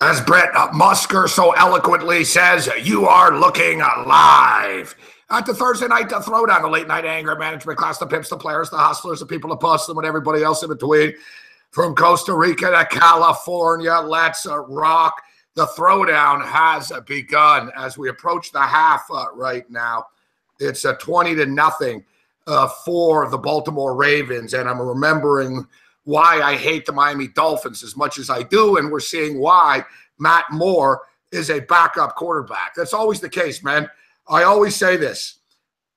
As Brett Musker so eloquently says, you are looking live at the Thursday night throwdown, the late night anger management class, the pimps, the players, the hustlers, the people that bust them, and everybody else in between. From Costa Rica to California, let's rock. The throwdown has begun as we approach the half right now. It's 20-0 for the Baltimore Ravens, and I'm remembering why I hate the Miami Dolphins as much as I do, and we're seeing why Matt Moore is a backup quarterback. That's always the case, man. I always say this.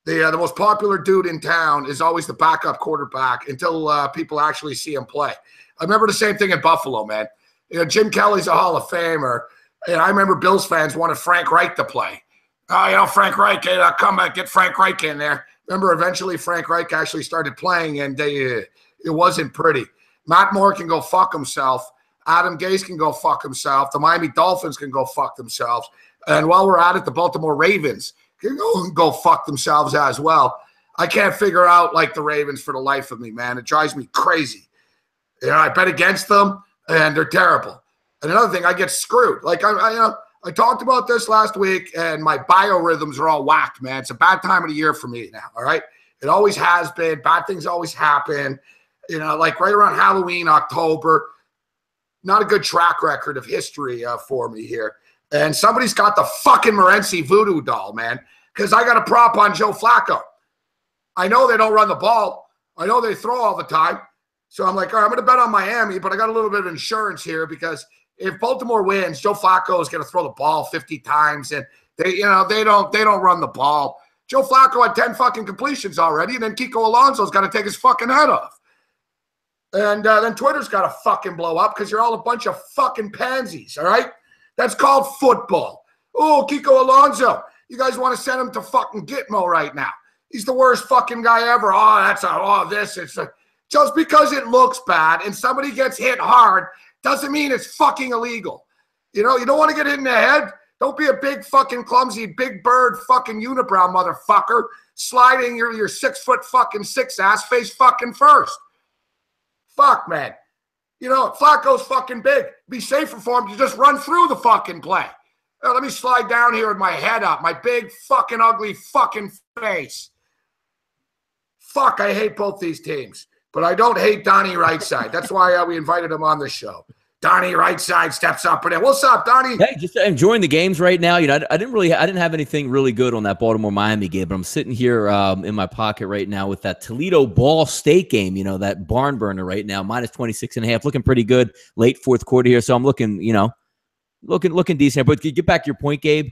The most popular dude in town is always the backup quarterback until people actually see him play. I remember the same thing in Buffalo, man. You know, Jim Kelly's a Hall of Famer, and I remember Bills fans wanted Frank Reich to play. Frank Reich, come back, get Frank Reich in there. Remember, eventually Frank Reich actually started playing, and it wasn't pretty. Matt Moore can go fuck himself. Adam Gase can go fuck himself. The Miami Dolphins can go fuck themselves. And while we're at it, the Baltimore Ravens can go fuck themselves as well. I can't figure out, like, the Ravens for the life of me, man. It drives me crazy. You know, I bet against them, and they're terrible. And another thing, I get screwed. Like, I talked about this last week, and my biorhythms are all whacked, man. It's a bad time of the year for me now, all right? It always has been. Bad things always happen. You know, like right around Halloween, October. Not a good track record of history for me here. And somebody's got the fucking Morency voodoo doll, man, because I got a prop on Joe Flacco. I know they don't run the ball. I know they throw all the time. So I'm like, all right, I'm going to bet on Miami, but I got a little bit of insurance here because if Baltimore wins, Joe Flacco is going to throw the ball 50 times, and they don't run the ball. Joe Flacco had 10 fucking completions already, and then Kiko Alonso's got to take his fucking head off. And then Twitter's got to fucking blow up because you're all a bunch of fucking pansies, all right? That's called football. Oh, Kiko Alonso. You guys want to send him to fucking Gitmo right now. He's the worst fucking guy ever. Just because it looks bad and somebody gets hit hard doesn't mean it's fucking illegal. You know, you don't want to get hit in the head. Don't be a big fucking clumsy big bird fucking unibrow motherfucker sliding your 6 foot fucking 6 ass face fucking first. Fuck, man. You know, Flacco's fucking big. Be safer for him to just run through the fucking play. Let me slide down here with my head up, my big fucking ugly fucking face. Fuck, I hate both these teams. But I don't hate Donnie Rightside. That's why we invited him on the show. Donnie Rightside steps up. What's up, Donnie? Hey, just enjoying the games right now. You know, I didn't have anything really good on that Baltimore-Miami game, but I'm sitting here in my pocket right now with that Toledo-Ball State game, you know, that barn burner right now, minus 26.5, looking pretty good late fourth quarter here. So I'm looking, you know, looking decent. But to get back to your point, Gabe,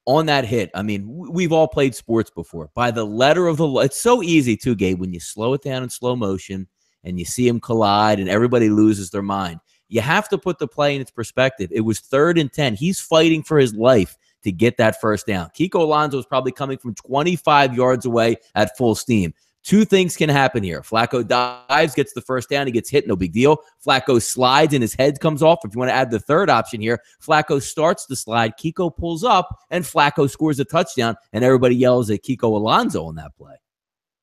on that hit, I mean, we've all played sports before. By the letter of the law, it's so easy too, Gabe, when you slow it down in slow motion and you see them collide and everybody loses their mind. You have to put the play in its perspective. It was 3rd and 10. He's fighting for his life to get that first down. Kiko Alonso is probably coming from 25 yards away at full steam. 2 things can happen here. Flacco dives, gets the first down. He gets hit, no big deal. Flacco slides and his head comes off. If you want to add the third option here, Flacco starts the slide. Kiko pulls up, and Flacco scores a touchdown, and everybody yells at Kiko Alonso on that play.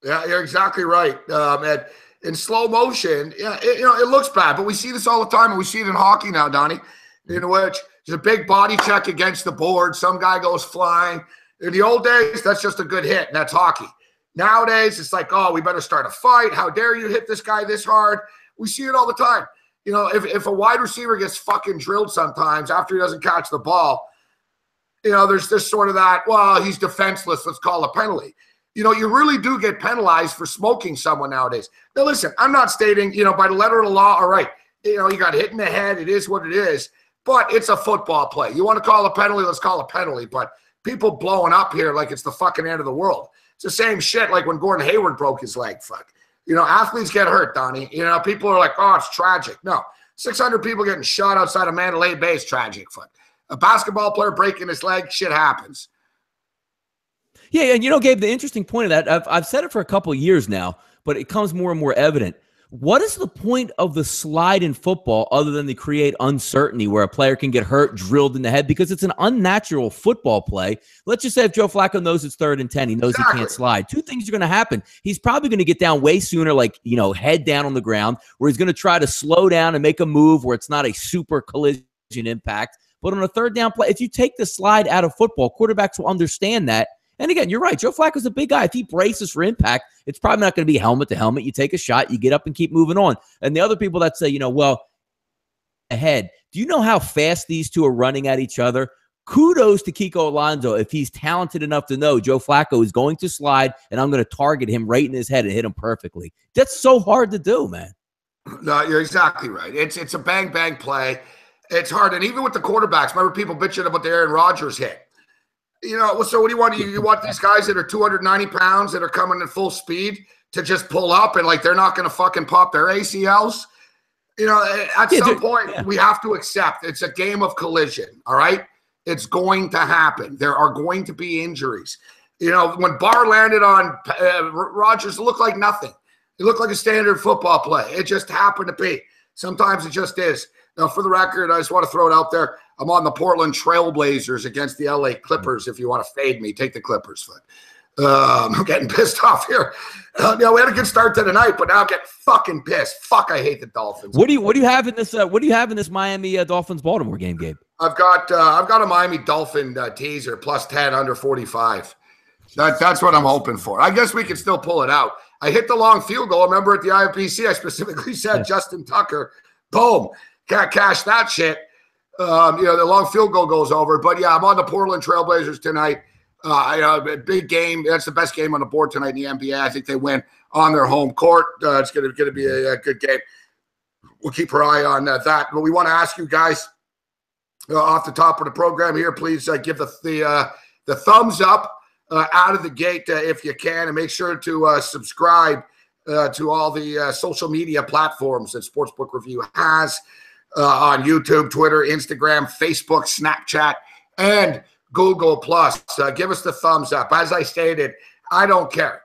Yeah, you're exactly right, man. In slow motion, it looks bad, but we see this all the time, and we see it in hockey now, Donnie, in which there's a big body check against the board. Some guy goes flying. In the old days, that's just a good hit, and that's hockey. Nowadays, it's like, oh, we better start a fight. How dare you hit this guy this hard? We see it all the time. You know, if a wide receiver gets fucking drilled sometimes after he doesn't catch the ball, you know, there's this sort of that, well, he's defenseless, let's call a penalty. You know, you really do get penalized for smoking someone nowadays. Now, listen, I'm not stating, you know, by the letter of the law, all right, you know, you got hit in the head. It is what it is. But it's a football play. You want to call a penalty, let's call a penalty. But people blowing up here like it's the fucking end of the world. It's the same shit like when Gordon Hayward broke his leg. Fuck. You know, athletes get hurt, Donnie. You know, people are like, oh, it's tragic. No. 600 people getting shot outside of Mandalay Bay is tragic. Fuck. A basketball player breaking his leg, shit happens. Yeah, and you know, Gabe, the interesting point of that, I've said it for a couple of years now, but it comes more and more evident. What is the point of the slide in football other than to create uncertainty where a player can get hurt, drilled in the head? Because it's an unnatural football play. Let's just say if Joe Flacco knows it's 3rd and 10, he knows he can't slide. 2 things are going to happen. He's probably going to get down way sooner, like, you know, head down on the ground, where he's going to try to slow down and make a move where it's not a super collision impact. But on a third down play, if you take the slide out of football, quarterbacks will understand that. And again, you're right. Joe Flacco's a big guy. If he braces for impact, it's probably not going to be helmet to helmet. You take a shot, you get up and keep moving on. And the other people that say, well, ahead, do you know how fast these two are running at each other? Kudos to Kiko Alonso if he's talented enough to know Joe Flacco is going to slide and I'm going to target him right in his head and hit him perfectly. That's so hard to do, man. No, you're exactly right. It's a bang play. It's hard. And even with the quarterbacks, remember people bitching about the Aaron Rodgers hit. So what do you want? You want these guys that are 290 pounds that are coming at full speed to just pull up and they're not going to fucking pop their ACLs? At some point, we have to accept it's a game of collision, all right? It's going to happen. There are going to be injuries. When Barr landed on Rodgers, it looked like nothing. It looked like a standard football play. It just happened to be. Sometimes it just is. Now, for the record, I just want to throw it out there. I'm on the Portland Trailblazers against the LA Clippers. If you want to fade me, take the Clippers. I'm getting pissed off here. We had a good start to the night, but now I'm getting fucking pissed. Fuck, I hate the Dolphins. What do you have in this? What do you have in this Miami Dolphins Baltimore game, Gabe? I've got a Miami Dolphin teaser plus 10 under 45. That's what I'm hoping for. I guess we can still pull it out. I hit the long field goal. Remember at the IFBC, I specifically said Justin Tucker. Boom, can't cash that shit. The long field goal goes over. But yeah, I'm on the Portland Trailblazers tonight. Big game. That's the best game on the board tonight in the NBA. I think they win on their home court. It's going to be a good game. We'll keep our eye on that. But we want to ask you guys off the top of the program here, please give the thumbs up out of the gate if you can, and make sure to subscribe to all the social media platforms that Sportsbook Review has on YouTube, Twitter, Instagram, Facebook, Snapchat, and Google Plus. Give us the thumbs up. As I stated, I don't care.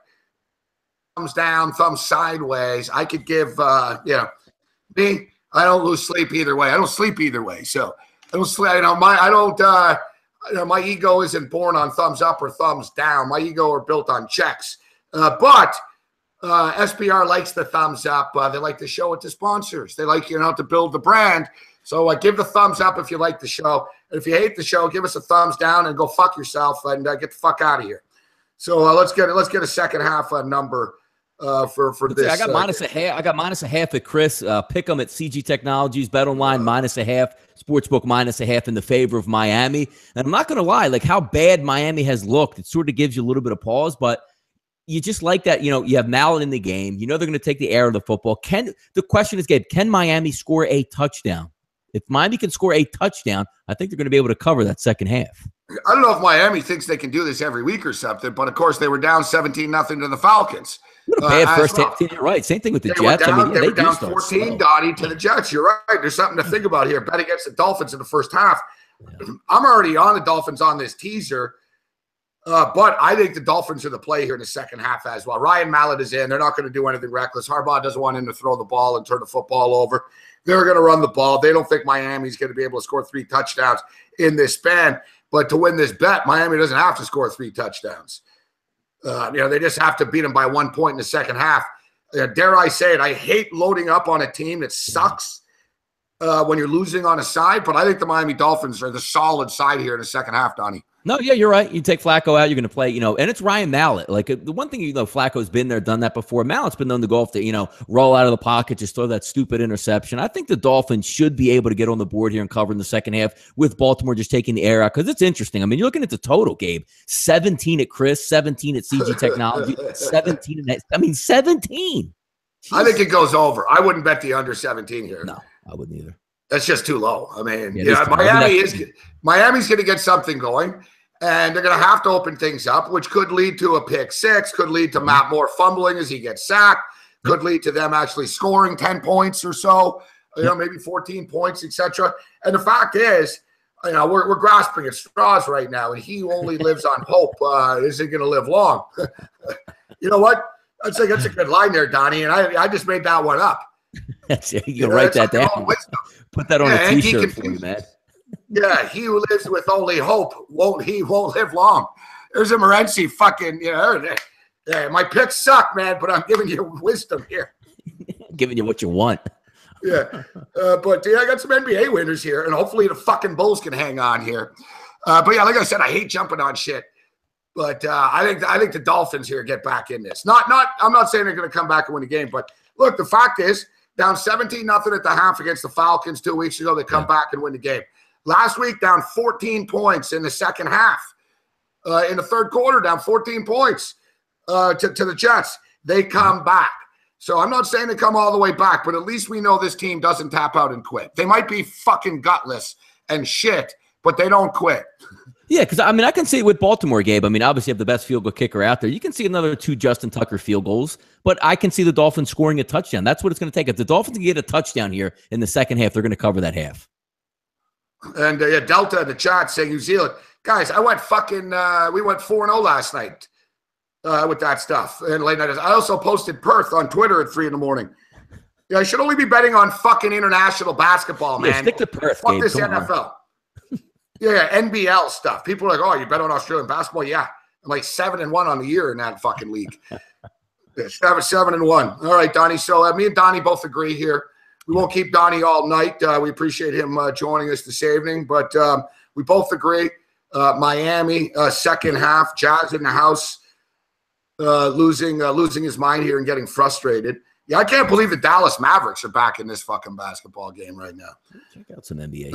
Thumbs down, thumbs sideways. I could give, me. I don't lose sleep either way. I don't sleep either way. So I don't sleep. My ego isn't born on thumbs up or thumbs down. My ego are built on checks. But SPR likes the thumbs up. They like to show it to sponsors. They like, to build the brand. So give the thumbs up if you like the show. And if you hate the show, give us a thumbs down and go fuck yourself and get the fuck out of here. So let's get a second half number for this. I got minus a half. I got minus a half at Chris. Pick them at CG Technologies. Bet online minus a half. Sportsbook minus a half in the favor of Miami. And I'm not going to lie, how bad Miami has looked, it sort of gives you a little bit of pause, but you just like that, you have Mallett in the game. They're going to take the air of the football. The question is, Gabe, can Miami score a touchdown? If Miami can score a touchdown, I think they're going to be able to cover that second half. I don't know if Miami thinks they can do this every week or something, but of course they were down 17-0 to the Falcons. What a bad first half. You're right. Same thing with the Jets. They were down 14, Donnie, to the Jets. You're right. There's something to think about here. Bet against the Dolphins in the first half. Yeah. I'm already on the Dolphins on this teaser, but I think the Dolphins are the play here in the second half as well. Ryan Mallett is in. They're not going to do anything reckless. Harbaugh doesn't want him to throw the ball and turn the football over. They're going to run the ball. They don't think Miami's going to be able to score 3 touchdowns in this span. But to win this bet, Miami doesn't have to score 3 touchdowns. They just have to beat them by 1 point in the second half. Dare I say it, I hate loading up on a team that sucks when you're losing on a side, but I think the Miami Dolphins are the solid side here in the second half, Donnie. No, yeah, you're right. You take Flacco out, you're going to play, and it's Ryan Mallett. The one thing, Flacco's been there, done that before. Mallett's been known to go off the, roll out of the pocket, just throw that stupid interception. I think the Dolphins should be able to get on the board here and cover in the second half with Baltimore just taking the air out, because it's interesting. I mean, you're looking at the total, Gabe. 17 at Chris, 17 at CG Technology, 17 at 17. Jeez. I think it goes over. I wouldn't bet the under 17 here. No, I wouldn't either. That's just too low. I mean, Miami's going to get something going, and they're going to have to open things up, which could lead to a pick six, could lead to Matt Moore fumbling as he gets sacked, could lead to them actually scoring 10 points or so, maybe 14 points, etc. And the fact is, we're grasping at straws right now, and he who only lives on hope isn't going to live long. You know what? That's a good line there, Donnie, and I just made that one up. You can write that down. Put that on a T-shirt for you, man. Yeah, he who lives with only hope won't live long. There's a Morency fucking, my picks suck, man, but I'm giving you wisdom here. Giving you what you want. Yeah. But I got some NBA winners here, and hopefully the fucking Bulls can hang on here. But yeah, like I said, I hate jumping on shit. But I think the Dolphins here get back in this. I'm not saying they're going to come back and win the game, but look, the fact is, down 17-0 at the half against the Falcons 2 weeks ago, they come back and win the game. Last week, down 14 points in the second half. In the third quarter, down 14 points to the Jets. They come back. So I'm not saying they come all the way back, but at least we know this team doesn't tap out and quit. They might be fucking gutless and shit, but they don't quit. Yeah, because, I mean, I can see it with Baltimore, Gabe. I mean, obviously you have the best field goal kicker out there. You can see another 2 Justin Tucker field goals, but I can see the Dolphins scoring a touchdown. That's what it's going to take. If the Dolphins can get a touchdown here in the second half, they're going to cover that half. And Delta in the chat saying New Zealand. Guys, I went we went 4-0 last night with that stuff. And late night. I also posted Perth on Twitter at 3 a.m. Yeah, I should only be betting on fucking international basketball, man. Yeah, stick to Perth, Fuck Gabe. this NFL. Yeah, NBL stuff. People are like, oh, you bet on Australian basketball? Yeah. I'm like 7-1 on the year in that fucking league. 7-1. All right, Donnie. So me and Donnie both agree here. We won't keep Donnie all night. We appreciate him joining us this evening. But we both agree. Miami, second half, Jazz in the house, losing his mind here and getting frustrated. Yeah, I can't believe the Dallas Mavericks are back in this fucking basketball game right now. Check out some NBA.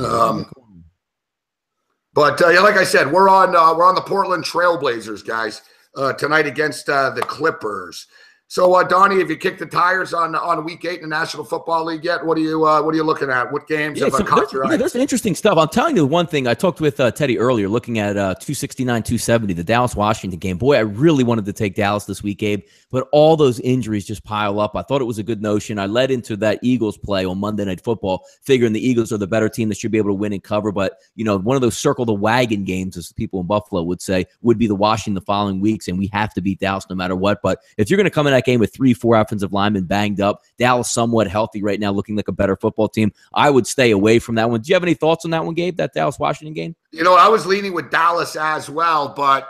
But yeah, like I said, we're on the Portland Trailblazers, guys, tonight against the Clippers. So, Donnie, have you kicked the tires on Week 8 in the National Football League yet? What are you looking at? What games have caught your eye? There's some interesting stuff. I'm telling you one thing. I talked with Teddy earlier, looking at 269-270, the Dallas-Washington game. Boy, I really wanted to take Dallas this week, Gabe, but all those injuries just pile up. I thought it was a good notion. I led into that Eagles play on Monday Night Football, figuring the Eagles are the better team that should be able to win and cover. But, one of those circle the wagon games, as people in Buffalo would say, would be the Washington the following weeks, and we have to beat Dallas no matter what. But if you're going to come in that game with 3-4 offensive linemen banged up, Dallas somewhat healthy right now, looking like a better football team, I would stay away from that one. Do you have any thoughts on that one, Gabe, that Dallas-Washington game? I was leaning with Dallas as well, but,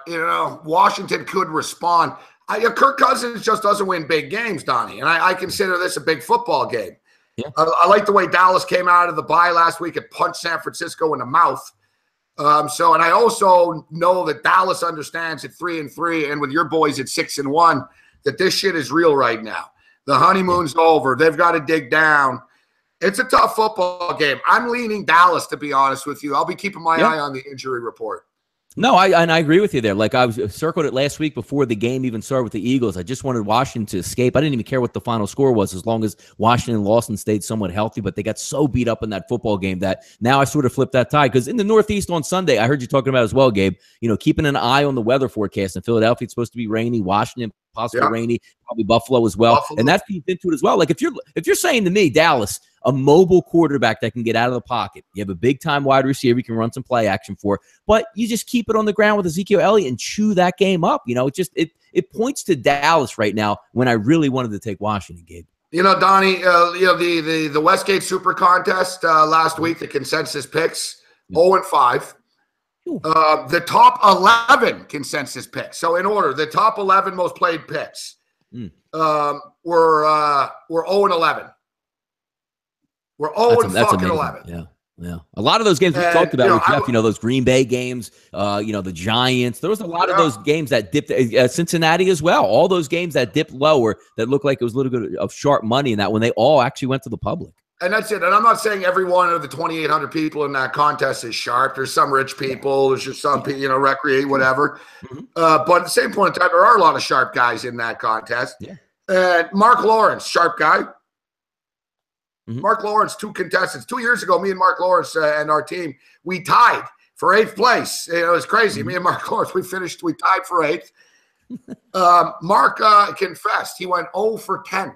Washington could respond. Kirk Cousins just doesn't win big games, Donnie, and I consider this a big football game. Yeah. I like the way Dallas came out of the bye last week and punched San Francisco in the mouth. And I also know that Dallas understands at 3-3 and with your boys at 6-1 that this shit is real right now. The honeymoon's over. They've got to dig down. It's a tough football game. I'm leaning Dallas, to be honest with you. I'll be keeping my eye on the injury report. No, I agree with you there. Like, I was circled it last week before the game even started with the Eagles. I just wanted Washington to escape. I didn't even care what the final score was, as long as Washington lost and stayed somewhat healthy. But they got so beat up in that football game that now I sort of flipped that tide. Because in the Northeast on Sunday, I heard you talking about as well, Gabe, keeping an eye on the weather forecast. In Philadelphia, it's supposed to be rainy. Washington, possibly rainy. Probably Buffalo as well. And that feeds into it as well. Like, if you're saying to me, Dallas, a mobile quarterback that can get out of the pocket. You have a big-time wide receiver you can run some play action for, but you just keep it on the ground with Ezekiel Elliott and chew that game up. It points to Dallas right now when I really wanted to take Washington, Gabe. Donnie, the Westgate Super Contest last week, the consensus picks, 0-5. The top 11 consensus picks. So in order, the top 11 most played picks were 0-11. We're 0-11. Yeah. A lot of those games we talked about with Jeff, those Green Bay games, the Giants. There was a lot of those games that dipped, Cincinnati as well. All those games that dipped lower that looked like it was a little bit of sharp money in that when they all actually went to the public. And that's it. And I'm not saying every one of the 2,800 people in that contest is sharp. There's some rich people. There's just some, recreate, whatever. Mm-hmm. But at the same point in time, there are a lot of sharp guys in that contest. Yeah. Mark Lawrence, sharp guy. Mm-hmm. Mark Lawrence, 2 contestants. 2 years ago, me and Mark Lawrence and our team, we tied for 8th place. It was crazy. Mm-hmm. Me and Mark Lawrence, we tied for 8th. Mark confessed he went 0 for 10.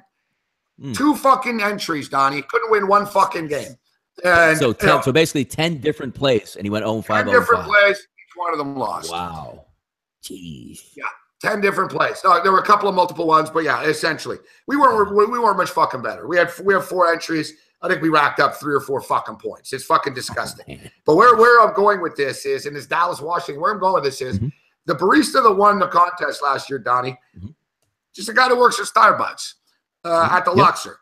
2 fucking entries, Donnie. Couldn't win 1 fucking game. And, so basically 10 different plays, and he went 0-5. 10 different plays, each one of them lost. Wow. Jeez. Yeah. 10 different plays. No, there were a couple of multiple ones, but yeah, essentially, we weren't much fucking better. We have 4 entries. I think we racked up 3 or 4 fucking points. It's fucking disgusting. But where I'm going with this is, and it's Dallas, Washington. Where I'm going with this is, the barista that won the contest last year, Donnie, just a guy that works at Starbucks at the Luxor.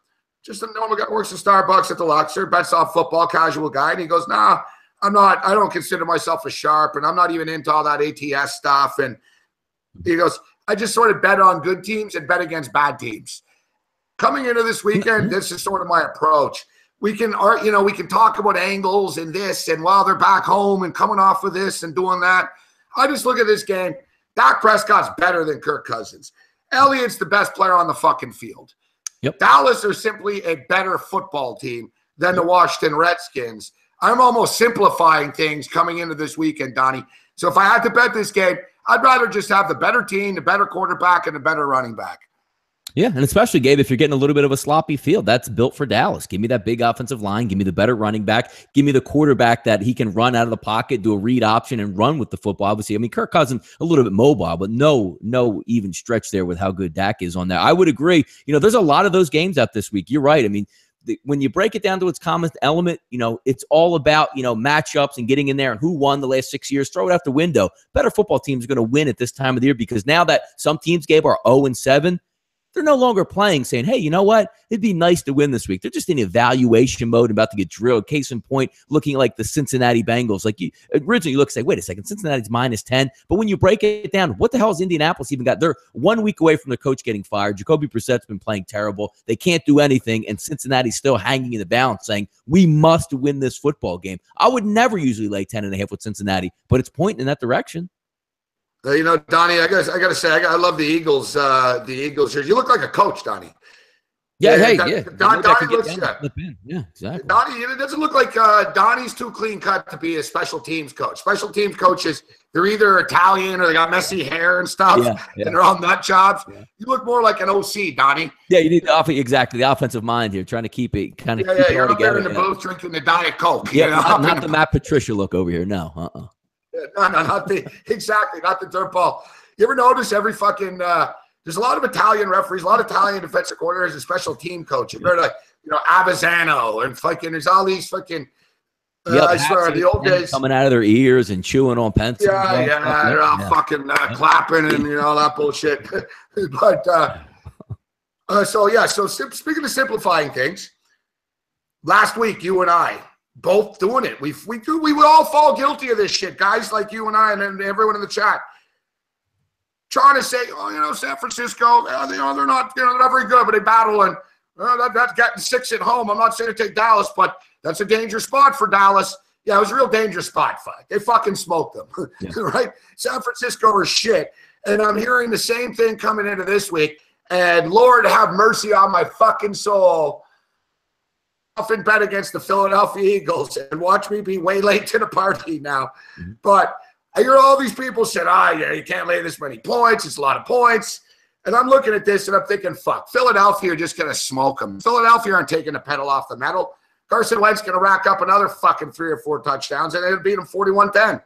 just a normal guy, works at Starbucks at the Luxor, bets off football, casual guy. And he goes, nah, I'm not, I don't consider myself a sharp, and I'm not even into all that ATS stuff. And he goes, I just sort of bet on good teams and bet against bad teams. Coming into this weekend, this is sort of my approach. We can, we can talk about angles and this, and while they're back home and coming off of this and doing that, I just look at this game. Dak Prescott's better than Kirk Cousins. Elliott's the best player on the fucking field. Yep. Dallas are simply a better football team than the Washington Redskins. I'm almost simplifying things coming into this weekend, Donnie. So if I had to bet this game, I'd rather just have the better team, the better quarterback, and the better running back. Yeah, and especially, Gabe, if you're getting a little bit of a sloppy field, that's built for Dallas. Give me that big offensive line. Give me the better running back. Give me the quarterback that he can run out of the pocket, do a read option, and run with the football. Obviously, I mean, Kirk Cousins, a little bit mobile, but no even stretch there with how good Dak is on that. I would agree. There's a lot of those games out this week. You're right. I mean, when you break it down to its common element, it's all about, matchups and getting in there and who won the last 6 years. Throw it out the window. Better football teams are going to win at this time of the year because now that some teams, Gabe, are 0-7, they're no longer playing saying, hey, you know what? It'd be nice to win this week. They're just in evaluation mode, about to get drilled. Case in point, looking like the Cincinnati Bengals. Like originally you look and say, wait a second, Cincinnati's -10. But when you break it down, what the hell has Indianapolis even got? They're 1 week away from their coach getting fired. Jacoby Brissett's been playing terrible. They can't do anything. And Cincinnati's still hanging in the balance saying, we must win this football game. I would never usually lay 10.5 with Cincinnati, but it's pointing in that direction. Donnie, I gotta say, I love the Eagles. The Eagles here. You look like a coach, Donnie. Yeah, Donnie looks, yeah, exactly. Donnie, it doesn't look like Donnie's too clean cut to be a special teams coach. Special teams coaches, they're either Italian or they got messy hair and stuff, and they're all nut jobs. Yeah. You look more like an OC, Donnie. Yeah, you need the offensive mind here, trying to keep it kind of. Yeah, you're up there in the booth drinking the Diet Coke. Yeah, not the Matt Patricia look over here. No, No, not the dirtball. You ever notice every fucking there's a lot of Italian referees, a lot of Italian defensive coordinators and special team coaches. They're like, Avezzano and fucking there's all these fucking I swear the old days coming out of their ears and chewing on pencils. They're all fucking clapping and all that bullshit. But so speaking of simplifying things, last week you and I both doing it. We would all fall guilty of this shit, guys like you and I and everyone in the chat. Trying to say, San Francisco, they're not, they're not very good, but they battle and that's getting 6 at home. I'm not saying to take Dallas, but that's a dangerous spot for Dallas. Yeah, it was a real dangerous spot. They fucking smoked them, right? San Francisco is shit. And I'm hearing the same thing coming into this week. And Lord have mercy on my fucking soul. Often bet against the Philadelphia Eagles and watch me be way late to the party now. Mm-hmm. But I hear all these people said, you can't lay this many points. It's a lot of points. And I'm looking at this and I'm thinking, fuck, Philadelphia are just going to smoke them. Philadelphia aren't taking the pedal off the metal. Carson Wentz going to rack up another fucking 3 or 4 touchdowns and it'll beat them 41-10.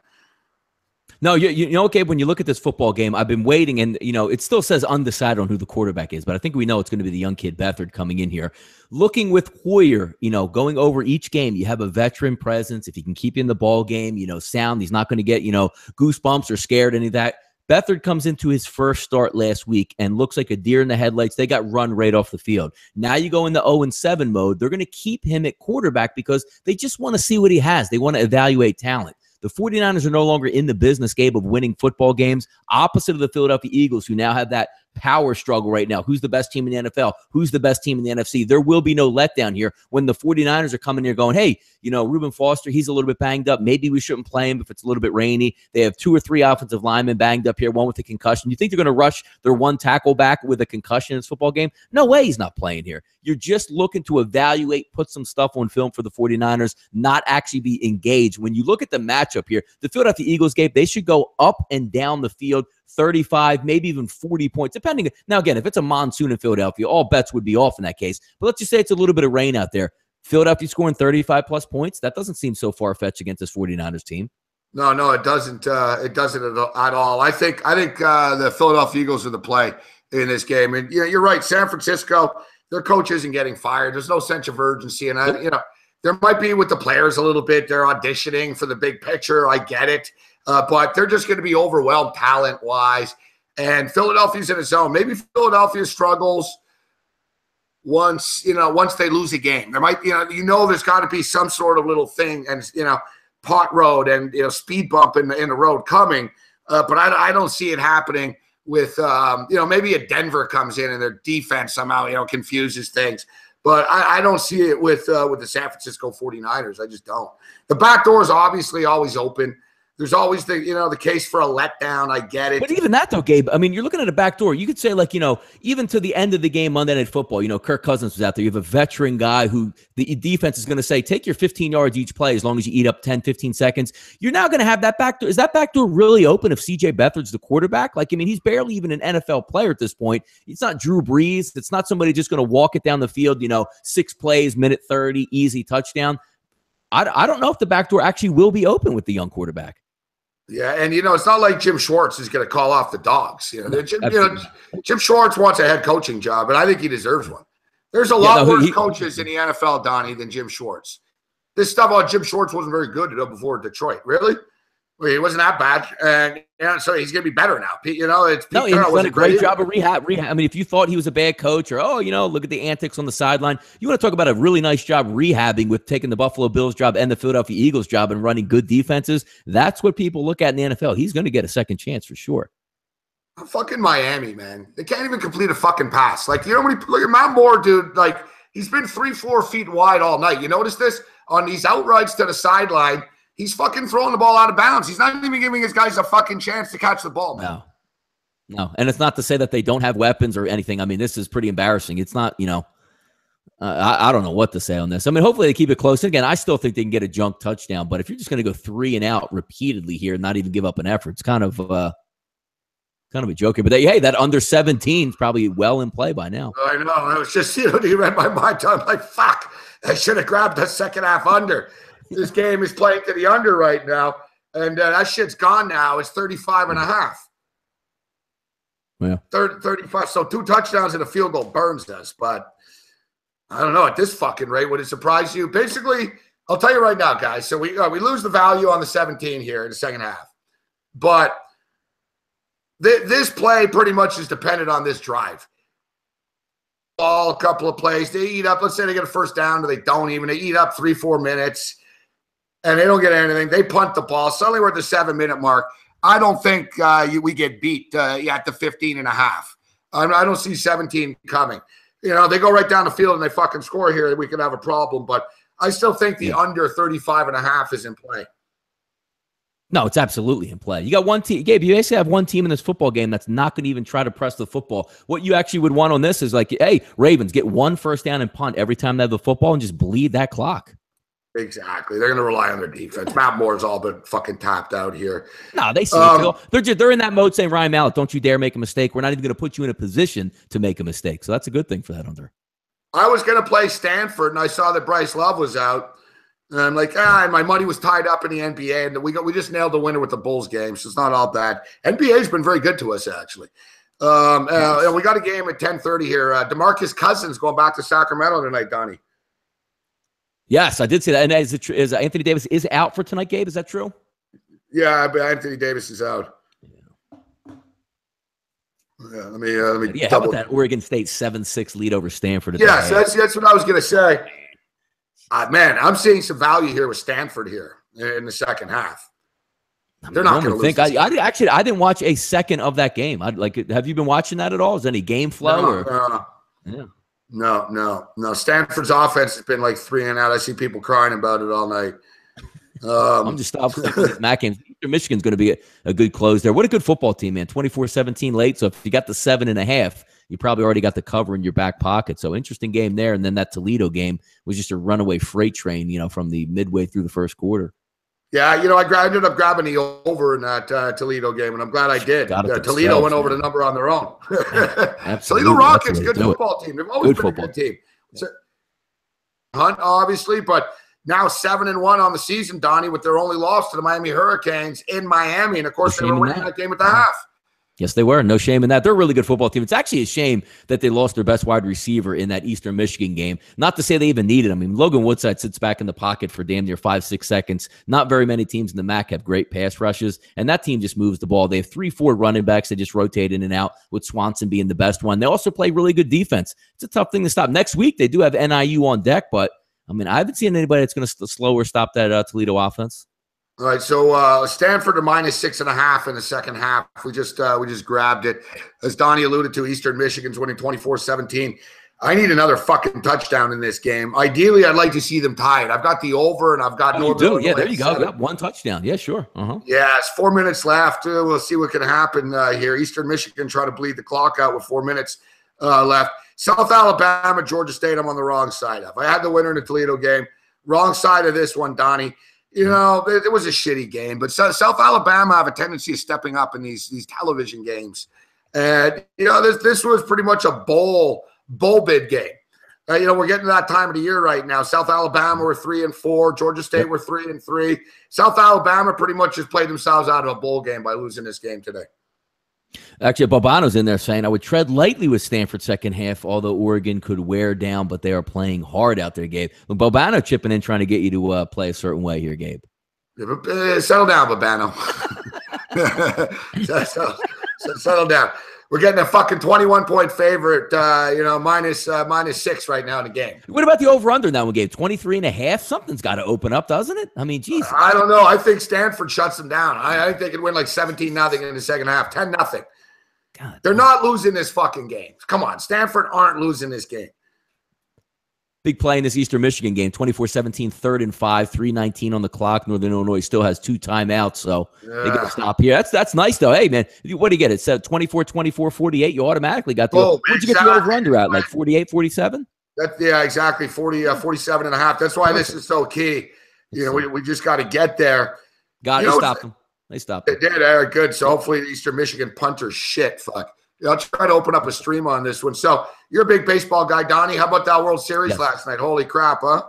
No, Gabe, when you look at this football game, I've been waiting, and, it still says undecided on who the quarterback is, but I think we know it's going to be the young kid Beathard coming in here. Looking with Hoyer, going over each game, you have a veteran presence. If he can keep you in the ball game, sound, he's not going to get, goosebumps or scared, any of that. Beathard comes into his first start last week and looks like a deer in the headlights. They got run right off the field. Now you go into 0-7 mode. They're going to keep him at quarterback because they just want to see what he has. They want to evaluate talent. The 49ers are no longer in the business, Gabe, of winning football games, opposite of the Philadelphia Eagles, who now have that power struggle right now. Who's the best team in the NFL? Who's the best team in the NFC? There will be no letdown here when the 49ers are coming here going, hey, Reuben Foster, he's a little bit banged up. Maybe we shouldn't play him if it's a little bit rainy. They have 2 or 3 offensive linemen banged up here, one with a concussion. You think they're going to rush their one tackle back with a concussion in this football game? No way he's not playing here. You're just looking to evaluate, put some stuff on film for the 49ers, not actually be engaged. When you look at the matchup here, the Philadelphia Eagles, Gabe, they should go up and down the field 35, maybe even 40 points, depending. Now, again, if it's a monsoon in Philadelphia, all bets would be off in that case. But let's just say it's a little bit of rain out there. Philadelphia scoring 35-plus points. That doesn't seem so far-fetched against this 49ers team. No, it doesn't. It doesn't at all. I think the Philadelphia Eagles are the play in this game. And you're right. San Francisco, their coach isn't getting fired. There's no sense of urgency. And there might be with the players a little bit. They're auditioning for the big picture. I get it. But they're just going to be overwhelmed talent-wise. And Philadelphia's in a zone. Maybe Philadelphia struggles once they lose a game. There might, there's got to be some sort of little thing, and pot road and speed bump in the road coming. But I don't see it happening with maybe a Denver comes in and their defense somehow confuses things. But I don't see it with the San Francisco 49ers. I just don't. The back door is obviously always open. There's always the case for a letdown. I get it. But even that, though, Gabe, I mean, you're looking at a back door. You could say, like, even to the end of the game, Monday Night Football, Kirk Cousins was out there. You have a veteran guy who the defense is going to say, take your 15 yards each play as long as you eat up 10, 15 seconds. You're now going to have that back door. Is that back door really open if C.J. Beathard's the quarterback? Like, I mean, he's barely even an NFL player at this point. It's not Drew Brees. It's not somebody just going to walk it down the field, 6 plays, minute 30, easy touchdown. I don't know if the back door actually will be open with the young quarterback. Yeah, and it's not like Jim Schwartz is going to call off the dogs. Jim Schwartz wants a head coaching job, and I think he deserves one. There's a lot worse coaches in the NFL, Donnie, than Jim Schwartz. This stuff on Jim Schwartz wasn't very good before Detroit. Really? Well, he wasn't that bad, and so he's going to be better now. He's done a great job of rehab. I mean, if you thought he was a bad coach, or look at the antics on the sideline, you want to talk about a really nice job rehabbing with taking the Buffalo Bills job and the Philadelphia Eagles job and running good defenses. That's what people look at in the NFL. He's going to get a second chance for sure. Fucking Miami, man. They can't even complete a fucking pass. Like, when you look at Matt Moore, dude, like, he's been 3-4 feet wide all night. You notice this? On these outrights to the sideline, he's fucking throwing the ball out of bounds. He's not even giving his guys a fucking chance to catch the ball, man. No. And it's not to say that they don't have weapons or anything. I mean, this is pretty embarrassing. It's not, I don't know what to say on this. I mean, hopefully they keep it close. Again, I still think they can get a junk touchdown, but if you're just going to go 3 and out repeatedly here and not even give up an effort, it's kind of a joke here. But that under 17 is probably well in play by now. I know. I was just, he read my mind. I'm like, fuck, I should have grabbed the second half under. This game is playing to the under right now, and that shit's gone now. It's 35.5. Yeah. 35. So 2 touchdowns and a field goal burns us. But I don't know. At this fucking rate, would it surprise you? Basically, I'll tell you right now, guys. So we lose the value on the 17 here in the second half. But this play pretty much is dependent on this drive. A couple of plays. They eat up. Let's say they get a first down, or they don't even. They eat up 3-4 minutes. And they don't get anything. They punt the ball. Suddenly we're at the 7-minute mark. I don't think we get beat at the 15.5. I don't see 17 coming. They go right down the field and they fucking score here. We could have a problem. But I still think the under 35.5 is in play. No, it's absolutely in play. You got one team. Gabe, you basically have one team in this football game that's not going to even try to press the football. What you actually would want on this is like, hey, Ravens, get 1 first down and punt every time they have the football and just bleed that clock. Exactly. They're going to rely on their defense. Matt Moore's all but fucking tapped out here. No, they see it. They're in that mode saying, Ryan Mallett, don't you dare make a mistake. We're not even going to put you in a position to make a mistake. So that's a good thing for that under. I was going to play Stanford, and I saw that Bryce Love was out. And I'm like, and my money was tied up in the NBA, and we just nailed the winner with the Bulls game, so it's not all bad. NBA's been very good to us, actually. And we got a game at 10:30 here. DeMarcus Cousins going back to Sacramento tonight, Donnie. Yes, I did see that. And is Anthony Davis is out for tonight, Gabe? Is that true? Yeah, but Anthony Davis is out. Yeah, let me how about that Oregon State 7-6 lead over Stanford? Yes, that's what I was going to say. Man, I'm seeing some value here with Stanford here in the second half. They're not going to lose. I didn't watch a second of that game. Have you been watching that at all? Is there any game flow? No. Stanford's offense has been like 3 and out. I see people crying about it all night. I'm just Mac games. Michigan's going to be a good close there. What a good football team, man. 24-17 late. So if you got the 7.5, you probably already got the cover in your back pocket. So interesting game there. And then that Toledo game was just a runaway freight train, from the midway through the first quarter. Yeah, I ended up grabbing the over in that Toledo game, and I'm glad I did. Toledo went over the number on their own. Toledo Rockets, good football team. They've always been a good team. Hunt, obviously, but now 7-1 on the season, Donnie, with their only loss to the Miami Hurricanes in Miami. And, of course, they were winning that game at the half. Yes, they were. No shame in that. They're a really good football team. It's actually a shame that they lost their best wide receiver in that Eastern Michigan game. Not to say they even needed him. I mean, Logan Woodside sits back in the pocket for damn near 5-6 seconds. Not very many teams in the MAC have great pass rushes, and that team just moves the ball. They have 3-4 running backs. They just rotate in and out, with Swanson being the best one. They also play really good defense. It's a tough thing to stop. Next week, they do have NIU on deck, but, I mean, I haven't seen anybody that's going to slow or stop that Toledo offense. All right, so Stanford are -6.5 in the second half. We just grabbed it. As Donnie alluded to, Eastern Michigan's winning 24-17. I need another fucking touchdown in this game. Ideally, I'd like to see them tied. I've got the over, and I've got Northern Illinois. Yeah, there you go. Yep, one touchdown. Yeah, sure. Yeah, it's 4 minutes left. We'll see what can happen here. Eastern Michigan try to bleed the clock out with 4 minutes left. South Alabama, Georgia State, I'm on the wrong side of. I had the winner in the Toledo game. Wrong side of this one, Donnie. You know, it was a shitty game, but South Alabama have a tendency of stepping up in these television games. And, you know, this was pretty much a bowl bid game. You know, we're getting to that time of the year right now. South Alabama were 3-4. Georgia State were 3-3. South Alabama pretty much just played themselves out of a bowl game by losing this game today. Actually, Bobano's in there saying, I would tread lightly with Stanford second half, although Oregon could wear down, but they are playing hard out there, Gabe. Bobano chipping in, trying to get you to play a certain way here, Gabe. Settle down, Bobano. Settle down. We're getting a fucking 21-point favorite, minus 6 right now in the game. What about the over-under in that one, Gabe? 23.5? Something's got to open up, doesn't it? I mean, geez. I don't know. I think Stanford shuts them down. I think they could win like 17-0 in the second half, 10-0. God, they're not losing this fucking game. Come on. Stanford aren't losing this game. Big play in this Eastern Michigan game, 24-17, 3rd and 5, 3:19 on the clock. Northern Illinois still has 2 timeouts, so they got to stop here. That's nice, though. Hey, man, what do you get? It said 24-24, 48. You automatically got the what'd you get the over-under at, like 48, 47? Yeah, exactly, 47.5. That's why this is so key. You know, we just got to get there. Got to stop them. They stopped them. They did, Eric. Good. So hopefully the Eastern Michigan punters fuck. I'll try to open up a stream on this one. So you're a big baseball guy, Donnie. How about that World Series last night? Holy crap, huh?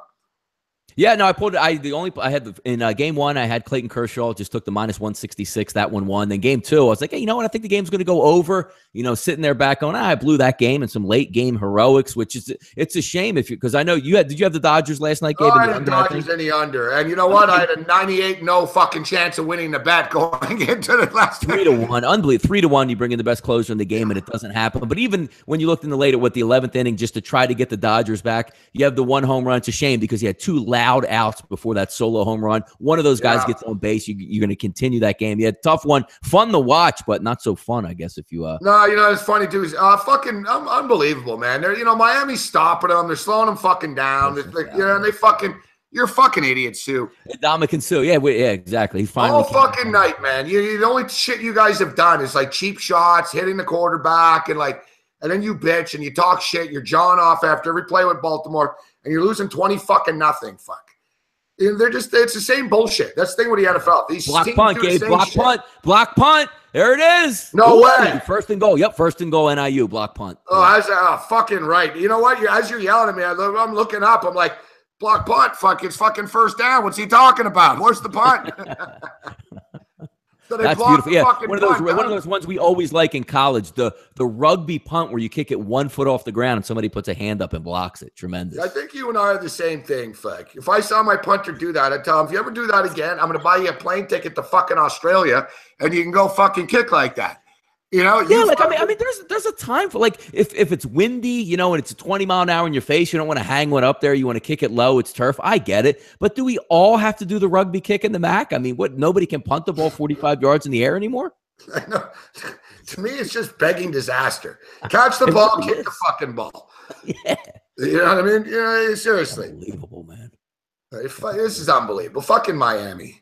Yeah, no, I pulled it. I had in game 1, I had Clayton Kershaw, just took the -166. That one won. Then game 2, I was like, hey, you know what? I think the game's going to go over. You know, sitting there back going, I blew that game and some late game heroics, which is it's a shame because I know you had. Did you have the Dodgers last night, Gabe? I had the Dodgers in the under, and you know what? I had a 98-0 fucking chance of winning the bet going into the last 3-1, unbelievable. 3-1. You bring in the best closer in the game, and it doesn't happen. But even when you looked in the late at the 11th inning, just to try to get the Dodgers back, you have the one home run. It's a shame because you had 2 loud outs before that solo home run. One of those guys gets on base. You're going to continue that game. You had a tough one, fun to watch, but not so fun, I guess. If you no, you know it's funny too. Is fucking unbelievable, man. They're Miami's stopping them. They're slowing them fucking down. You're fucking idiots too. Dominican Sue, yeah, exactly. He finally all fucking night, man. The only shit you guys have done is like cheap shots, hitting the quarterback, and then you bitch and you talk shit. You're jawing off after every play with Baltimore, and you're losing 20-0. Fuck. It's the same bullshit. That's the thing with the NFL. These block punt, Gabe. Block punt. There it is. No way. First and goal. Yep, first and goal. NIU block punt. Oh, fucking right. You know what? As you're yelling at me, I'm looking up. I'm like, block punt. Fuck, it's fucking first down. What's he talking about? Where's the punt? So that's beautiful. Yeah, one of those ones we always like in college. The rugby punt where you kick it 1 foot off the ground and somebody puts a hand up and blocks it. Tremendous. I think you and I are the same thing, Fuck. If I saw my punter do that, I'd tell him, if you ever do that again, I'm going to buy you a plane ticket to fucking Australia, and you can go fucking kick like that. You know? Yeah, I mean, there's a time for if it's windy, you know, and it's a 20-mile-an-hour in your face, you don't want to hang one up there. You want to kick it low. It's turf. I get it, but do we all have to do the rugby kick in the MAC? I mean, nobody can punt the ball 45 yards in the air anymore. I know. To me, it's just begging disaster. Catch the ball, kick the fucking ball. Yeah. You know what I mean? Yeah, seriously. Unbelievable, man. This is unbelievable. Fucking Miami.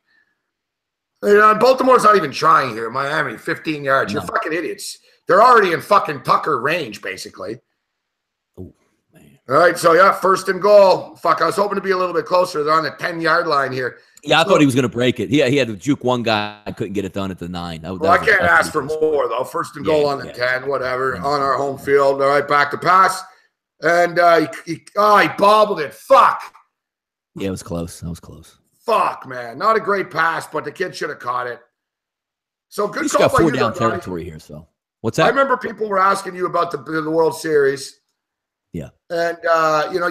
You know, Baltimore's not even trying here. Miami, 15 yards. No. You're fucking idiots. They're already in fucking Tucker range, basically. Oh, man. All right, so yeah, first and goal. Fuck, I was hoping to be a little bit closer. They're on the 10-yard line here. Yeah, I thought he was going to break it. Yeah, he had to juke one guy. I couldn't get it done at the 9. I can't ask for more, though. First and goal on the 10, whatever, on our home field. All right, back to pass. And he bobbled it. Fuck. Yeah, it was close. That was close. Fuck, man. Not a great pass, but the kid should have caught it. So good He's call got by 4 you, down Donnie. territory here, so. What's I that? remember people were asking you about the World Series. Yeah. And,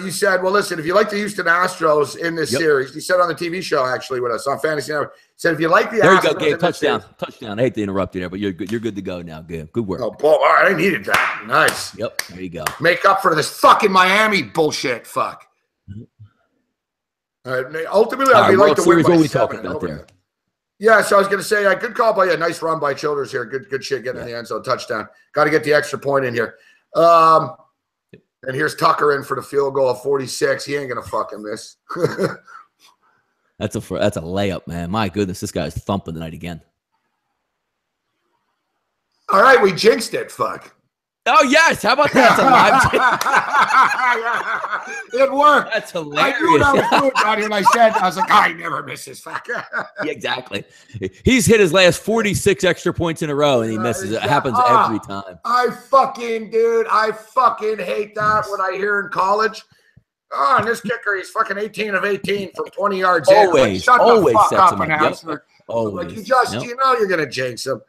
you said, well, listen, if you like the Houston Astros in this series, you said on the TV show, actually, with us on Fantasy Network, said, if you like the There Astros. You go, Gabe. Touchdown. Series, Touchdown. I hate to interrupt you there, but you're good. You're good to go now, Gabe. Good work. Oh, boy. All right. I needed that. Nice. Yep. There you go. Make up for this fucking Miami bullshit. Fuck. All right. Ultimately, I'd be like to win by 7 over there. Yeah, so I was going to say, good call by you. Nice run by Childers here. Good shit getting in the end zone. Touchdown. Got to get the extra point in here. And here's Tucker in for the field goal of 46. He ain't going to fucking miss. That's a layup, man. My goodness, this guy's thumping tonight again. All right, we jinxed it. Fuck. Oh, yes. How about that? It worked. That's hilarious. I knew what I was doing, Donnie, and I was like, I never misses. Fuck. Yeah, exactly. He's hit his last 46 extra points in a row, and he misses. It happens every time. I fucking hate that when I hear in college. Oh, and this kicker, he's fucking 18 of 18 from 20 yards always, in. Like, shut always the fuck sets up, him up. announcer. Yep. Always. Like, you're going to jinx him.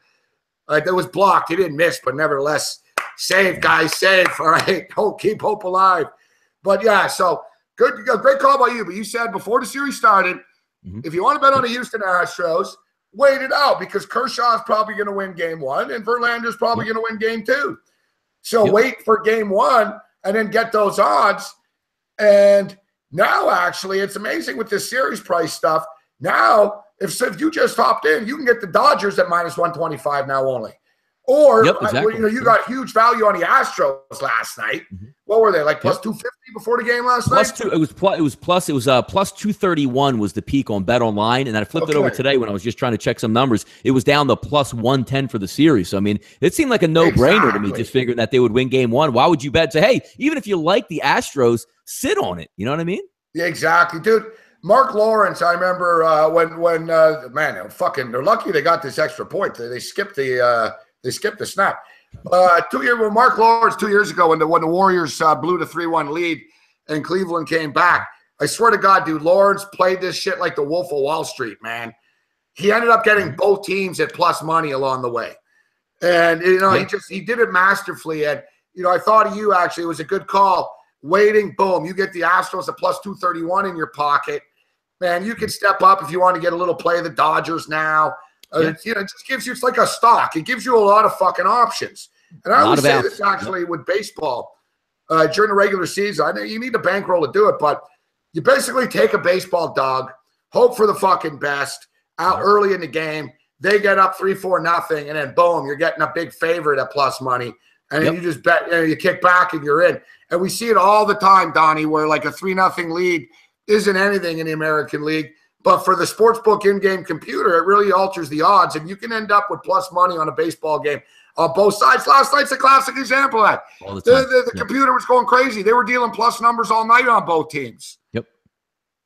Like, that was blocked. He didn't miss, but nevertheless, save, guys, save. All right, keep hope alive. But, yeah, so great call by you. But you said before the series started, if you want to bet on the Houston Astros, wait it out because Kershaw's probably going to win game 1 and Verlander's probably going to win game 2. So wait for game 1 and then get those odds. And now, actually, it's amazing with this series price stuff. Now, if you just hopped in, you can get the Dodgers at minus 125 now only. Or, exactly. You got huge value on the Astros last night. What were they, like plus 250 before the game last night? It was plus 231 was the peak on Bet Online, and then I flipped it over today when I was just trying to check some numbers. It was down to plus 110 for the series. So, I mean, it seemed like a no-brainer to me, just figuring that they would win game 1. Why would you bet? Say, hey, even if you like the Astros, sit on it. You know what I mean? Yeah, exactly, dude. Mark Lawrence, I remember when they're lucky they got this extra point. They skipped the snap. 2 years when Mark Lawrence 2 years ago when the Warriors blew the 3-1 lead and Cleveland came back. I swear to God, dude, Lawrence played this shit like the Wolf of Wall Street, man. He ended up getting both teams at plus money along the way, and he did it masterfully. And I thought of you actually. It was a good call. Waiting, boom, you get the Astros at plus 231 in your pocket. Man, you can step up if you want to get a little play of the Dodgers now. It just gives you, it's like a stock. It gives you a lot of fucking options. And I always say this actually with baseball during the regular season. I know you need a bankroll to do it, but you basically take a baseball dog, hope for the fucking best out early in the game. They get up 3-4-0, and then boom, you're getting a big favorite at plus money. And then you just bet, you kick back and you're in. And we see it all the time, Donnie, where like a 3-0 lead isn't anything in the American League. But for the Sportsbook in-game computer, it really alters the odds. And you can end up with plus money on a baseball game on both sides. Last night's a classic example of that. The computer was going crazy. They were dealing plus numbers all night on both teams.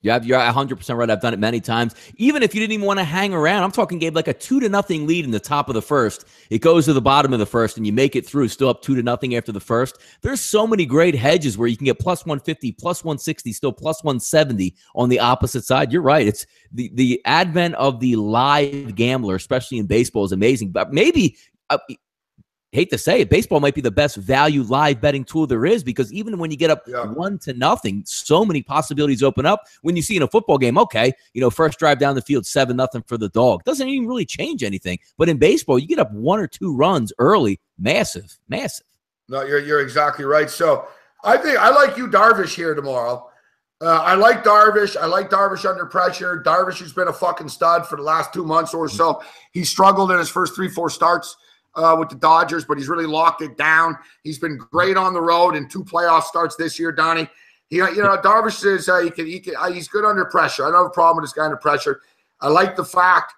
You're 100% right. I've done it many times. Even if you didn't even want to hang around, I'm talking, Gabe, like a 2-0 lead in the top of the first. It goes to the bottom of the first, and you make it through, still up 2-0 after the first. There's so many great hedges where you can get plus 150, plus 160, still plus 170 on the opposite side. You're right. It's the advent of the live gambler, especially in baseball, is amazing. But maybe hate to say it, baseball might be the best value live betting tool there is, because even when you get up 1-0, so many possibilities open up. When you see in a football game, first drive down the field, 7-0 for the dog. Doesn't even really change anything. But in baseball, you get up 1 or 2 runs early. Massive. No, you're exactly right. So I think I like you, Darvish, here tomorrow. I like Darvish. I like Darvish under pressure. Darvish has been a fucking stud for the last 2 months or so. He struggled in his first 3-4 starts with the Dodgers, but he's really locked it down. He's been great on the road in 2 playoff starts this year, Donnie. Darvish is he's good under pressure. I don't have a problem with this guy under pressure. I like the fact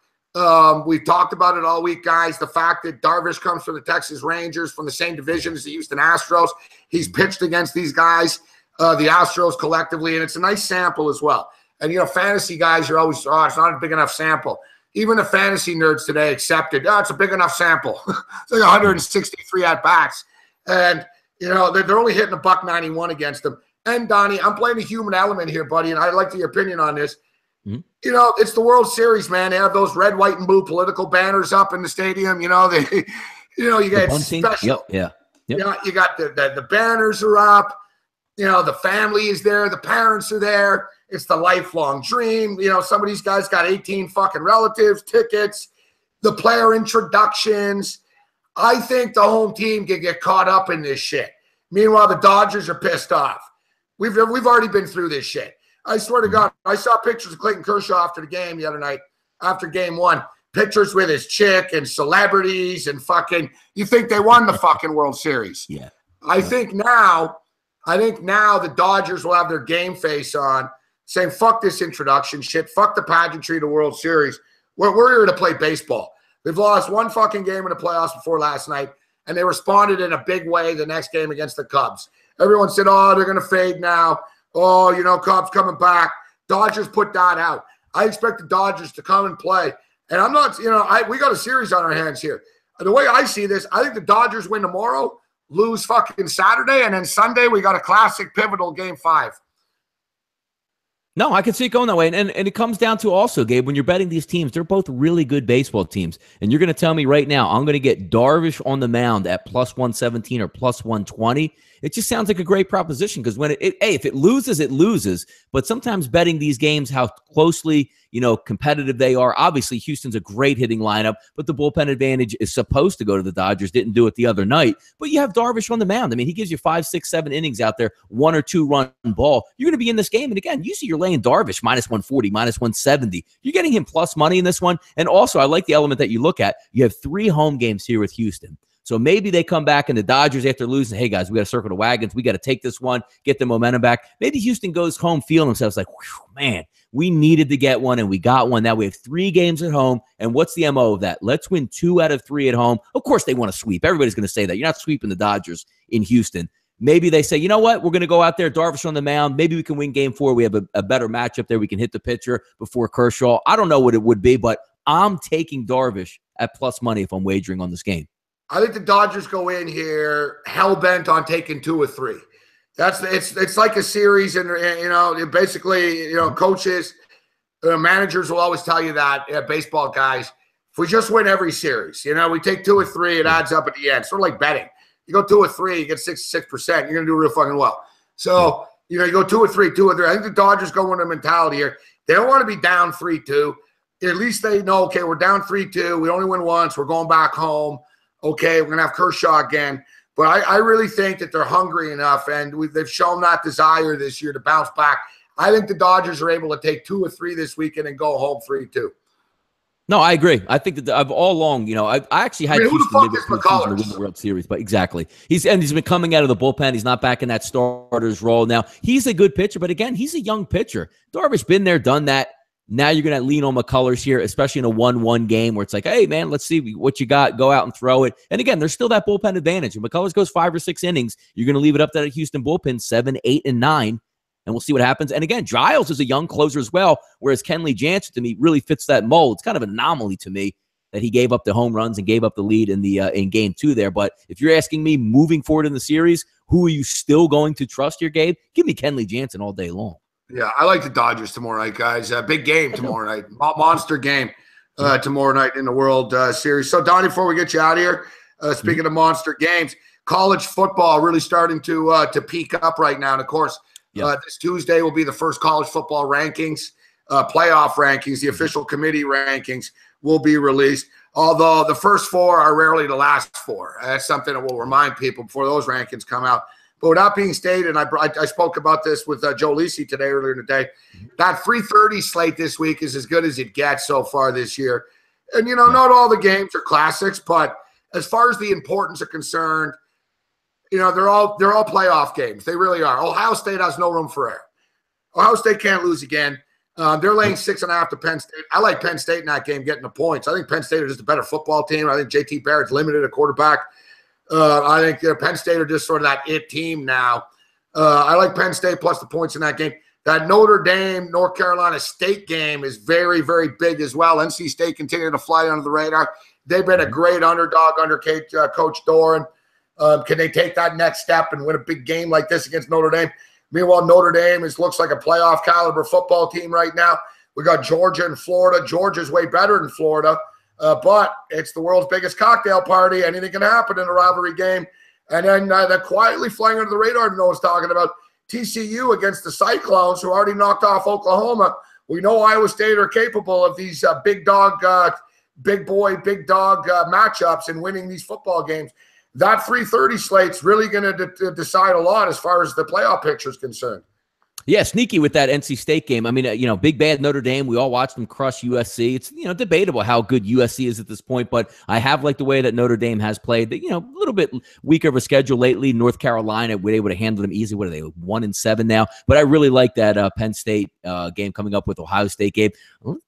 we've talked about it all week, guys. The fact that Darvish comes from the Texas Rangers, from the same division as the Houston Astros. He's pitched against these guys, the Astros collectively, and it's a nice sample as well. And fantasy guys are always, it's not a big enough sample. Even the fantasy nerds today accepted, it's a big enough sample. It's like 163 at-bats. And, they're only hitting $191 against them. And, Donnie, I'm playing the human element here, buddy, and I'd like your opinion on this. It's the World Series, man. They have those red, white, and blue political banners up in the stadium. You get bunting. special. Yep. You got the banners are up. The family is there. The parents are there. It's the lifelong dream. Some of these guys got 18 fucking relatives, tickets, the player introductions. I think the home team can get caught up in this shit. Meanwhile, the Dodgers are pissed off. We've already been through this shit. I swear to God, I saw pictures of Clayton Kershaw after the game the other night, after game one. Pictures with his chick and celebrities and fucking. You think they won the fucking World Series? Yeah. I think now the Dodgers will have their game face on, saying, fuck this introduction shit, fuck the pageantry of the World Series. We're here to play baseball. They've lost one fucking game in the playoffs before last night, and they responded in a big way the next game against the Cubs. Everyone said, oh, they're going to fade now. Oh, Cubs coming back. Dodgers put that out. I expect the Dodgers to come and play. And I'm not, we got a series on our hands here. The way I see this, I think the Dodgers win tomorrow, lose fucking Saturday, and then Sunday we got a classic pivotal game 5. No, I can see it going that way. And it comes down to also, Gabe, when you're betting these teams, they're both really good baseball teams. And you're going to tell me right now, I'm going to get Darvish on the mound at plus 117 or plus 120. It just sounds like a great proposition because when if it loses, it loses. But sometimes betting these games, how closely, competitive they are. Obviously, Houston's a great hitting lineup, but the bullpen advantage is supposed to go to the Dodgers. Didn't do it the other night. But you have Darvish on the mound. I mean, he gives you 5, 6, 7 innings out there, 1 or 2 run ball. You're going to be in this game. And again, usually you're laying Darvish minus 140, minus 170. You're getting him plus money in this one. And also, I like the element that you look at. You have 3 home games here with Houston. So maybe they come back and the Dodgers, after losing, hey, guys, we got to circle the wagons. We got to take this one, get the momentum back. Maybe Houston goes home feeling themselves like, man, we needed to get one and we got one. Now we have 3 games at home. And what's the MO of that? Let's win 2 out of 3 at home. Of course, they want to sweep. Everybody's going to say that. You're not sweeping the Dodgers in Houston. Maybe they say, you know what? We're going to go out there, Darvish on the mound. Maybe we can win game 4. We have a better matchup there. We can hit the pitcher before Kershaw. I don't know what it would be, but I'm taking Darvish at plus money if I'm wagering on this game. I think the Dodgers go in here hell-bent on taking 2 or 3. It's like a series, and basically, coaches, managers will always tell you that, baseball guys, if we just win every series, we take 2 or 3, it adds up at the end. Sort of like betting. You go 2 or 3, you get 66%. You're going to do real fucking well. So, you go 2 or 3, 2 or 3. I think the Dodgers go with a mentality here. They don't want to be down 3-2. At least they know, okay, we're down 3-2. We only win once. We're going back home. Okay, we're going to have Kershaw again. But I really think that they're hungry enough, and they've shown that desire this year to bounce back. I think the Dodgers are able to take 2 or 3 this weekend and go home 3-2. No, I agree. I think that I've all along, I actually had who the fuck is McCullers? To win the World Series, but exactly. He's been coming out of the bullpen. He's not back in that starter's role now. He's a good pitcher, but again, he's a young pitcher. Darvish been there, done that. Now you're going to lean on McCullers here, especially in a 1-1 game where it's like, hey, man, let's see what you got. Go out and throw it. And again, there's still that bullpen advantage. If McCullers goes 5 or 6 innings, you're going to leave it up to that Houston bullpen 7, 8, and 9, and we'll see what happens. And again, Giles is a young closer as well, whereas Kenley Jansen, to me, really fits that mold. It's kind of an anomaly to me that he gave up the home runs and gave up the lead in game 2 there. But if you're asking me moving forward in the series, who are you still going to trust here, Gabe? Give me Kenley Jansen all day long. Yeah, I like the Dodgers tomorrow night, guys. Big game tomorrow night. Monster game tomorrow night in the World Series. So, Donnie, before we get you out of here, speaking of monster games, college football really starting to peak up right now. And, of course, this Tuesday will be the first college football rankings, playoff rankings. The official committee rankings will be released, although the first 4 are rarely the last 4. That's something that we'll remind people before those rankings come out. But with that being stated, and I spoke about this with Joe Lisi today, earlier in the day, that 3:30 slate this week is as good as it gets so far this year. And, not all the games are classics, but as far as the importance are concerned, they're all playoff games. They really are. Ohio State has no room for error. Ohio State can't lose again. They're laying 6.5 to Penn State. I like Penn State in that game getting the points. I think Penn State is just a better football team. I think JT Barrett's limited at quarterback. I think Penn State are just sort of that it team now. I like Penn State plus the points in that game. That Notre Dame, North Carolina State game is very, very big as well. NC State continuing to fly under the radar. They've been a great underdog under Coach Doran. Can they take that next step and win a big game like this against Notre Dame? Meanwhile, Notre Dame looks like a playoff caliber football team right now. We got Georgia and Florida. Georgia's way better than Florida. But it's the world's biggest cocktail party. Anything can happen in a rivalry game. And then they're quietly flying under the radar. No one's talking about TCU against the Cyclones, who already knocked off Oklahoma. We know Iowa State are capable of these big dog matchups and winning these football games. That 3:30 slate's really going to decide a lot as far as the playoff picture is concerned. Yeah, sneaky with that NC State game. I mean, big bad Notre Dame. We all watched them crush USC. It's, debatable how good USC is at this point, but I have liked the way that Notre Dame has played. A little bit weaker of a schedule lately. North Carolina, we're able to handle them easy. What are they, 1-7 now? But I really like that Penn State game coming up with Ohio State game.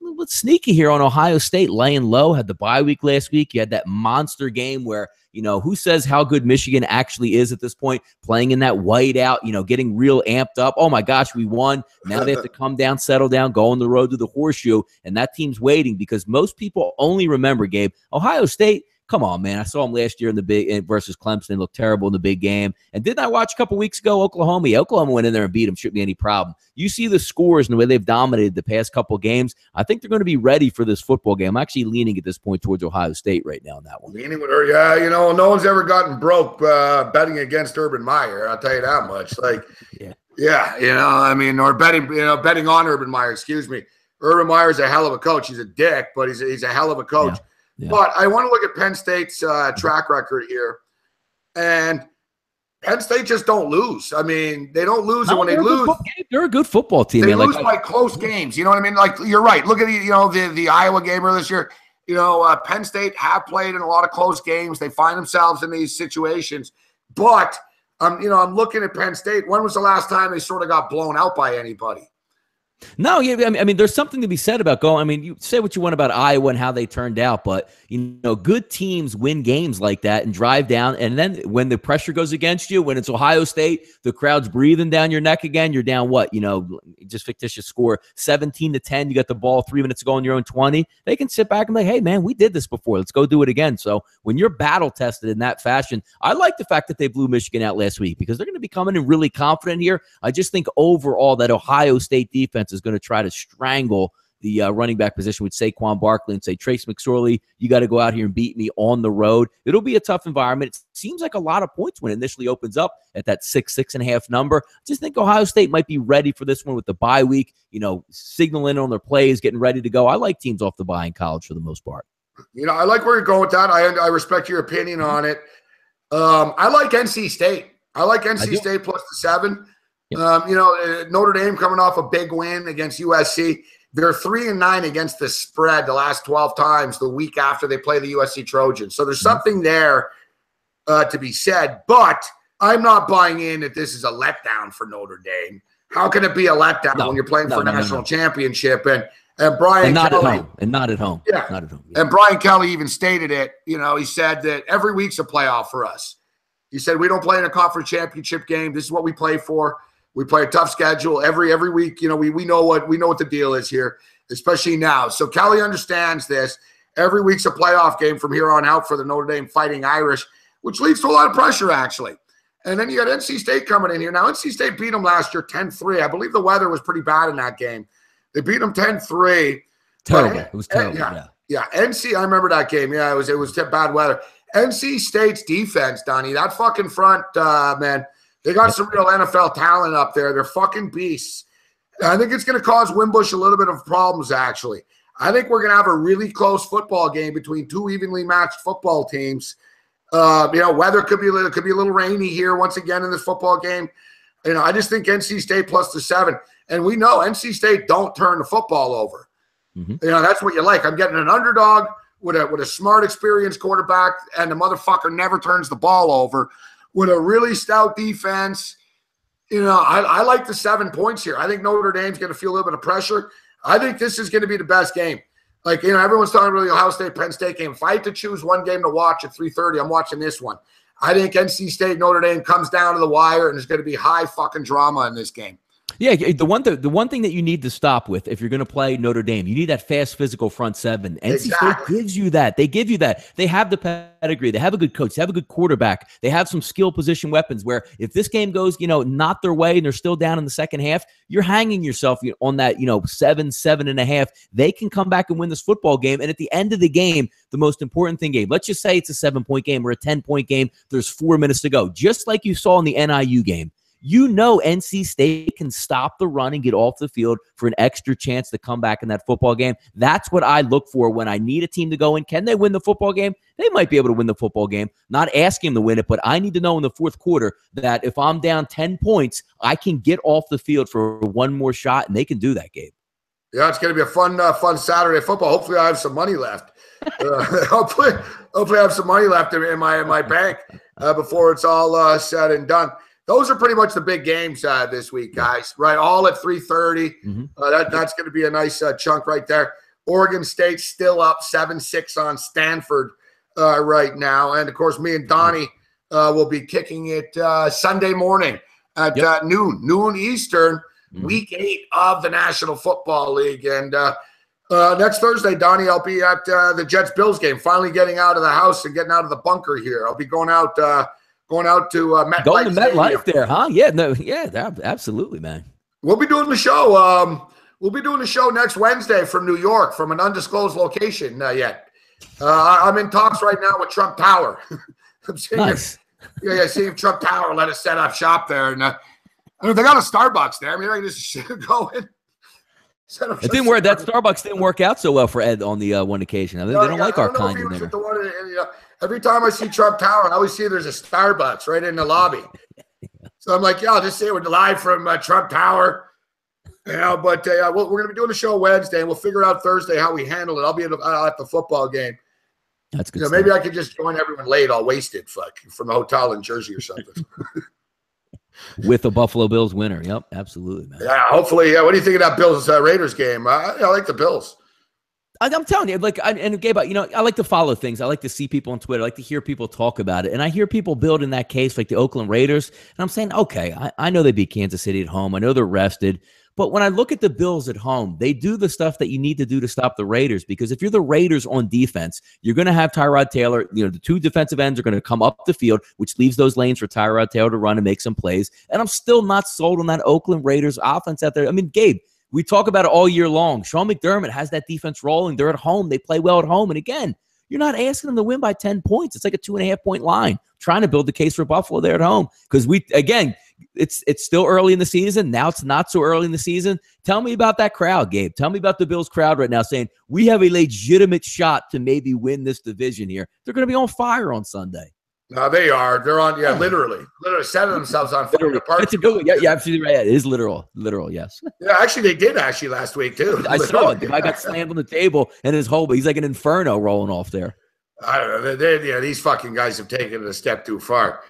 Let's sneaky here on Ohio State, laying low. Had the bye week last week. You had that monster game where, who says how good Michigan actually is at this point, playing in that whiteout, getting real amped up. Oh, my gosh, we won. Now they have to come down, settle down, go on the road to the horseshoe, and that team's waiting because most people only remember, Gabe, Ohio State. Come on, man. I saw him last year in the big versus Clemson. They looked terrible in the big game. And didn't I watch a couple weeks ago Oklahoma? Yeah, Oklahoma went in there and beat them. Shouldn't be any problem. You see the scores and the way they've dominated the past couple games. I think they're going to be ready for this football game. I'm actually leaning at this point towards Ohio State right now in that one. Leaning with her, yeah. No one's ever gotten broke betting against Urban Meyer. I'll tell you that much. Or betting on Urban Meyer. Excuse me. Urban Meyer's a hell of a coach. He's a dick, but he's a hell of a coach. Yeah. Yeah. But I want to look at Penn State's track record here. And Penn State just don't lose. I mean, they don't lose. And when they lose, they're a good football team. They lose by close games. You know what I mean? Like, you're right. Look at the Iowa game earlier this year. Penn State have played in a lot of close games. They find themselves in these situations. But, I'm looking at Penn State. When was the last time they sort of got blown out by anybody? No, yeah, I mean, there's something to be said about going. I mean, you say what you want about Iowa and how they turned out, but good teams win games like that and drive down. And then when the pressure goes against you, when it's Ohio State, the crowd's breathing down your neck again. You're down what? Just fictitious score 17-10. You got the ball 3 minutes to go on your own 20. They can sit back and be like, hey, man, we did this before. Let's go do it again. So when you're battle tested in that fashion, I like the fact that they blew Michigan out last week because they're going to be coming in really confident here. I just think overall that Ohio State defense is going to try to strangle the running back position with Saquon Barkley and say, Trace McSorley, you got to go out here and beat me on the road. It'll be a tough environment. It seems like a lot of points when it initially opens up at that 6.5 number. I just think Ohio State might be ready for this one with the bye week, signaling on their plays, getting ready to go. I like teams off the bye in college for the most part. I like where you're going with that. I respect your opinion on it. I like NC State. I like NC State plus the 7. Yep. Notre Dame coming off a big win against USC. They're 3-9 against the spread the last 12 times the week after they play the USC Trojans. So there's something there to be said. But I'm not buying in that this is a letdown for Notre Dame. How can it be a letdown when you're playing for a national championship? And Brian not Kelly, at home. And not at home. Yeah. Not at home. Yeah. And Brian Kelly even stated it. He said that every week's a playoff for us. He said, we don't play in a conference championship game. This is what we play for. We play a tough schedule every week. We know what the deal is here, especially now. So Kelly understands this. Every week's a playoff game from here on out for the Notre Dame Fighting Irish, which leads to a lot of pressure, actually. And then you got NC State coming in here. Now, NC State beat them last year 10-3. I believe the weather was pretty bad in that game. They beat them 10-3. Terrible. It was terrible. Yeah. NC, I remember that game. Yeah, it was bad weather. NC State's defense, Donnie, that fucking front, man, they got some real NFL talent up there. They're fucking beasts. I think it's going to cause Wimbush a little bit of problems, actually. I think we're going to have a really close football game between two evenly matched football teams. Weather could be a little rainy here once again in this football game. I just think NC State plus the 7. And we know NC State don't turn the football over. Mm-hmm. That's what you like. I'm getting an underdog with a smart, experienced quarterback, and the motherfucker never turns the ball over. With a really stout defense, I like the 7 points here. I think Notre Dame's going to feel a little bit of pressure. I think this is going to be the best game. Everyone's talking about the Ohio State, Penn State game. If I had to choose one game to watch at 3:30, I'm watching this one. I think NC State, Notre Dame comes down to the wire, and there's going to be high fucking drama in this game. Yeah, the one thing that you need to stop with if you're going to play Notre Dame, you need that fast, physical front seven. NC State gives you that. They give you that. They have the pedigree. They have a good coach. They have a good quarterback. They have some skill position weapons where if this game goes, not their way and they're still down in the second half, you're hanging yourself on that, 7.5. They can come back and win this football game. And at the end of the game, the most important thing let's just say it's a 7-point game or a 10-point game. There's 4 minutes to go. Just like you saw in the NIU game. NC State can stop the run and get off the field for an extra chance to come back in that football game. That's what I look for when I need a team to go in. Can they win the football game? They might be able to win the football game. Not asking them to win it, but I need to know in the fourth quarter that if I'm down 10 points, I can get off the field for one more shot, and they can do that, Gabe. Yeah, it's going to be a fun Saturday football. Hopefully I have some money left. Hopefully I have some money left in my bank before it's all said and done. Those are pretty much the big games this week, guys, right? All at 3:30. Mm-hmm. That's going to be a nice chunk right there. Oregon State still up 7-6 on Stanford right now. And, of course, me and Donnie will be kicking it Sunday morning at noon Eastern, week 8 of the National Football League. And next Thursday, Donnie, I'll be at the Jets-Bills game, finally getting out of the house and getting out of the bunker here. I'll be going out to MetLife. Going to MetLife there, huh? Yeah, absolutely, man. We'll be doing the show. We'll be doing the show next Wednesday from New York, from an undisclosed location yet. I'm in talks right now with Trump Tower. I'm seeing seeing if Trump Tower let us set up shop there. And they got a Starbucks there. Maybe I can just go in. It didn't work. That Starbucks didn't work out so well for Ed on the one occasion. They don't like our kind in there. Every time I see Trump Tower, I always see there's a Starbucks right in the lobby. So I'm like, I'll just say we're live from Trump Tower. But we're going to be doing the show Wednesday, and we'll figure out Thursday how we handle it. I'll be at the football game. That's good. Maybe I could just join everyone late, all wasted, from the hotel in Jersey or something. With a Buffalo Bills winner. Yep, absolutely, man. Yeah, hopefully. What do you think of that Bills Raiders game? I like the Bills. I'm telling you, and Gabe, I like to follow things. I like to see people on Twitter. I like to hear people talk about it. And I hear people build in that case, like the Oakland Raiders. And I'm saying, okay, I know they beat Kansas City at home. I know they're rested. But when I look at the Bills at home, they do the stuff that you need to do to stop the Raiders. Because if you're the Raiders on defense, you're going to have Tyrod Taylor. The two defensive ends are going to come up the field, which leaves those lanes for Tyrod Taylor to run and make some plays. And I'm still not sold on that Oakland Raiders offense out there. I mean, Gabe, we talk about it all year long. Sean McDermott has that defense rolling. They're at home. They play well at home. And again, you're not asking them to win by 10 points. It's like a 2.5-point line. Trying to build the case for Buffalo there at home. Because it's still early in the season. Now it's not so early in the season. Tell me about that crowd, Gabe. Tell me about the Bills crowd right now saying, we have a legitimate shot to maybe win this division here. They're going to be on fire on Sunday. No, they are. They're on, literally setting themselves on fire. It's a good one. Yeah, you're absolutely right. It is literal, yes. Yeah, actually, they did last week, too. I saw it. I got slammed on the table, and he's like an inferno rolling off there. I don't know. These fucking guys have taken it a step too far.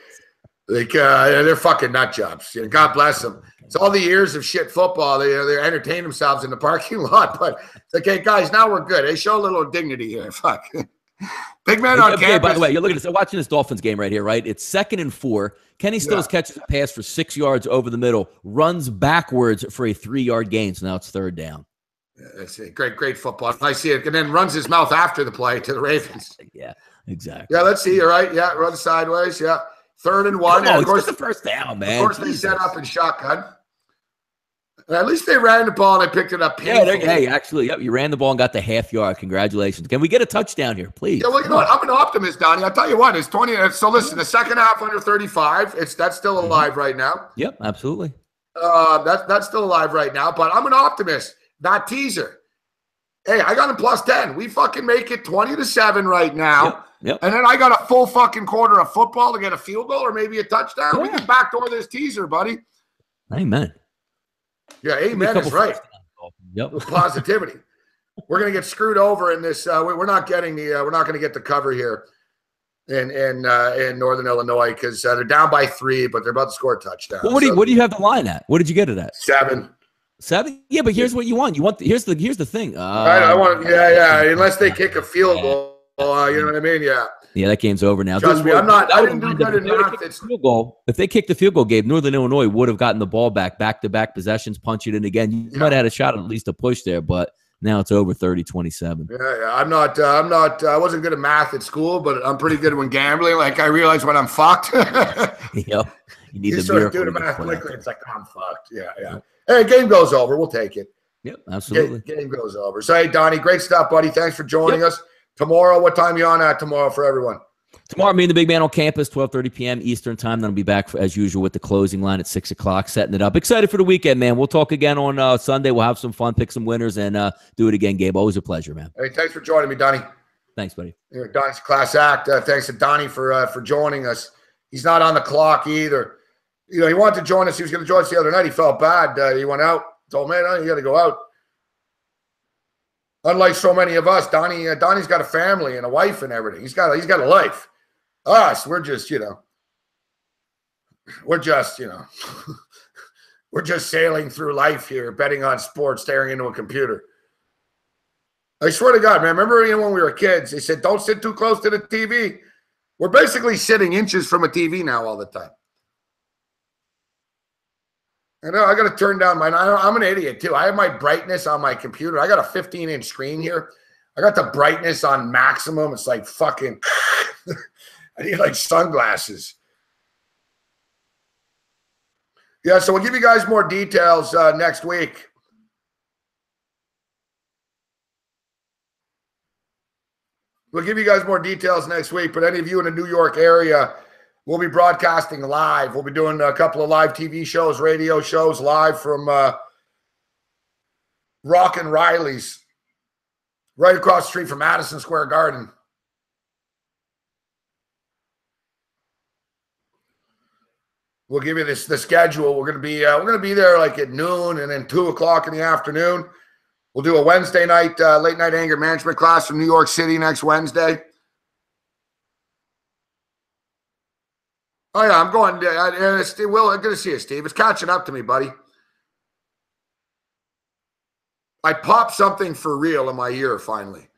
Like, they're fucking nut jobs. God bless them. It's all the years of shit football. They entertain themselves in the parking lot. But, okay, guys, now we're good. They show a little dignity here. Fuck. Big man on campus. By the way, you're looking at this, watching this Dolphins game right here, right? It's 2nd and 4. Kenny Stills catches a pass for 6 yards over the middle, runs backwards for a 3-yard gain. So now it's 3rd down. Yeah, that's it. Great football. I see it. And then runs his mouth after the play to the Ravens. Yeah, exactly. Yeah, let's see. You're right. Yeah, run sideways. Yeah. 3rd and 1. And of course, the first down, man. Of course, they set up in shotgun. And at least they ran the ball and they picked it up painfully. You ran the ball and got the half yard. Congratulations. Can we get a touchdown here, please? Yeah, well, you know what? I'm an optimist, Donnie. I'll tell you what. It's 20. So listen, the second half under 35. That's still alive right now. Yep, absolutely. That's still alive right now. But I'm an optimist, not teaser. Hey, I got him plus 10. We fucking make it 20-7 right now. Yep. And then I got a full fucking quarter of football to get a field goal or maybe a touchdown. Yeah. We can backdoor this teaser, buddy. Amen. Yeah, amen is right. Yep. Positivity. We're gonna get screwed over in this. We're not getting the. We're not gonna get the cover here in Northern Illinois because they're down by 3, but they're about to score a touchdown. Well, what do you have the line at? What did you get it at? 7. 7? Yeah, but here's what you want. Here's the thing. I want. Yeah. Unless they kick a field goal. You know what I mean? Yeah. Yeah, that game's over now. Trust me, I didn't do good in math. If they kicked the field goal, Gabe, Northern Illinois would have gotten the ball back-to-back possessions, punch it in again. You might have had a shot at least a push there, but now it's over 30-27. Yeah. I wasn't good at math at school, but I'm pretty good when gambling. Like I realize when I'm fucked. Yep. You need you the sort of do the math quickly. It's like, I'm fucked. Yeah. Yep. Hey, game goes over. We'll take it. Yep, absolutely. Game goes over. So, hey, Donnie, great stuff, buddy. Thanks for joining us. Tomorrow, what time are you on at tomorrow for everyone? Tomorrow, me and the big man on campus, 12:30 p.m. Eastern time. Then I'll be back, as usual, with the closing line at 6 o'clock, setting it up. Excited for the weekend, man. We'll talk again on Sunday. We'll have some fun, pick some winners, and do it again, Gabe. Always a pleasure, man. Hey, thanks for joining me, Donnie. Thanks, buddy. Donnie's a class act. Thanks to Donnie for joining us. He's not on the clock either. You know, he wanted to join us. He was going to join us the other night. He felt bad. He went out. Told me, you got to go out. Unlike so many of us, Donnie's got a family and a wife and everything. He's got a life. Us, we're just sailing through life here, betting on sports, staring into a computer. I swear to God, man, remember when we were kids, they said, don't sit too close to the TV. We're basically sitting inches from a TV now all the time. I know I got to turn down mine. I'm an idiot too. I have my brightness on my computer. I got a 15-inch screen here. I got the brightness on maximum. It's like fucking, I need like sunglasses. Yeah, so we'll give you guys more details next week. We'll give you guys more details next week, but any of you in the New York area, we'll be broadcasting live. We'll be doing a couple of live TV shows, radio shows live from Rock and Riley's right across the street from Madison Square Garden. We'll give you the schedule. We're gonna be there like at noon and then 2 o'clock in the afternoon. We'll do a Wednesday night late night anger management class from New York City next Wednesday. Oh yeah, I'm going. Will, good to see you, Steve. It's catching up to me, buddy. I popped something for real in my ear finally.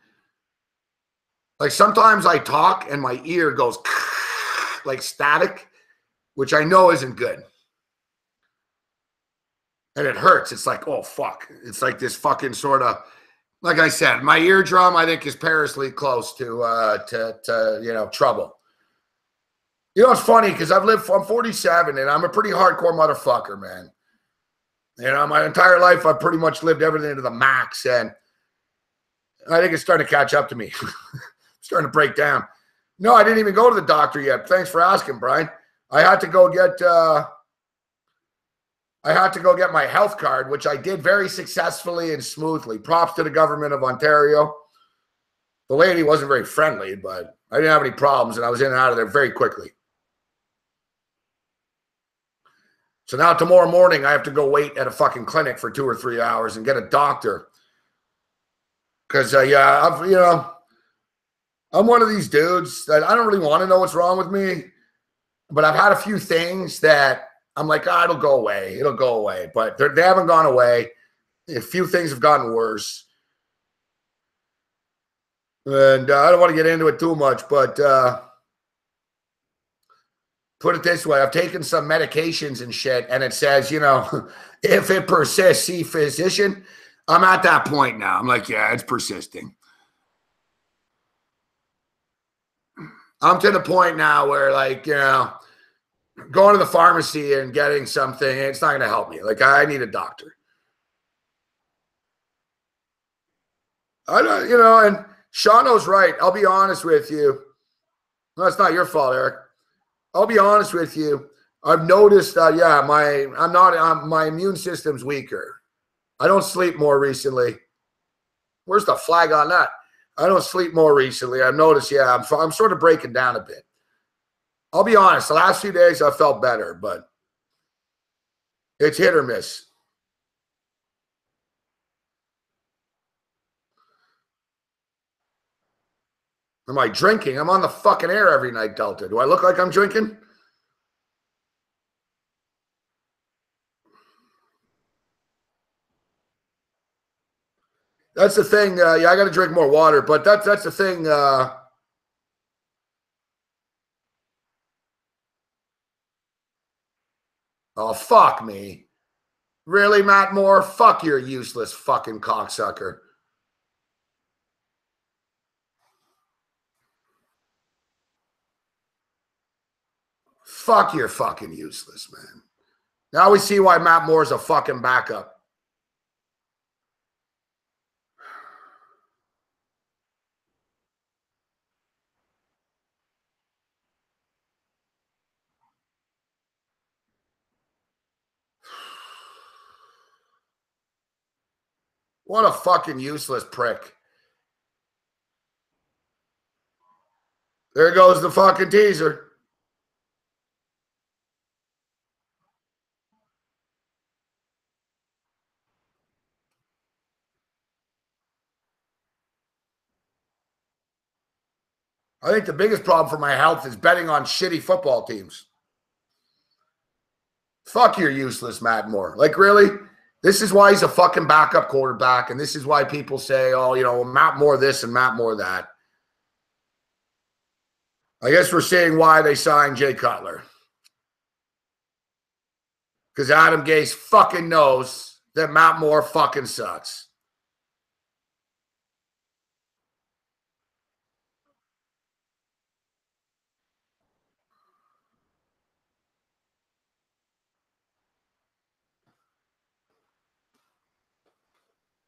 Like sometimes I talk and my ear goes like static, which I know isn't good. And it hurts. It's like, oh, fuck. It's like this fucking sort of, like I said, my eardrum, I think, is perilously close to trouble. You know, it's funny because I'm 47 and I'm a pretty hardcore motherfucker, man. You know, my entire life, I've pretty much lived everything to the max. And I think it's starting to catch up to me. Starting to break down. No, I didn't even go to the doctor yet. Thanks for asking, Brian. I had to go get my health card, which I did very successfully and smoothly. Props to the government of Ontario. The lady wasn't very friendly, but I didn't have any problems, and I was in and out of there very quickly. So now tomorrow morning, I have to go wait at a fucking clinic for 2 or 3 hours and get a doctor. Because, I'm one of these dudes that I don't really want to know what's wrong with me, but I've had a few things that I'm like, it'll go away. It'll go away. But they haven't gone away. A few things have gotten worse. And I don't want to get into it too much, but put it this way. I've taken some medications and shit, and it says, if it persists, see physician. I'm at that point now. I'm like, yeah, it's persisting. I'm to the point now where, like, going to the pharmacy and getting something, it's not going to help me. Like, I need a doctor. I don't, and Shauno's right. I'll be honest with you. No, it's not your fault, Eric. I'll be honest with you. I've noticed that, my immune system's weaker. I don't sleep more recently. Where's the flag on that? I don't sleep more recently. I've noticed, I'm sort of breaking down a bit. I'll be honest, the last few days I felt better, but it's hit or miss. Am I drinking? I'm on the fucking air every night, Delta. Do I look like I'm drinking? That's the thing. I got to drink more water, but that's the thing. Oh, fuck me. Really, Matt Moore? Fuck your useless fucking cocksucker. Fuck, you're fucking useless, man. Now we see why Matt Moore's a fucking backup. What a fucking useless prick. There goes the fucking teaser. I think the biggest problem for my health is betting on shitty football teams. Fuck your useless Matt Moore. Like, really? This is why he's a fucking backup quarterback, and this is why people say, oh, you know, Matt Moore this and Matt Moore that. I guess we're seeing why they signed Jay Cutler. Because Adam Gase fucking knows that Matt Moore fucking sucks.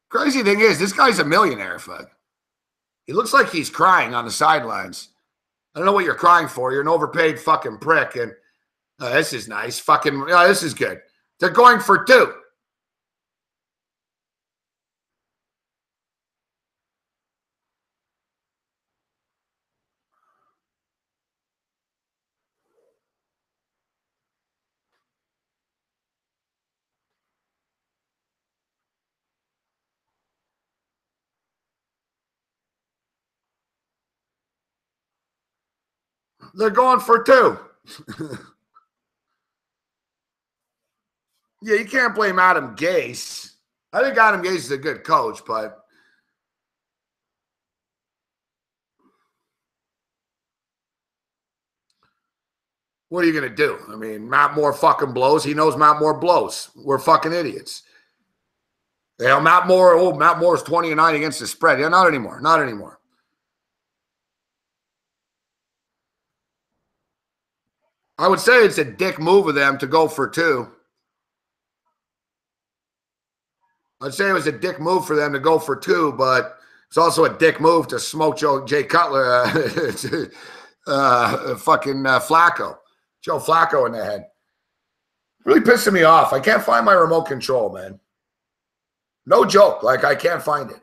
Crazy thing is, this guy's a millionaire, fuck. He looks like he's crying on the sidelines. I don't know what you're crying for. You're an overpaid fucking prick. And this is nice. Fucking, this is good. They're going for 2. They're going for 2. Yeah, you can't blame Adam Gase. I think Adam Gase is a good coach, but what are you going to do? I mean, Matt Moore fucking blows. He knows Matt Moore blows. We're fucking idiots. You know, Matt Moore's 20-9 against the spread. Yeah, not anymore. Not anymore. I would say it's a dick move of them to go for 2. I'd say it was a dick move for them to go for 2, but it's also a dick move to smoke Jay Cutler, fucking Flacco. Joe Flacco in the head. Really pissing me off. I can't find my remote control, man. No joke. Like, I can't find it.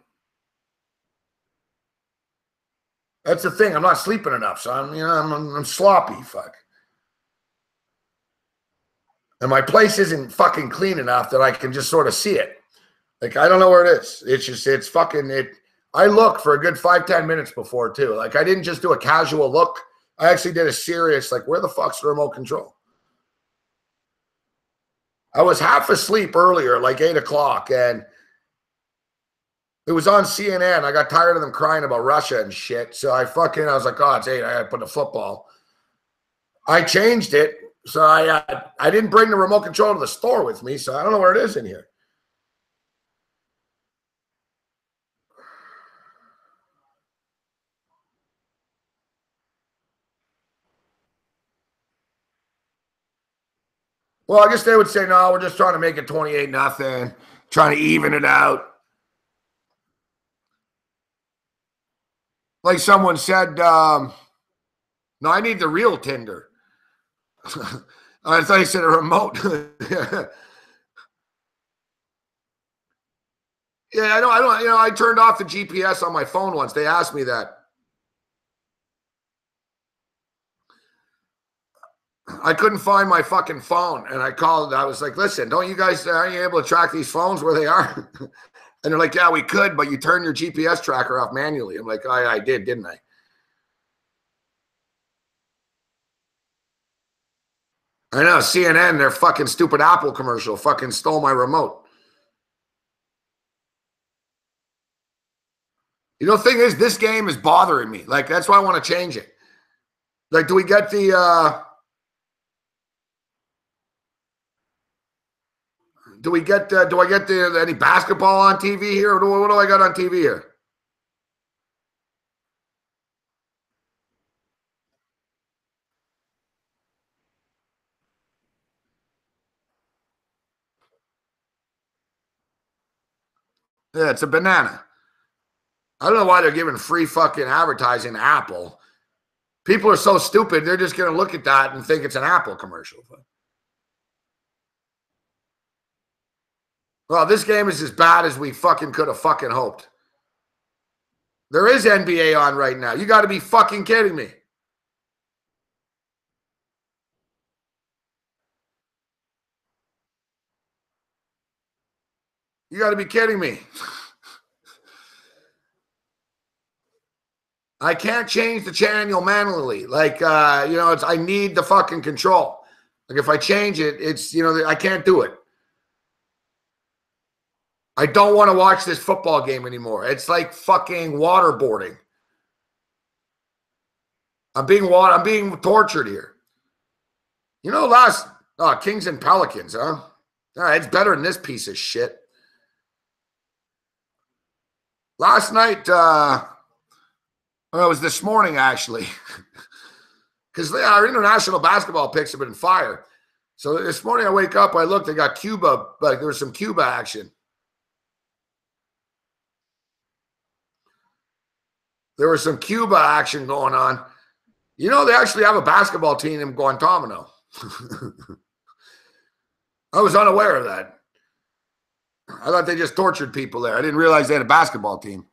That's the thing. I'm not sleeping enough, so I'm sloppy, fuck. And my place isn't fucking clean enough that I can just sort of see it. Like, I don't know where it is. It's fucking it. I look for a good 5-10 minutes before, too. Like, I didn't just do a casual look. I actually did a serious, like, where the fuck's the remote control? I was half asleep earlier, like 8 o'clock, and it was on CNN. I got tired of them crying about Russia and shit. So I was like, oh, it's 8. I got to put the football. I changed it. So I didn't bring the remote control to the store with me, so I don't know where it is in here. Well, I guess they would say, no, we're just trying to make it 28-0, trying to even it out. Like someone said, no, I need the real Tinder. I thought he said a remote. Yeah, I don't, I turned off the GPS on my phone once. They asked me that. I couldn't find my fucking phone, and I called. I was like, listen, don't you guys, aren't you able to track these phones where they are? And they're like, yeah, we could, but you turn your GPS tracker off manually. I'm like, I did, didn't I? I know, CNN, their fucking stupid Apple commercial fucking stole my remote. You know, the thing is, this game is bothering me. Like, that's why I want to change it. Like, do we get the Do we get? Do I get any basketball on TV here? What do I got on TV here? Yeah, it's a banana. I don't know why they're giving free fucking advertising to Apple. People are so stupid, they're just going to look at that and think it's an Apple commercial. Well, this game is as bad as we fucking could have fucking hoped. There is NBA on right now. You got to be fucking kidding me. You got to be kidding me. I can't change the channel manually. Like, I need the fucking control. Like, if I change it, it's, I can't do it. I don't want to watch this football game anymore. It's like fucking waterboarding. I'm being tortured here. Kings and Pelicans, huh? All right, it's better than this piece of shit. Last night, it was this morning, actually, because our international basketball picks have been fire. So this morning I wake up, I looked, they got Cuba, like there was some Cuba action. There was some Cuba action going on. They actually have a basketball team in Guantanamo. I was unaware of that. I thought they just tortured people there. I didn't realize they had a basketball team.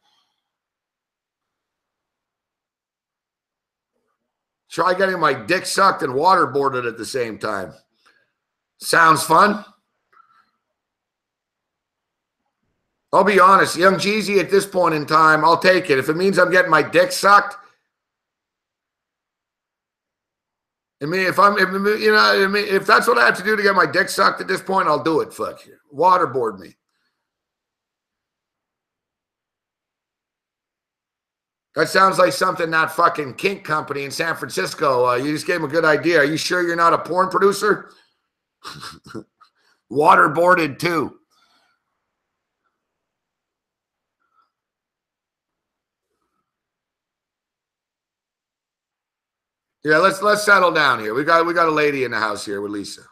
Try getting my dick sucked and waterboarded at the same time. Sounds fun. I'll be honest, Young Jeezy, at this point in time, I'll take it. If it means I'm getting my dick sucked, if that's what I have to do to get my dick sucked at this point, I'll do it. Fuck you. Waterboard me. That sounds like something that fucking kink company in San Francisco. You just gave him a good idea. Are you sure you're not a porn producer? Waterboarded too. Yeah, let's settle down here. We got a lady in the house here with Lisa.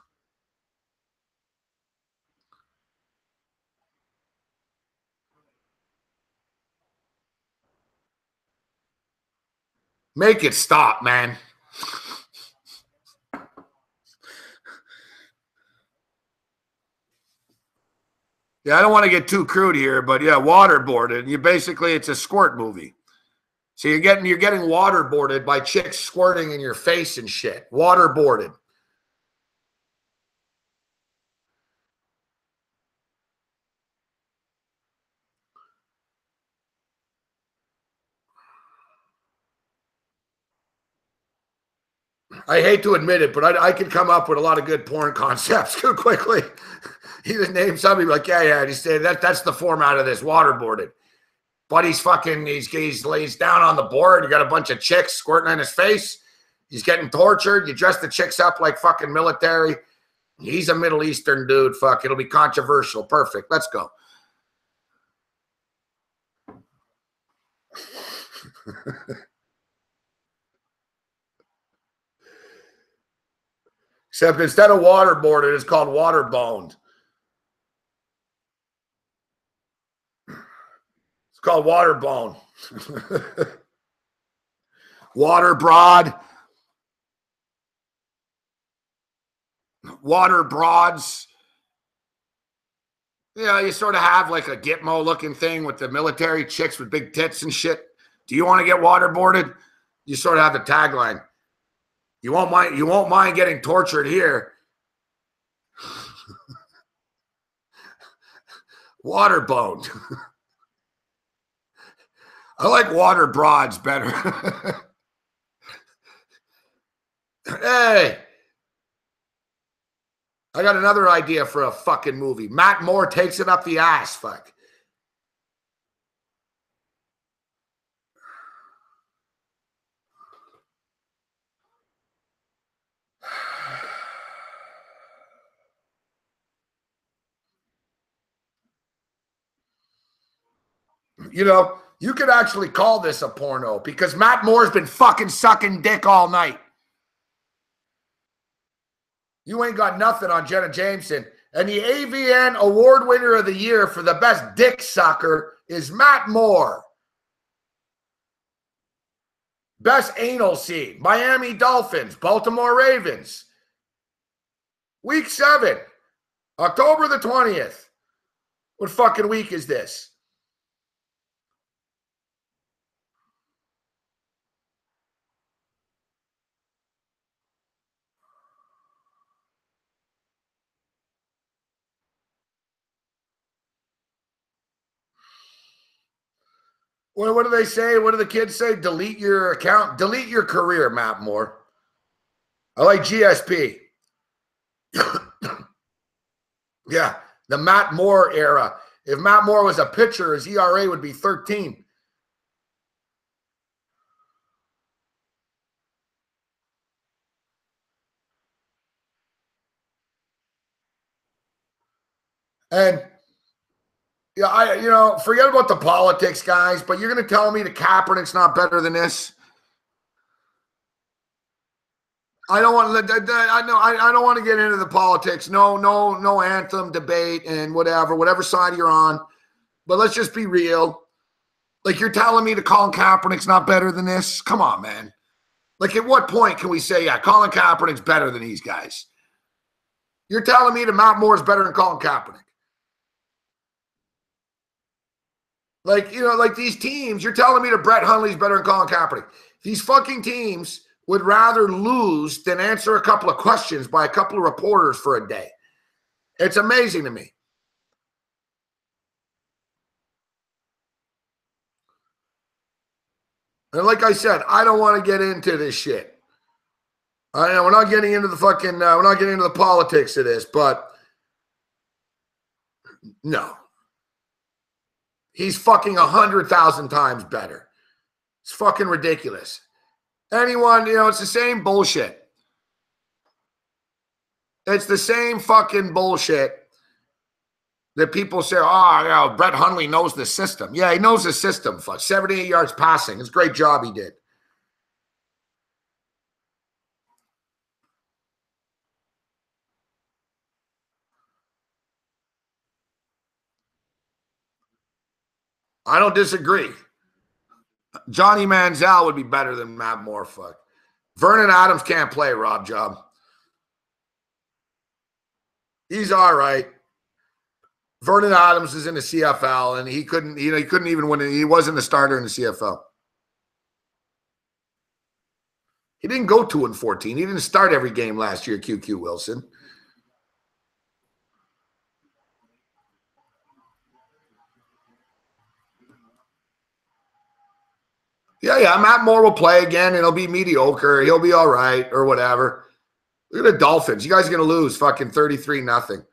Make it stop, man. Yeah, I don't want to get too crude here, but yeah, waterboarded. It's a squirt movie. So you're getting waterboarded by chicks squirting in your face and shit. Waterboarded. I hate to admit it, but I could come up with a lot of good porn concepts too quickly. He just named somebody like, yeah. He said that's the format of this, waterboarded. But he's lays down on the board. You got a bunch of chicks squirting in his face. He's getting tortured. You dress the chicks up like fucking military. He's a Middle Eastern dude. Fuck, it'll be controversial. Perfect. Let's go. Except instead of waterboarded, it's called waterboned. It's called waterbone. Water broad. Water broads. You sort of have like a Gitmo looking thing with the military chicks with big tits and shit. Do you want to get waterboarded? You sort of have the tagline. You won't mind getting tortured here. Waterboned. I like water broads better. Hey, I got another idea for a fucking movie. Matt Moore takes it up the ass. Fuck. You know, you could actually call this a porno because Matt Moore's been fucking sucking dick all night. You ain't got nothing on Jenna Jameson. And the AVN award winner of the year for the best dick sucker is Matt Moore. Best anal seed, Miami Dolphins, Baltimore Ravens. Week 7, October the 20th. What fucking week is this? What do they say? What do the kids say? Delete your account. Delete your career, Matt Moore. I like GSP. Yeah, the Matt Moore era. If Matt Moore was a pitcher, his ERA would be 13. And yeah, forget about the politics, guys, but you're going to tell me the Kaepernick's not better than this? I don't want to get into the politics. No anthem debate and whatever side you're on. But let's just be real. Like, you're telling me that Colin Kaepernick's not better than this? Come on, man. Like, at what point can we say, yeah, Colin Kaepernick's better than these guys? You're telling me that Matt Moore's better than Colin Kaepernick? Like, like these teams, you're telling me that Brett Hundley's better than Colin Kaepernick. These fucking teams would rather lose than answer a couple of questions by a couple of reporters for a day. It's amazing to me. And like I said, I don't want to get into this shit. I know we're not getting into the fucking, we're not getting into the politics of this, but no. He's fucking 100,000 times better. It's fucking ridiculous. Anyone, it's the same bullshit. It's the same fucking bullshit that people say, Brett Hundley knows the system. Yeah, he knows the system. Fuck, 78 yards passing. It's a great job he did. I don't disagree. Johnny Manziel would be better than Matt Moore. Fuck. Vernon Adams can't play, Rob Job. He's all right. Vernon Adams is in the CFL, and he couldn't even win it. He wasn't a starter in the CFL. He didn't go 2-14. He didn't start every game last year, QQ Wilson. Yeah, Matt Moore will play again, and he'll be mediocre. He'll be all right or whatever. Look at the Dolphins. You guys are going to lose fucking 33-0.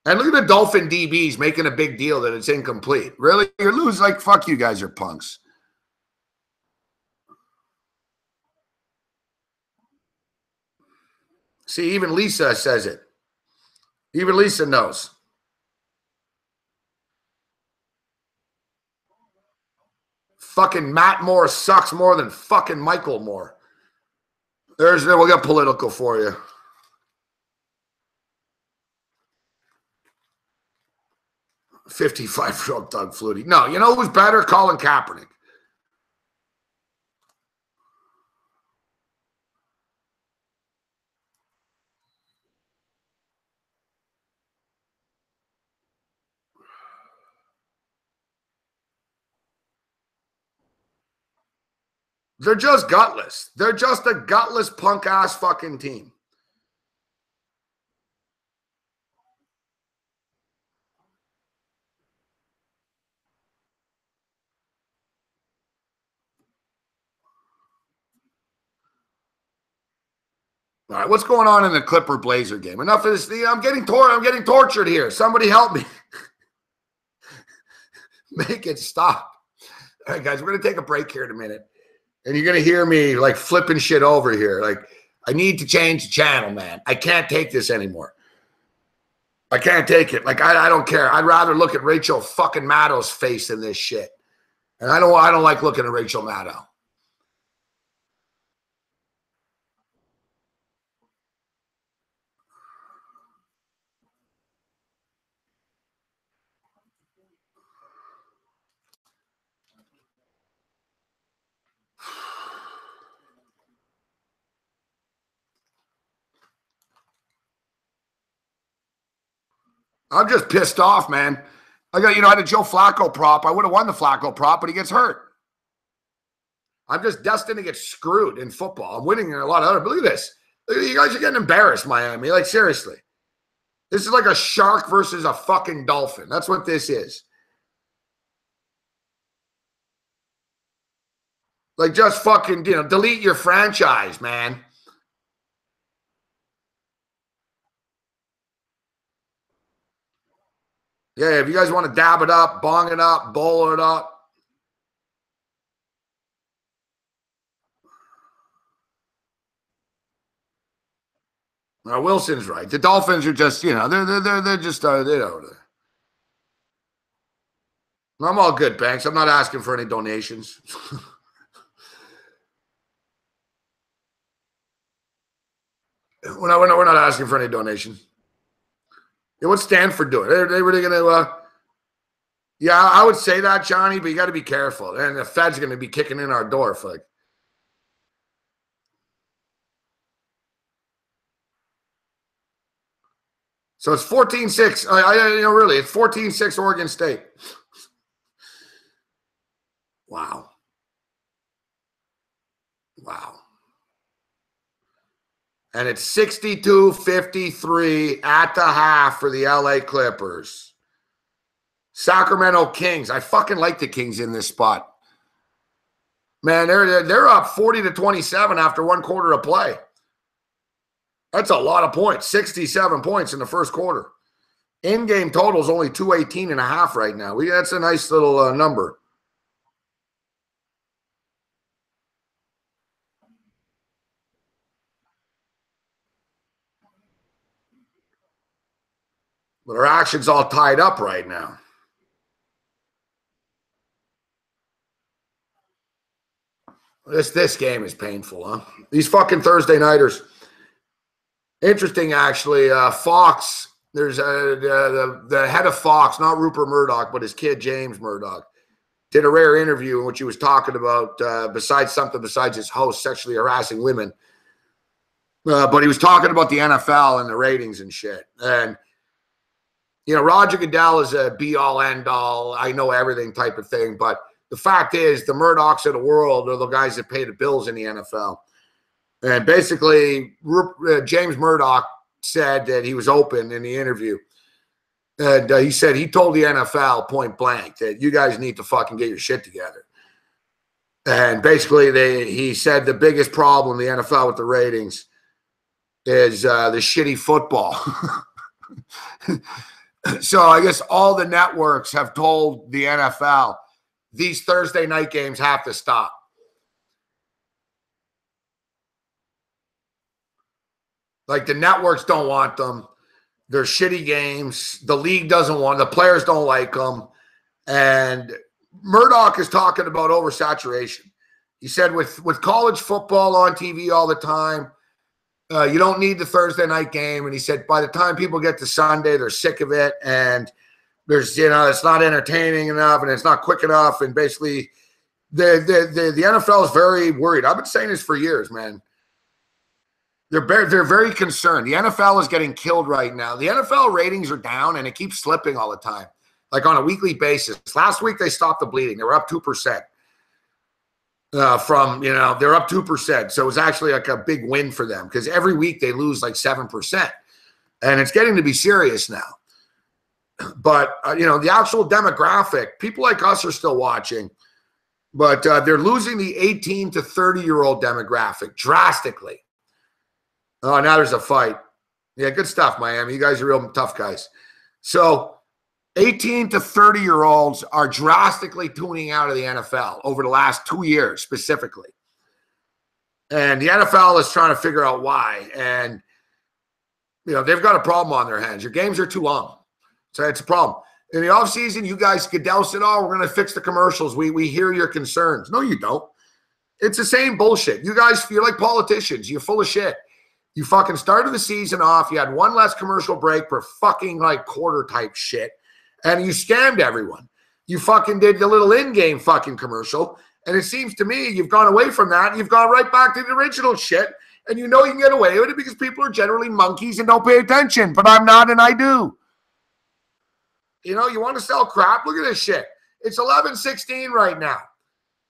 And look at the Dolphin DBs making a big deal that it's incomplete. Really? You're losing? Like, fuck you guys are punks. See, even Lisa says it. Even Lisa knows. Fucking Matt Moore sucks more than fucking Michael Moore. We'll get political for you. $55-year-old Doug Flutie. No, you know who's better? Colin Kaepernick. They're just gutless. They're just a gutless punk-ass fucking team. All right, what's going on in the Clipper Blazer game? Enough of this. I'm getting tortured here. Somebody help me. Make it stop. All right, guys, we're going to take a break here in a minute. And you're going to hear me like flipping shit over here. Like, I need to change the channel, man. I can't take this anymore. I can't take it. Like, I don't care. I'd rather look at Rachel fucking Maddow's face than this shit. And I don't like looking at Rachel Maddow. I'm just pissed off, man. I had a Joe Flacco prop. I would have won the Flacco prop, but he gets hurt. I'm just destined to get screwed in football. I'm winning in a lot of other. Believe this. You guys are getting embarrassed, Miami. Like, seriously. This is like a shark versus a fucking dolphin. That's what this is. Like, just fucking, delete your franchise, man. Yeah, if you guys want to dab it up, bong it up, bowl it up. Wilson's right. The Dolphins are just, they're just, I'm all good, Banks. I'm not asking for any donations. We're not asking for any donations. Yeah, what's Stanford doing? They really going to, yeah, I would say that, Johnny, but you got to be careful. And the Fed's going to be kicking in our door for like. So it's 14-6. Really, it's 14-6 Oregon State. Wow. Wow. And it's 62-53 at the half for the LA Clippers. Sacramento Kings. I fucking like the Kings in this spot. Man, they're up 40-27 after one quarter of play. That's a lot of points. 67 points in the first quarter. In-game total is only 218.5 right now. That's a nice little number. But our action's all tied up right now. This game is painful, huh? These fucking Thursday nighters. Interesting, actually. Fox, there's the head of Fox, not Rupert Murdoch, but his kid, James Murdoch, did a rare interview in which he was talking about, besides his host sexually harassing women. But he was talking about the NFL and the ratings and shit. And, Roger Goodell is a be-all, end-all, I know everything type of thing. But the fact is, the Murdochs of the world are the guys that pay the bills in the NFL. And basically, James Murdoch said that he was open in the interview. And he said he told the NFL point blank that you guys need to fucking get your shit together. And basically, he said the biggest problem in the NFL with the ratings is the shitty football. So I guess all the networks have told the NFL these Thursday night games have to stop. Like, the networks don't want them. They're shitty games. The league doesn't want them. The players don't like them. And Murdoch is talking about oversaturation. He said with college football on TV all the time, you don't need the Thursday night game. And he said by the time people get to Sunday, they're sick of it. And there's, it's not entertaining enough and it's not quick enough. And basically, the NFL is very worried. I've been saying this for years, man. They're very concerned. The NFL is getting killed right now. The NFL ratings are down, and it keeps slipping all the time, like on a weekly basis. Last week, they stopped the bleeding. They were up 2%. They're up 2%. So it was actually like a big win for them because every week they lose like 7%. And it's getting to be serious now. But, the actual demographic, people like us are still watching, but they're losing the 18 to 30-year-old demographic drastically. Oh, now there's a fight. Yeah, good stuff, Miami. You guys are real tough guys. So 18 to 30-year-olds are drastically tuning out of the NFL over the last 2 years specifically. And the NFL is trying to figure out why. And, they've got a problem on their hands. Your games are too long. So it's a problem. In the offseason, you guys could douse it all. We're going to fix the commercials. We hear your concerns. No, you don't. It's the same bullshit. You guys, you're like politicians. You're full of shit. You fucking started the season off. You had one less commercial break for fucking like quarter type shit. And you scammed everyone. You fucking did the little in-game fucking commercial. And it seems to me you've gone away from that. You've gone right back to the original shit. And you know you can get away with it because people are generally monkeys and don't pay attention. But I'm not, and I do. You want to sell crap? Look at this shit. It's 11:16 right now.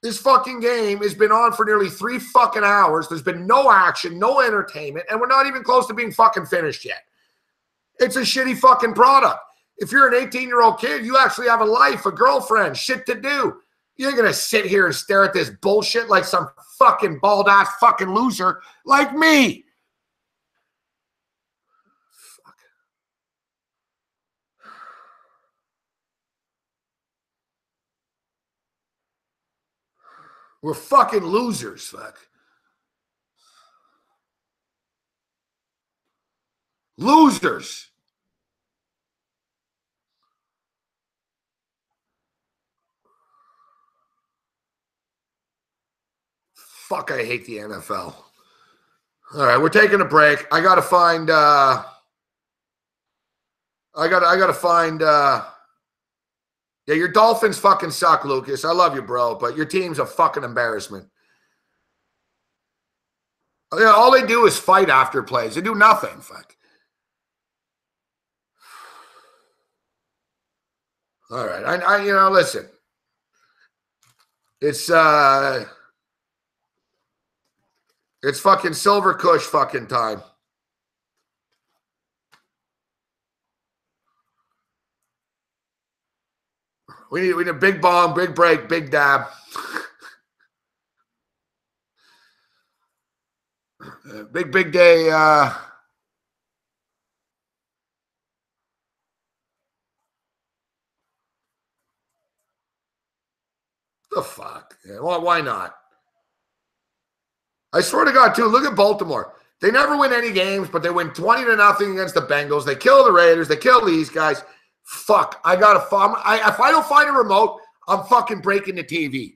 This fucking game has been on for nearly 3 fucking hours. There's been no action, no entertainment, and we're not even close to being fucking finished yet. It's a shitty fucking product. If you're an 18-year-old kid, you actually have a life, a girlfriend, shit to do. You ain't going to sit here and stare at this bullshit like some fucking bald-ass fucking loser like me. Fuck. We're fucking losers, fuck. Losers. Fuck, I hate the NFL. All right, we're taking a break. I gotta find yeah, your Dolphins fucking suck, Lucas. I love you, bro, but your team's a fucking embarrassment. Yeah, all they do is fight after plays. They do nothing, fuck. All right, I listen. It's fucking Silver Kush fucking time. We need a big bomb, big break, big dab. Big day. The fuck? Yeah, well, why not? I swear to God, too, look at Baltimore. They never win any games, but they win 20-0 against the Bengals. They kill the Raiders. They kill these guys. Fuck. I got to if I don't find a remote, I'm fucking breaking the TV.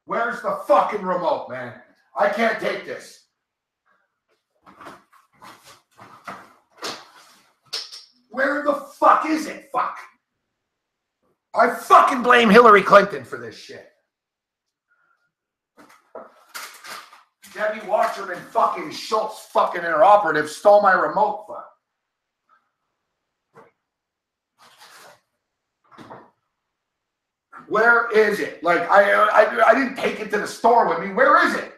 Where's the fucking remote, man? I can't take this. Where the fuck is it? Fuck. I fucking blame Hillary Clinton for this shit. Debbie Wasserman fucking Schultz fucking interoperative stole my remote. Fuck. Where is it? Like, I didn't take it to the store with me. Where is it?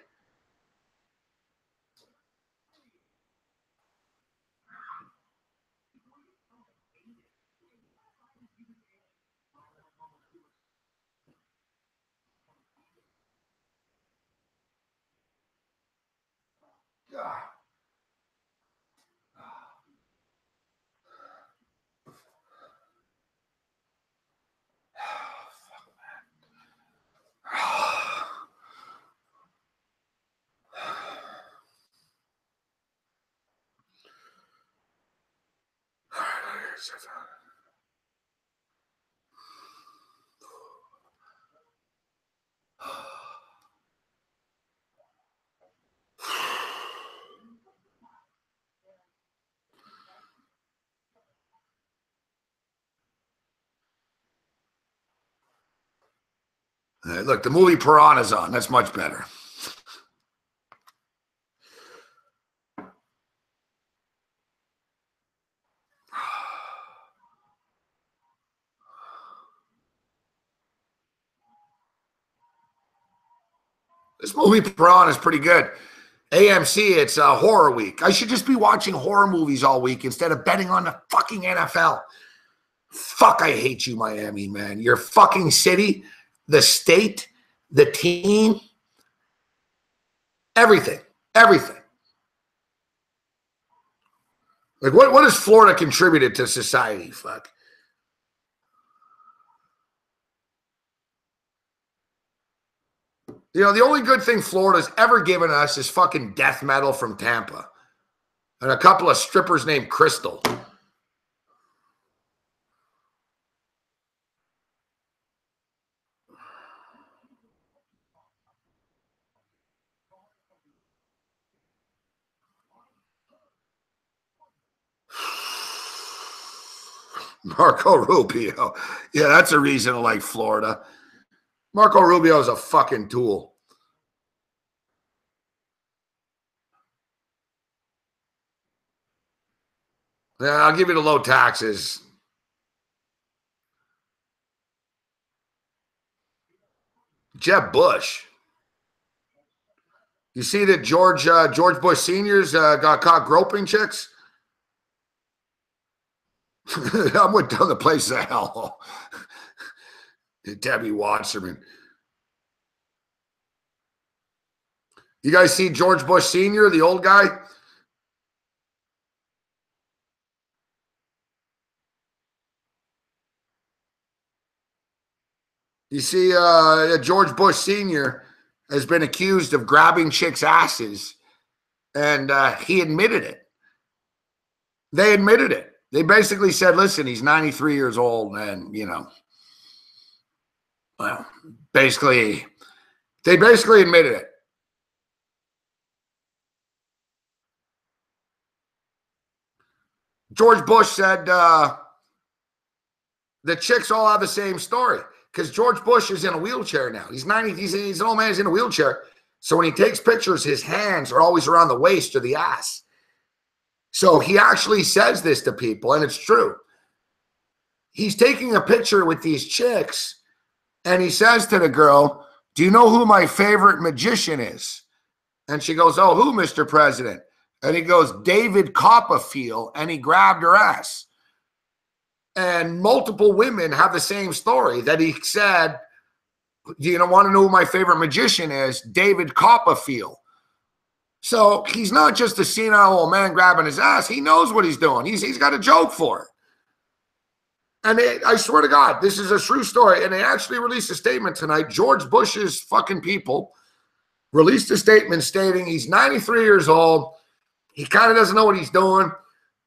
Look, the movie Piranha's on. That's much better. This movie Piranha is pretty good. AMC, it's a horror week. I should just be watching horror movies all week instead of betting on the fucking NFL. Fuck, I hate you, Miami, man. Your fucking city, the state, the team, everything. Everything. Like, what has Florida contributed to society? Fuck. You know, the only good thing Florida's ever given us is fucking death metal from Tampa and a couple of strippers named Crystal. Marco Rubio. Yeah, that's a reason to like Florida. Marco Rubio is a fucking tool. Yeah, I'll give you the low taxes. Jeb Bush. You see that George Bush Sr.'s got caught groping chicks? I'm with the place of hell. Debbie Wasserman. You guys see George Bush Sr., the old guy? You see George Bush Sr. has been accused of grabbing chicks' asses, and he admitted it. They admitted it. They basically said, listen, he's 93 years old, and, you know, well, basically, they basically admitted it. George Bush said the chicks all have the same story because George Bush is in a wheelchair now. He's 90. He's an old man. He's in a wheelchair. So when he takes pictures, his hands are always around the waist or the ass. So he actually says this to people, and it's true. He's taking a picture with these chicks, and he says to the girl, do you know who my favorite magician is? And she goes, oh, who, Mr. President? And he goes, David Copperfield, and he grabbed her ass. And multiple women have the same story that he said, do you want to know who my favorite magician is? David Copperfield. So he's not just a senile old man grabbing his ass. He knows what he's doing. He's got a joke for it. And I swear to God, this is a true story. And they actually released a statement tonight. George Bush's fucking people released a statement stating he's 93 years old. He kind of doesn't know what he's doing.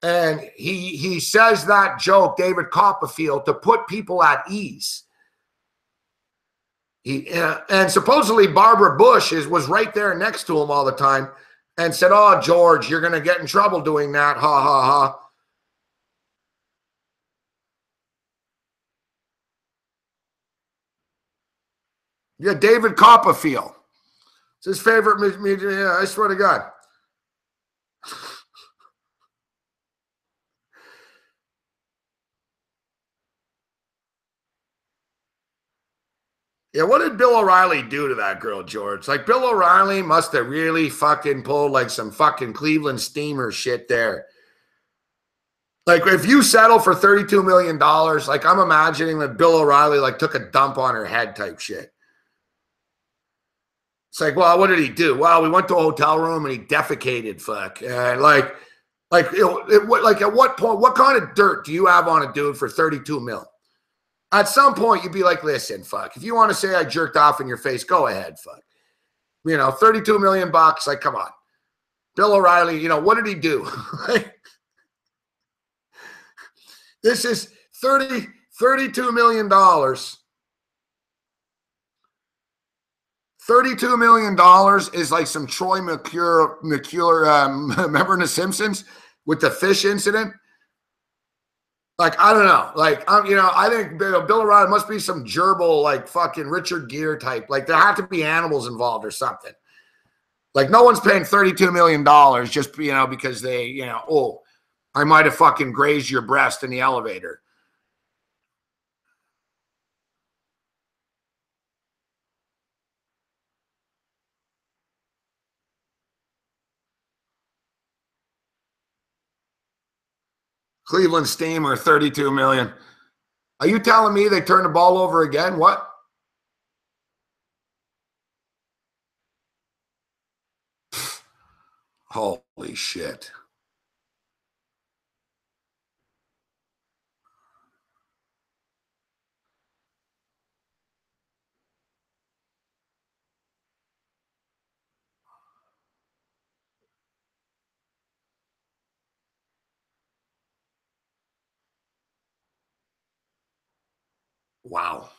And he says that joke, David Copperfield, to put people at ease. And supposedly Barbara Bush was right there next to him all the time and said, oh, George, you're going to get in trouble doing that. Ha, ha, ha. Yeah, David Copperfield. It's his favorite media. Yeah, I swear to God. Yeah, what did Bill O'Reilly do to that girl, George? Like, Bill O'Reilly must have really fucking pulled like some fucking Cleveland steamer shit there. Like, if you settle for $32 million, like, I'm imagining that Bill O'Reilly like took a dump on her head type shit. It's like, well, what did he do? Well, we went to a hotel room and he defecated, fuck. And like at what point, what kind of dirt do you have on a dude for 32 mil? At some point, you'd be like, listen, fuck. If you want to say I jerked off in your face, go ahead, fuck. You know, 32 million bucks, like, come on. Bill O'Reilly, you know, what did he do? This is $32 million. $32 million is like some Troy McClure remember in The Simpsons with the fish incident? Like, I don't know. Like, you know, I think Bill O'Reilly must be some gerbil, like fucking Richard Gere type. Like, there have to be animals involved or something. Like, no one's paying $32 million just, you know, because they, you know, oh, I might have fucking grazed your breast in the elevator. Cleveland Steamer, 32 million. Are you telling me they turned the ball over again? What? Holy shit. Wow.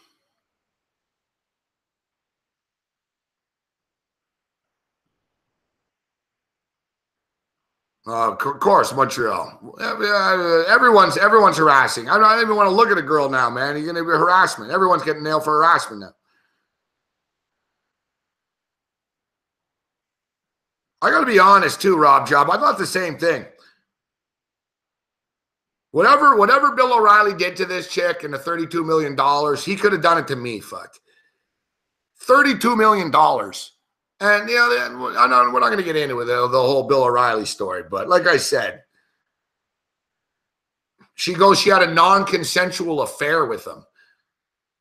Of course, Montreal. Everyone's harassing. I don't even want to look at a girl now, man. You're going to be harassment. Everyone's getting nailed for harassment now. I got to be honest too, Rob Job. I thought the same thing. Whatever Bill O'Reilly did to this chick and the $32 million, he could have done it to me. Fuck. $32 million. And, you know, I know we're not going to get into the whole Bill O'Reilly story, but like I said, she had a non-consensual affair with him.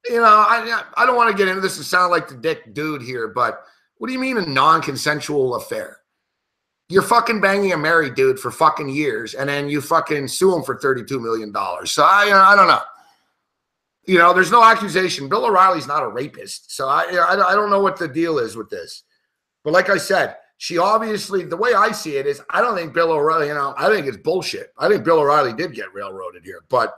You know, I don't want to get into this and sound like the dick dude here, but what do you mean a non-consensual affair? You're fucking banging a married dude for fucking years, and then you fucking sue him for $32 million. So I don't know. You know, there's no accusation. Bill O'Reilly's not a rapist. So I don't know what the deal is with this. But like I said, she obviously, the way I see it is, I don't think Bill O'Reilly, you know, I think it's bullshit. I think Bill O'Reilly did get railroaded here. But,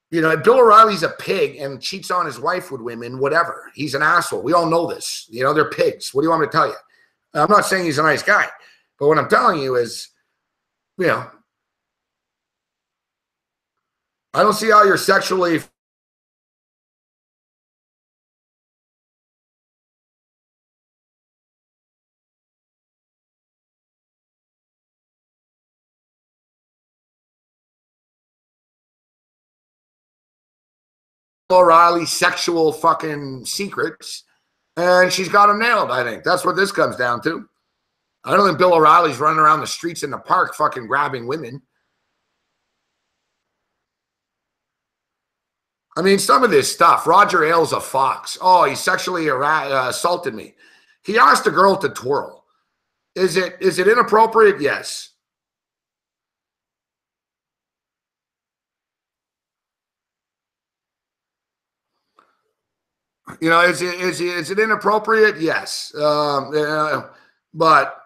you know, Bill O'Reilly's a pig and cheats on his wife with women, whatever. He's an asshole. We all know this. You know, they're pigs. What do you want me to tell you? I'm not saying he's a nice guy. But what I'm telling you is, you know, I don't see how you're sexually O'Reilly sexual fucking secrets, and she's got him nailed. I think that's what this comes down to. I don't think Bill O'Reilly's running around the streets in the park fucking grabbing women. I mean, some of this stuff. Roger Ailes a fox. Oh, he sexually assaulted me. He asked a girl to twirl. Is it inappropriate? Yes. You know, is it inappropriate? Yes. But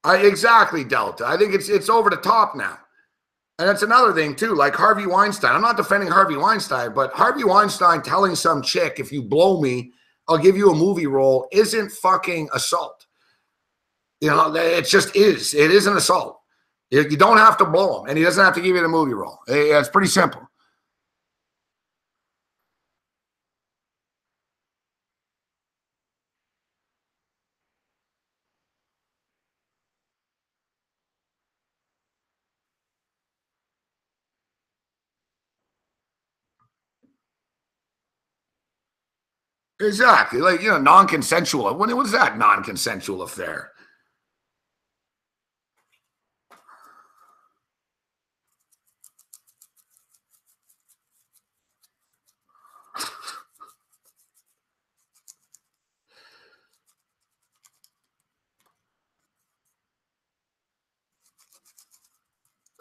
exactly, Delta. I think it's over the top now. And that's another thing too, like Harvey Weinstein. I'm not defending Harvey Weinstein, but Harvey Weinstein telling some chick, if you blow me, I'll give you a movie role, isn't fucking assault. You know, it just is. It is an assault. You don't have to blow him, and he doesn't have to give you the movie role. It's pretty simple. Exactly. Like, you know, non-consensual. What is that non-consensual affair?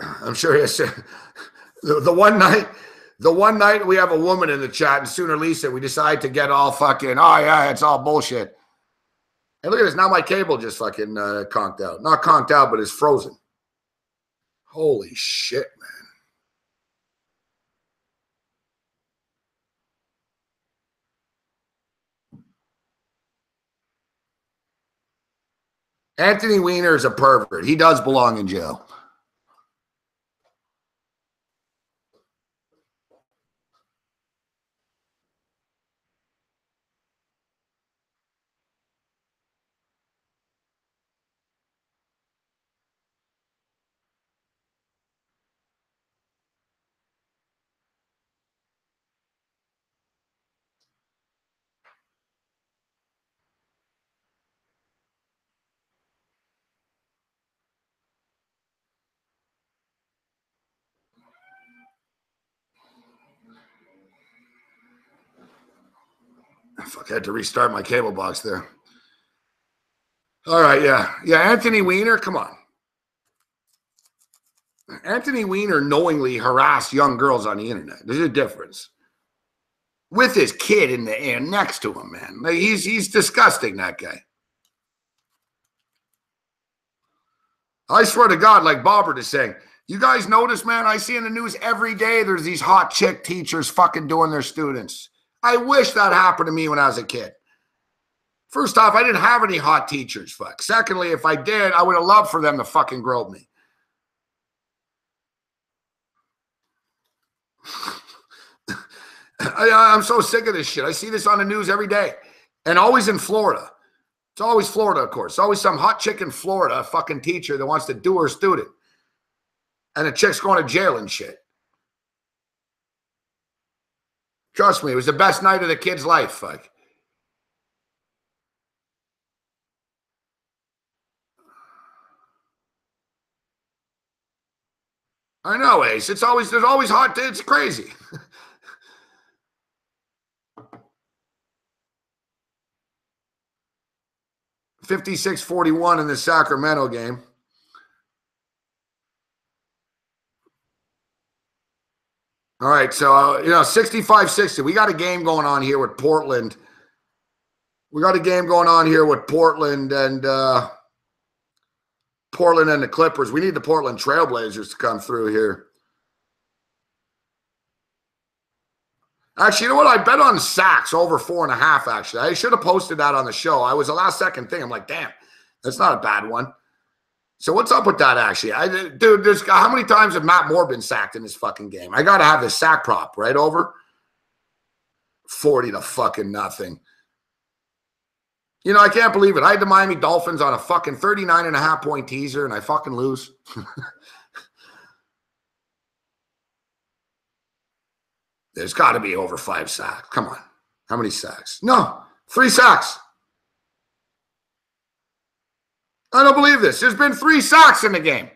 I'm sure yes. The one night we have a woman in the chat, and sooner Lisa, we decide to get all fucking, oh yeah, it's all bullshit. And look at this, now my cable just fucking conked out. Not conked out, but it's frozen. Holy shit, man. Anthony Weiner is a pervert. He does belong in jail. Fuck, I had to restart my cable box there. All right, yeah. Anthony Weiner, come on. Anthony Weiner knowingly harassed young girls on the internet. There's a difference. With his kid in the air next to him, man. Like, he's disgusting, that guy. I swear to God, like Bobbert is saying, You guys notice, man, I see in the news every day there's these hot chick teachers fucking doing their students. I wish that happened to me when I was a kid. First off, I didn't have any hot teachers, fuck. Secondly, if I did, I would have loved for them to fucking grope me. I'm so sick of this shit. I see this on the news every day. And always in Florida. It's always Florida, of course. It's always some hot chick in Florida, a fucking teacher that wants to do her student. And the chick's going to jail and shit. Trust me, it was the best night of the kid's life, fuck. I know, Ace. There's always hot. It's crazy. $56-41 in the Sacramento game. All right, so 65-60. We got a game going on here with Portland. We got a game going on here with Portland and the Clippers. We need the Portland Trailblazers to come through here. Actually, you know what? I bet on sacks over 4.5, actually. I should have posted that on the show. I was the last second thing. I'm like, damn, that's not a bad one. So what's up with that, actually? Dude, how many times have Matt Moore been sacked in this fucking game? I got to have this sack prop, right, over 40 to fucking nothing. You know, I can't believe it. I had the Miami Dolphins on a fucking 39.5-point teaser, and I fucking lose. There's got to be over 5 sacks. Come on. How many sacks? No, 3 sacks. I don't believe this. There's been 3 sacks in the game.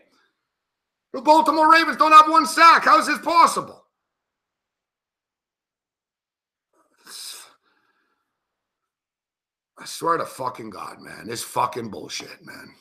The Baltimore Ravens don't have 1 sack. How is this possible? I swear to fucking God, man. This fucking bullshit, man.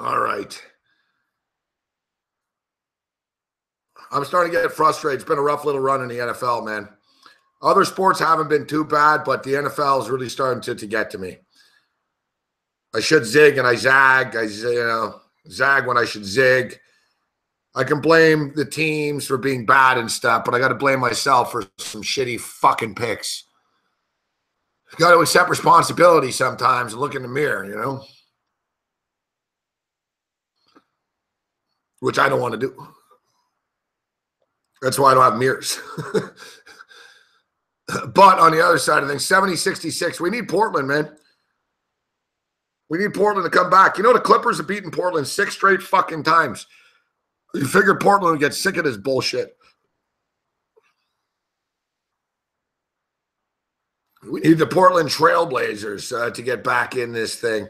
All right. I'm starting to get frustrated. It's been a rough little run in the NFL, man. Other sports haven't been too bad, but the NFL is really starting to get to me. I should zig and I zag. I zag when I should zig. I can blame the teams for being bad and stuff, but I got to blame myself for some shitty fucking picks. Got to accept responsibility sometimes and look in the mirror, you know? Which I don't want to do. That's why I don't have mirrors. But on the other side of things, 70-66, we need Portland, man. We need Portland to come back. You know, the Clippers have beaten Portland 6 straight fucking times. You figure Portland would get sick of this bullshit. We need the Portland Trailblazers to get back in this thing.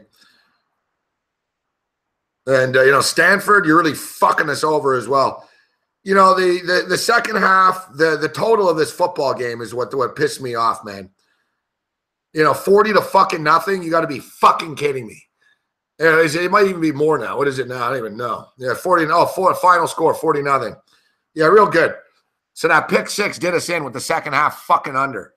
And, Stanford, you're really fucking us over as well. The second half, the total of this football game is what pissed me off, man. 40 to fucking nothing. You got to be fucking kidding me. It might even be more now. What is it now? I don't even know. Yeah, 40. Final score, 40 nothing. Yeah, real good. So that pick six did us in with the second half fucking under.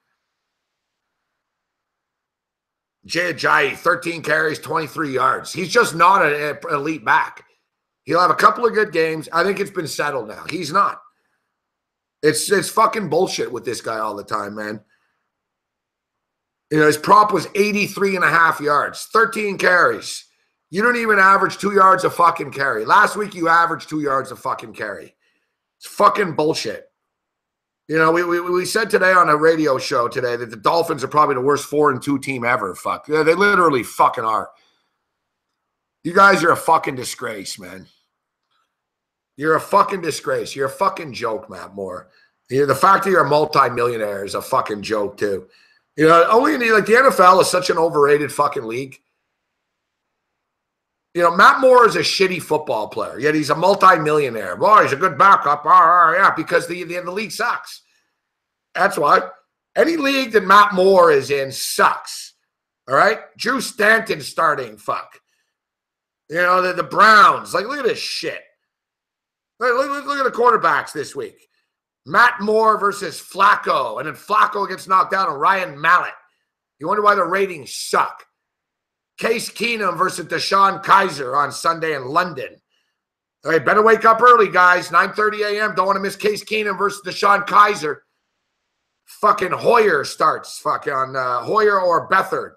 Jay Ajayi, 13 carries, 23 yards. He's just not an elite back. He'll have a couple of good games. I think it's been settled now. He's not. It's fucking bullshit with this guy all the time, man. His prop was 83.5 yards, 13 carries. You don't even average 2 yards a fucking carry. Last week, you averaged 2 yards a fucking carry. It's fucking bullshit. We said today on a radio show today that the Dolphins are probably the worst 4-2 team ever. Fuck. They literally fucking are. You guys are a fucking disgrace, man. You're a fucking disgrace. You're a fucking joke, Matt Moore. The fact that you're a multi-millionaire is a fucking joke, too. Only the NFL is such an overrated fucking league. Matt Moore is a shitty football player, yet he's a multi-millionaire. Boy, he's a good backup. Yeah, because the league sucks. That's why. Any league that Matt Moore is in sucks. All right? Drew Stanton starting, fuck. The Browns. Look at this shit. Look at the quarterbacks this week. Matt Moore versus Flacco, and then Flacco gets knocked out on Ryan Mallett. You wonder why the ratings suck. Case Keenum versus Deshaun Kaiser on Sunday in London. All right, better wake up early, guys. 9:30 a.m. Don't want to miss Case Keenum versus Deshaun Kaiser. Fucking Hoyer starts. Fucking Hoyer or Beathard.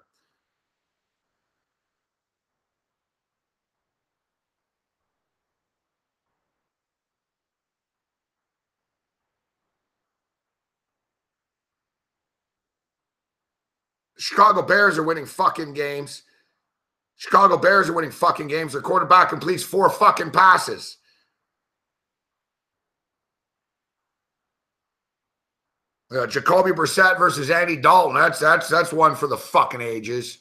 Chicago Bears are winning fucking games. Chicago Bears are winning fucking games. Their quarterback completes 4 fucking passes. Jacoby Brissett versus Andy Dalton. That's one for the fucking ages.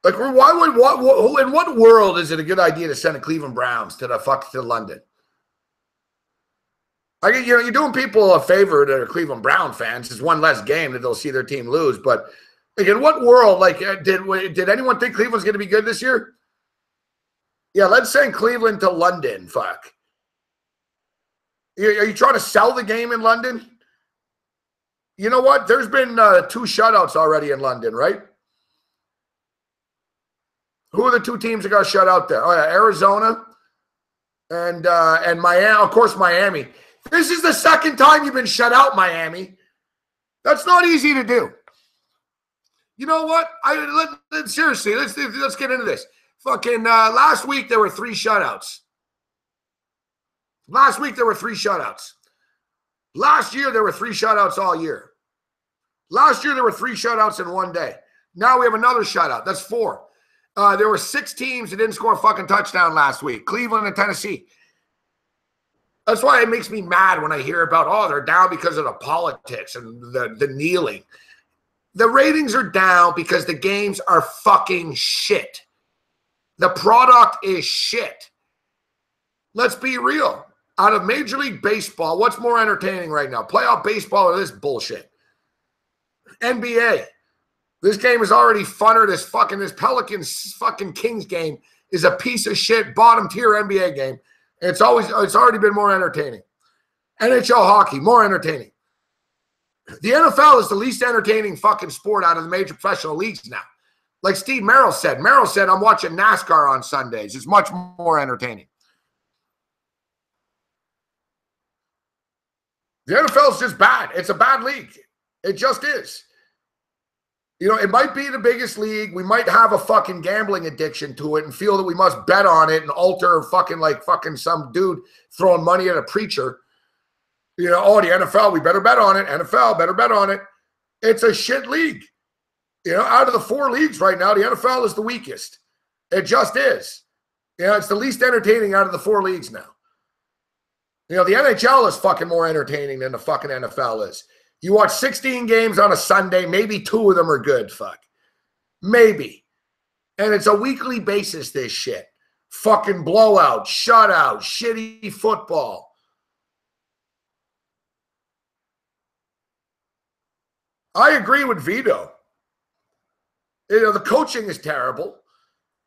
Like, in what world is it a good idea to send the Cleveland Browns to London? Like, you're doing people a favor that are Cleveland Brown fans. It's one less game that they'll see their team lose. But like, in what world? Like, did anyone think Cleveland's going to be good this year? Yeah, let's send Cleveland to London. Fuck. Are you trying to sell the game in London? You know what? There's been 2 shutouts already in London, right? Who are the 2 teams that got shut out there? Oh, yeah, Arizona and Miami. Of course, Miami. This is the second time you've been shut out, Miami. That's not easy to do. You know what? Seriously, let's get into this. Fucking last week there were 3 shutouts. Last week there were 3 shutouts. Last year there were 3 shutouts all year. Last year there were 3 shutouts in one day. Now we have another shutout. That's 4. There were 6 teams that didn't score a fucking touchdown last week. Cleveland and Tennessee. That's why it makes me mad when I hear about, they're down because of the politics and the kneeling. The ratings are down because the games are fucking shit. The product is shit. Let's be real. Out of Major League Baseball, what's more entertaining right now? Playoff baseball or this bullshit? NBA. This game is already funner. This Pelicans fucking Kings game is a piece of shit bottom tier NBA game. It's already been more entertaining. NHL hockey, more entertaining. The NFL is the least entertaining fucking sport out of the major professional leagues now. Like Steve Merrill said. Merrill said, I'm watching NASCAR on Sundays. It's much more entertaining. The NFL is just bad. It's a bad league. It just is. It might be the biggest league. We might have a fucking gambling addiction to it and feel that we must bet on it and alter fucking some dude throwing money at a preacher. The NFL, we better bet on it. NFL, better bet on it. It's a shit league. Out of the 4 leagues right now, the NFL is the weakest. It just is. It's the least entertaining out of the 4 leagues now. The NHL is fucking more entertaining than the fucking NFL is. You watch 16 games on a Sunday, maybe 2 of them are good, fuck. Maybe. And it's a weekly basis, this shit. Fucking blowout, shutout, shitty football. I agree with Vito. The coaching is terrible.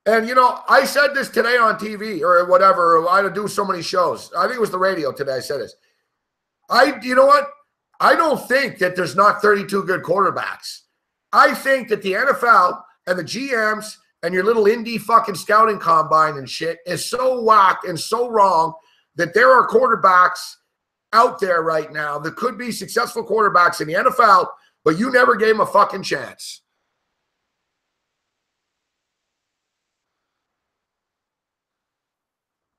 And, I said this today on TV or whatever. I do so many shows. I think it was the radio today I said this. You know what? I don't think that there's not 32 good quarterbacks. I think that the NFL and the GMs and your little indie fucking scouting combine and shit is so whacked and so wrong that there are quarterbacks out there right now that could be successful quarterbacks in the NFL, but you never gave them a fucking chance.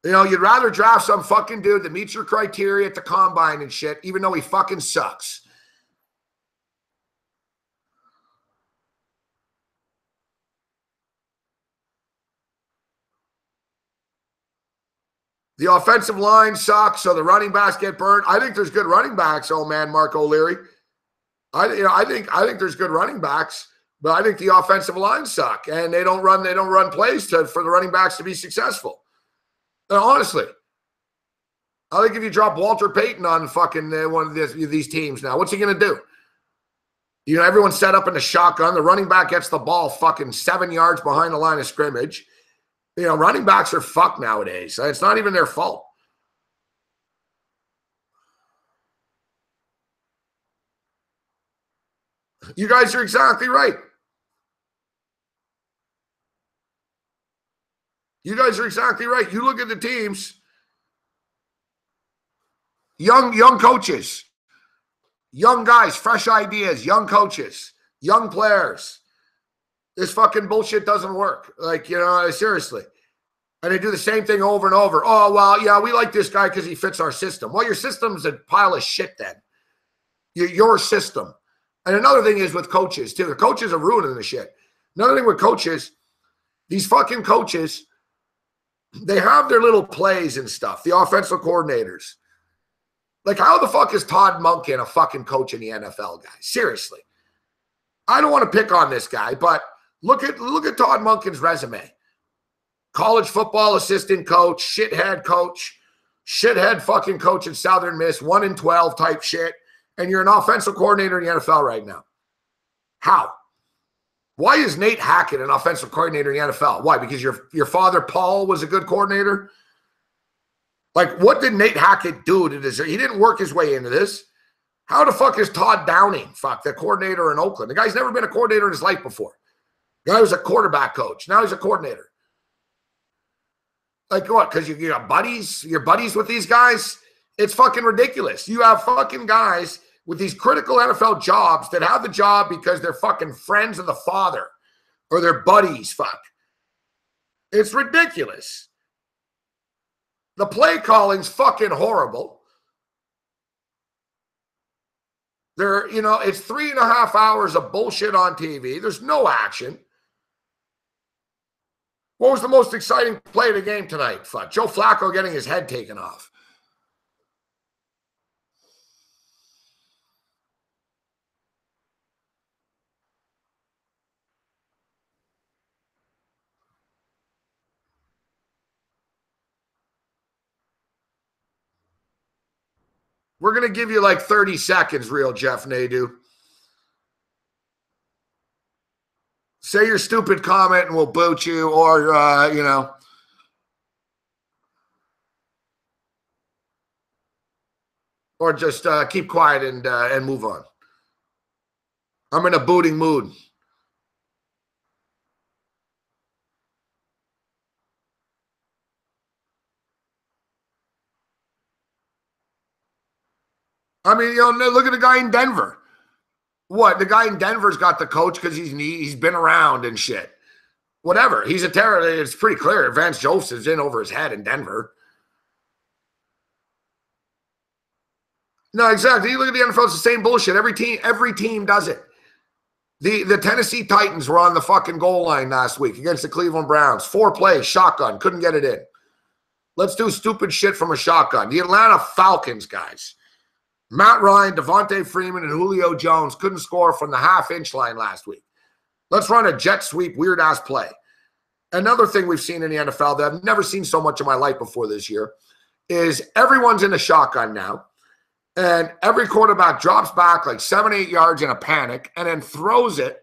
You'd rather draft some fucking dude that meets your criteria at the combine and shit, even though he fucking sucks. The offensive line sucks, so the running backs get burned. I think there's good running backs, old man Mark O'Leary. I think there's good running backs, but I think the offensive line suck, and they don't run plays for the running backs to be successful. Honestly, I think if you drop Walter Payton on fucking one of these teams now, what's he going to do? Everyone's set up in the shotgun. The running back gets the ball fucking 7 yards behind the line of scrimmage. Running backs are fucked nowadays. It's not even their fault. You guys are exactly right. You guys are exactly right. You look at the teams, young coaches, young guys, fresh ideas, young coaches, young players. This fucking bullshit doesn't work. Seriously. And they do the same thing over and over. Oh, well, yeah, we like this guy because he fits our system. Well, your system's a pile of shit then. Your system. And another thing is with coaches, too. The coaches are ruining the shit. Another thing with coaches, these fucking coaches, they have their little plays and stuff, the offensive coordinators. How the fuck is Todd Monken a fucking coach in the NFL, guys? Seriously. I don't want to pick on this guy, but look at Todd Monken's resume. College football assistant coach, shithead fucking coach in Southern Miss, 1-12 type shit, and you're an offensive coordinator in the NFL right now. How? Why is Nate Hackett an offensive coordinator in the NFL? Why? Because your father, Paul, was a good coordinator? What did Nate Hackett do to deserve? He didn't work his way into this. How the fuck is Todd Downing, the coordinator in Oakland? The guy's never been a coordinator in his life before. The guy was a quarterback coach. Now he's a coordinator. What? Because you got buddies? You're buddies with these guys? It's fucking ridiculous. You have fucking guys with these critical NFL jobs that have the job because they're fucking friends of the father or they're buddies, fuck. It's ridiculous. The play calling's fucking horrible. It's 3.5 hours of bullshit on TV. There's no action. What was the most exciting play of the game tonight? Fuck. Joe Flacco getting his head taken off. We're going to give you 30 seconds, real Jeff Nadeau. Say your stupid comment and we'll boot you or, or just keep quiet and move on. I'm in a booting mood. I mean, look at the guy in Denver. What? The guy in Denver's got the coach because he's been around and shit. Whatever. He's a terrorist. It's pretty clear. Vance Joseph's in over his head in Denver. No, exactly. You look at the NFL, it's the same bullshit. Every team does it. The Tennessee Titans were on the fucking goal line last week against the Cleveland Browns. 4 plays, shotgun, couldn't get it in. Let's do stupid shit from a shotgun. The Atlanta Falcons, guys. Matt Ryan, Devontae Freeman, and Julio Jones couldn't score from the half-inch line last week. Let's run a jet sweep, weird-ass play. Another thing we've seen in the NFL that I've never seen so much in my life before this year is everyone's in a shotgun now, and every quarterback drops back like 7, 8 yards in a panic and then throws it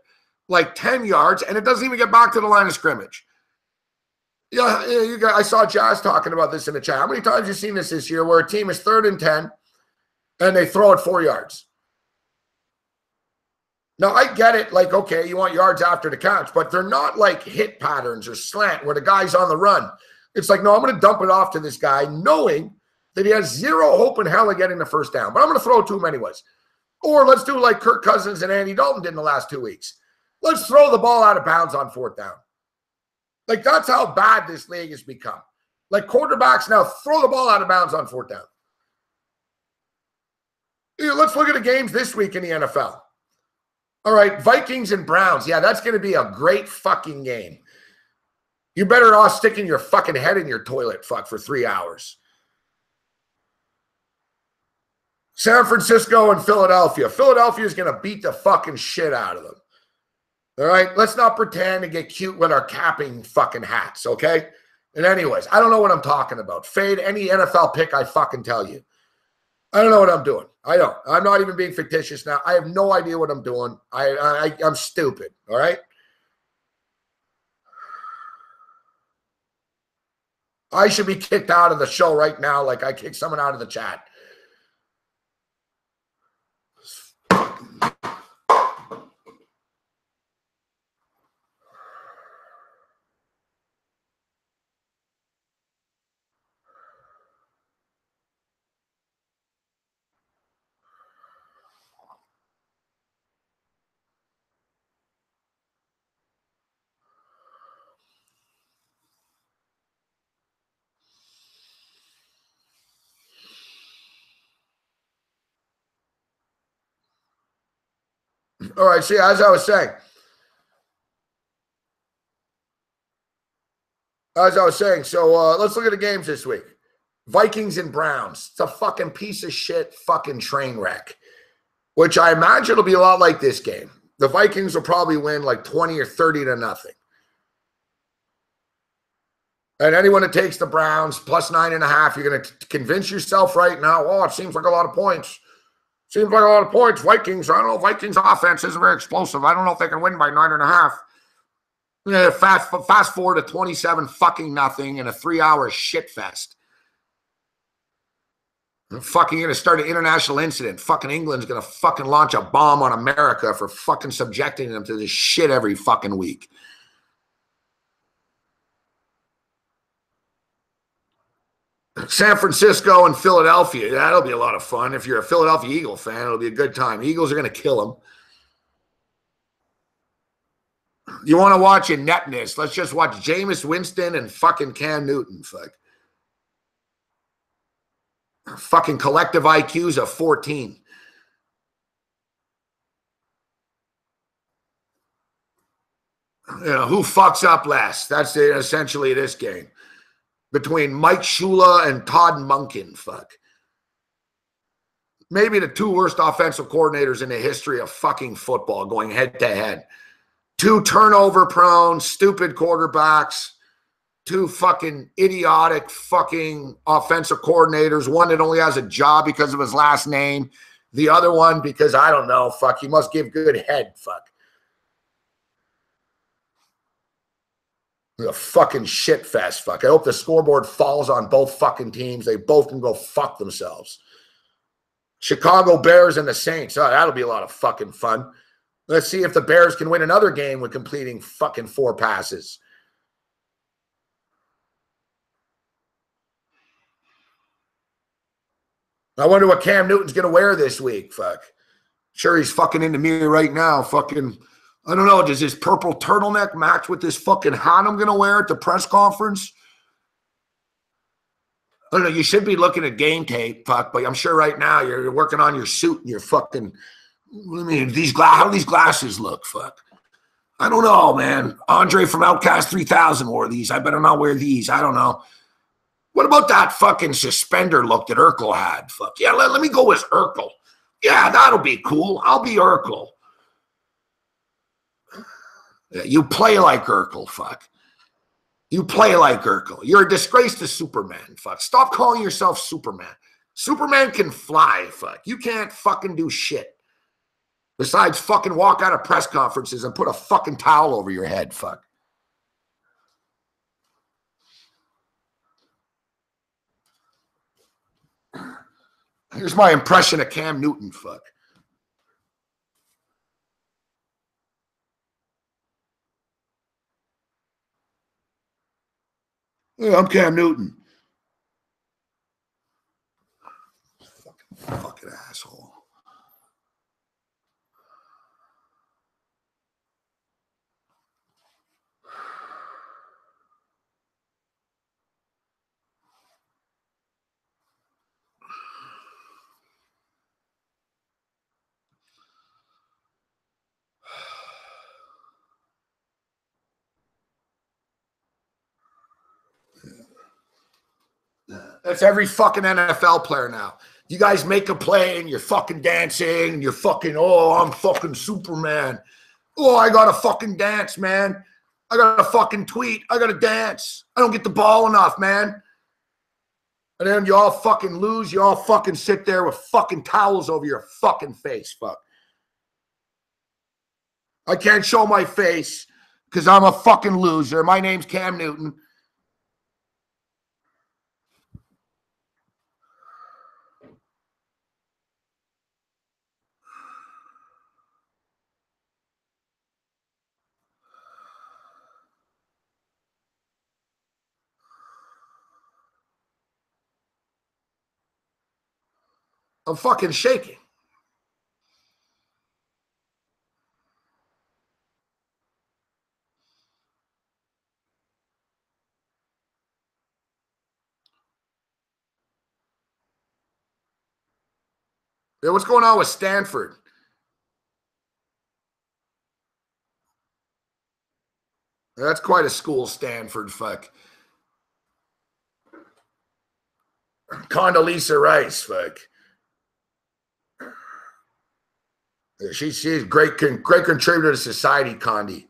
like 10 yards, and it doesn't even get back to the line of scrimmage. Yeah, I saw Jazz talking about this in the chat. How many times have you seen this year where a team is 3rd and 10 and they throw it 4 yards? Now, I get it. Like, okay, you want yards after the catch, but they're not like hit patterns or slant where the guy's on the run. It's like, no, I'm going to dump it off to this guy knowing that he has zero hope in hell of getting the first down, but I'm going to throw it to him anyways. Or let's do like Kirk Cousins and Andy Dalton did in the last 2 weeks. Let's throw the ball out of bounds on 4th down. Like, that's how bad this league has become. Like, quarterbacks now throw the ball out of bounds on 4th down. Let's look at the games this week in the NFL. All right, Vikings and Browns. Yeah, that's going to be a great fucking game. You better off sticking your fucking head in your toilet, for 3 hours. San Francisco and Philadelphia. Philadelphia is going to beat the fucking shit out of them. All right, let's not pretend to get cute with our capping fucking hats, okay? And anyways, I don't know what I'm talking about. Fade any NFL pick I fucking tell you. I don't know what I'm doing. I don't. I'm not even being fictitious now. I have no idea what I'm doing. I'm stupid, all right? I should be kicked out of the show right now like I kicked someone out of the chat. All right, see, as I was saying, so let's look at the games this week. Vikings and Browns. It's a fucking piece of shit fucking train wreck, which I imagine will be a lot like this game. The Vikings will probably win like 20 or 30 to nothing. And anyone that takes the Browns plus 9.5, you're going to convince yourself right now, oh, it seems like a lot of points. Seems like a lot of points. Vikings, I don't know. Vikings offense isn't very explosive. I don't know if they can win by 9.5. Yeah, fast forward to 27 fucking nothing in a 3-hour shit fest. Fucking going to start an international incident. Fucking England's going to fucking launch a bomb on America for fucking subjecting them to this shit every fucking week. San Francisco and Philadelphia. That'll be a lot of fun. If you're a Philadelphia Eagle fan, it'll be a good time. Eagles are going to kill them. You want to watch ineptness? Let's just watch Jameis Winston and fucking Cam Newton. Fucking collective IQs of 14. You know, who fucks up less? That's essentially this game. Between Mike Shula and Todd Monken, Maybe the 2 worst offensive coordinators in the history of fucking football going head-to-head. 2 turnover-prone, stupid quarterbacks. 2 fucking idiotic fucking offensive coordinators. One that only has a job because of his last name. The other one because, I don't know, he must give good head, A fucking shit fest, I hope the scoreboard falls on both fucking teams. They both can go fuck themselves. Chicago Bears and the Saints. Oh, that'll be a lot of fucking fun. Let's see if the Bears can win another game with completing fucking 4 passes. I wonder what Cam Newton's going to wear this week, Sure, he's fucking in the mirror right now, I don't know, does this purple turtleneck match with this fucking hat I'm going to wear at the press conference? I don't know, you should be looking at game tape, but I'm sure right now you're working on your suit and your fucking I mean, how do these glasses look? Fuck. I don't know, man. Andre from Outcast 3000 wore these. I better not wear these. I don't know. What about that fucking suspender look that Urkel had? Fuck. Yeah, let me go with Urkel. Yeah, that'll be cool. I'll be Urkel. Yeah, you play like Urkel, fuck. You play like Urkel. You're a disgrace to Superman, fuck. Stop calling yourself Superman. Superman can fly, fuck. You can't fucking do shit. Besides fucking walk out of press conferences and put a fucking towel over your head, fuck. Here's my impression of Cam Newton, fuck. Yeah, I'm Cam Newton. Fucking asshole. That's every fucking NFL player now. You guys make a play and you're fucking dancing and you're fucking, oh, I'm fucking Superman. Oh, I got to fucking dance, man. I got to fucking tweet. I got to dance. I don't get the ball enough, man. And then you all fucking lose. You all fucking sit there with fucking towels over your fucking face, fuck. I can't show my face because I'm a fucking loser. My name's Cam Newton. I'm fucking shaking. Yeah, what's going on with Stanford? That's quite a school, Stanford, fuck. Condoleezza Rice, fuck. She's a great contributor to society, Condi.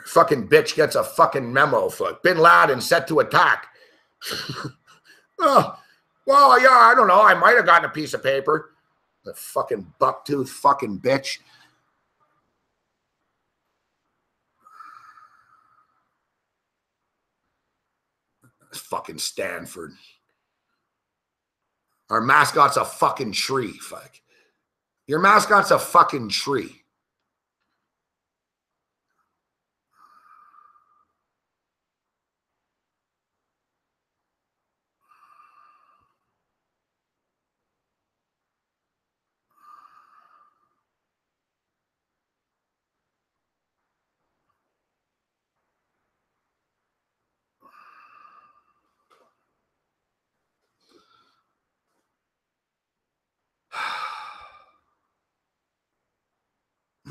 Fucking bitch gets a fucking memo, fuck. Bin Laden set to attack. Oh, well, yeah, I don't know. I might have gotten a piece of paper. The fucking bucktooth fucking bitch. Fucking Stanford. Our mascot's a fucking tree, fuck. Your mascot's a fucking tree.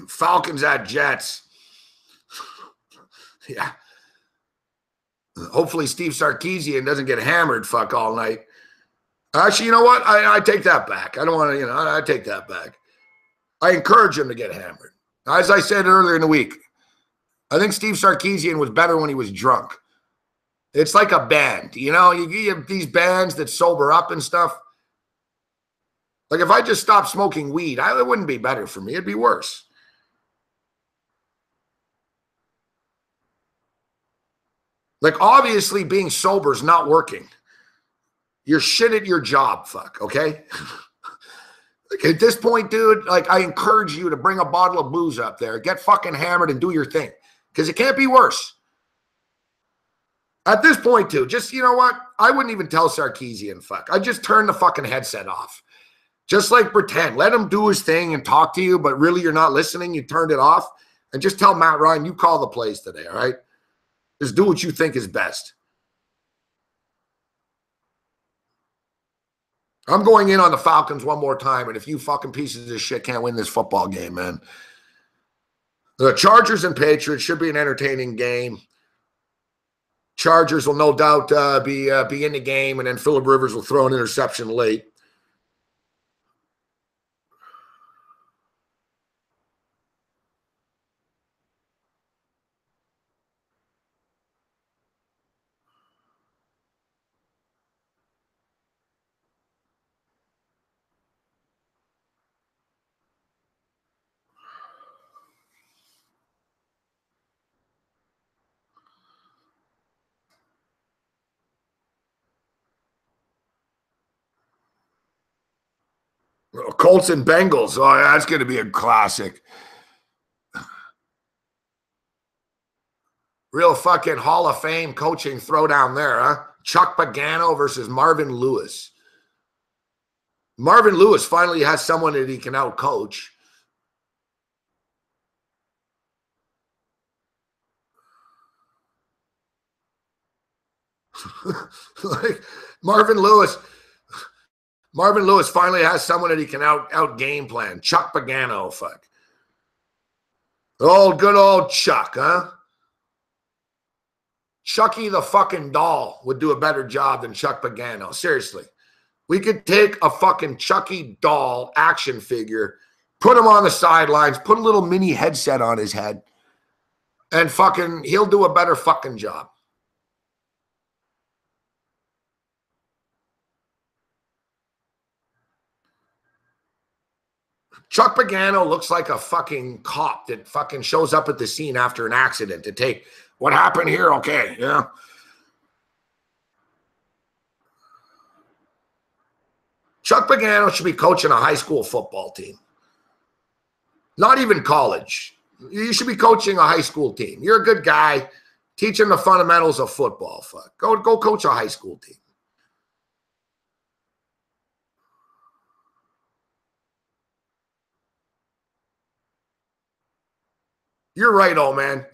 Falcons at Jets. Yeah. Hopefully Steve Sarkisian doesn't get hammered fuck all night. Actually, you know what? I take that back. I don't want to, I take that back. I encourage him to get hammered. As I said earlier in the week, I think Steve Sarkisian was better when he was drunk. It's like a band. You have these bands that sober up and stuff. Like if I just stopped smoking weed, it wouldn't be better for me. It'd be worse. Like obviously being sober is not working. You're shit at your job, fuck, okay? Like at this point, dude, like I encourage you to bring a bottle of booze up there, get fucking hammered and do your thing because it can't be worse. At this point, too, just, you know what? I wouldn't even tell Sarkisian, fuck. I just turn the fucking headset off. Just like pretend. Let him do his thing and talk to you, but really you're not listening. You turned it off. And just tell Matt Ryan, you call the plays today, all right? Just do what you think is best. I'm going in on the Falcons one more time, and if you fucking pieces of shit can't win this football game, man. The Chargers and Patriots should be an entertaining game. Chargers will no doubt be in the game, and then Phillip Rivers will throw an interception late. Colts and Bengals. Oh, that's going to be a classic. Real fucking Hall of Fame coaching throwdown there, huh? Chuck Pagano versus Marvin Lewis. Marvin Lewis finally has someone that he can out-coach. Like Marvin Lewis finally has someone that he can out game plan. Chuck Pagano, fuck. Oh, good old Chuck, huh? Chucky the fucking doll would do a better job than Chuck Pagano. Seriously. We could take a fucking Chucky doll action figure, put him on the sidelines, put a little mini headset on his head, and fucking he'll do a better fucking job. Chuck Pagano looks like a fucking cop that fucking shows up at the scene after an accident to take what happened here. Okay, yeah. Chuck Pagano should be coaching a high school football team. Not even college. You should be coaching a high school team. You're a good guy. Teach them the fundamentals of football. Fuck. Go coach a high school team. You're right, old man.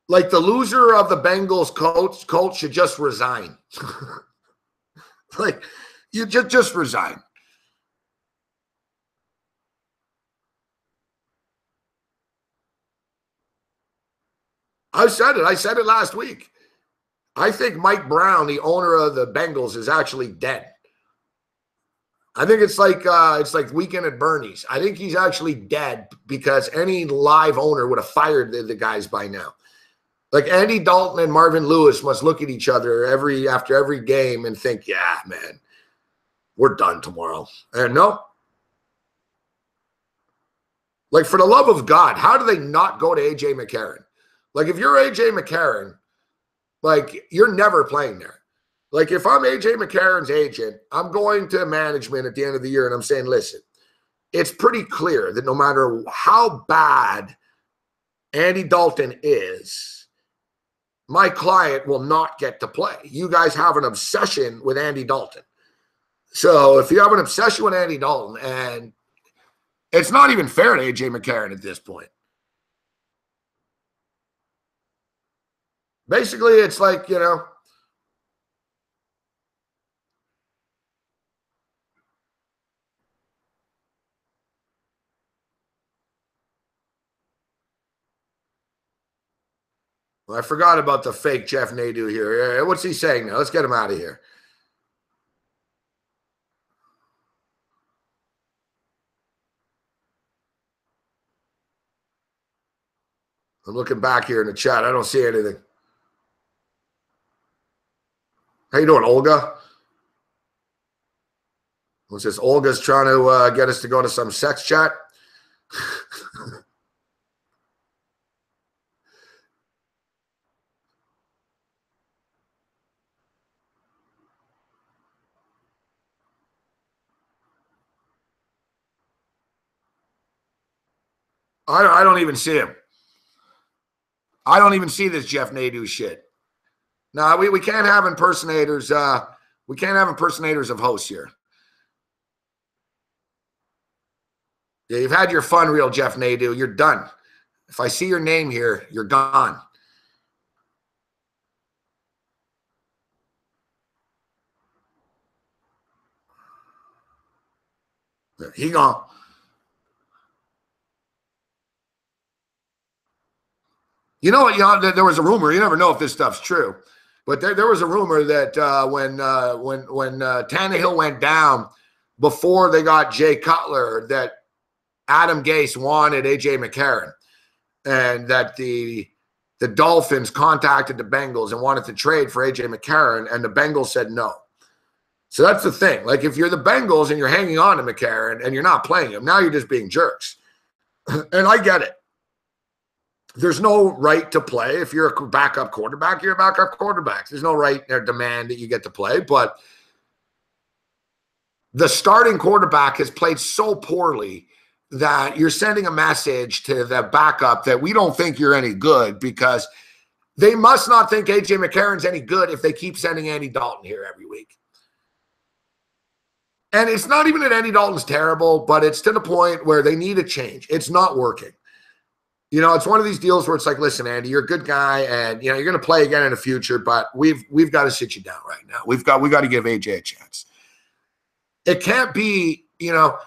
Like the loser of the Bengals coach should just resign. Like you just resign. I said it last week. I think Mike Brown, the owner of the Bengals, is actually dead. I think it's like Weekend at Bernie's. I think he's actually dead because any live owner would have fired the guys by now. Like Andy Dalton and Marvin Lewis must look at each other after every game and think, yeah, man, we're done tomorrow. And no. Like, for the love of God, how do they not go to A.J. McCarron? Like, if you're A.J. McCarron, like, you're never playing there. Like, if I'm A.J. McCarron's agent, I'm going to management at the end of the year and I'm saying, listen, it's pretty clear that no matter how bad Andy Dalton is, my client will not get to play. You guys have an obsession with Andy Dalton. So if you have an obsession with Andy Dalton, and it's not even fair to A.J. McCarron at this point. Basically, it's like, you know, I forgot about the fake Jeff Nadeau here. What's he saying now? Let's get him out of here. I'm looking back here in the chat. I don't see anything. How you doing, Olga? What's this? Olga's trying to get us to go to some sex chat. I don't even see him. I don't even see this Jeff Nadeau shit. No, we can't have impersonators. We can't have impersonators of hosts here. Yeah, you've had your fun, real Jeff Nadeau. You're done. If I see your name here, you're gone. He gone. You know what? You know, there was a rumor. You never know if this stuff's true, but there was a rumor that when Tannehill went down before they got Jay Cutler, that Adam Gase wanted AJ McCarron, and that the Dolphins contacted the Bengals and wanted to trade for AJ McCarron, and the Bengals said no. So that's the thing. Like, if you're the Bengals and you're hanging on to McCarron and you're not playing him, now you're just being jerks. And I get it. There's no right to play. If you're a backup quarterback, you're a backup quarterback. There's no right or demand that you get to play. But the starting quarterback has played so poorly that you're sending a message to the backup that we don't think you're any good, because they must not think AJ McCarron's any good if they keep sending Andy Dalton here every week. And it's not even that Andy Dalton's terrible, but it's to the point where they need a change. It's not working. You know, it's one of these deals where it's like, listen, Andy, you're a good guy, and you know you're going to play again in the future, but we've got to sit you down right now. We got to give AJ a chance. It can't be, you know,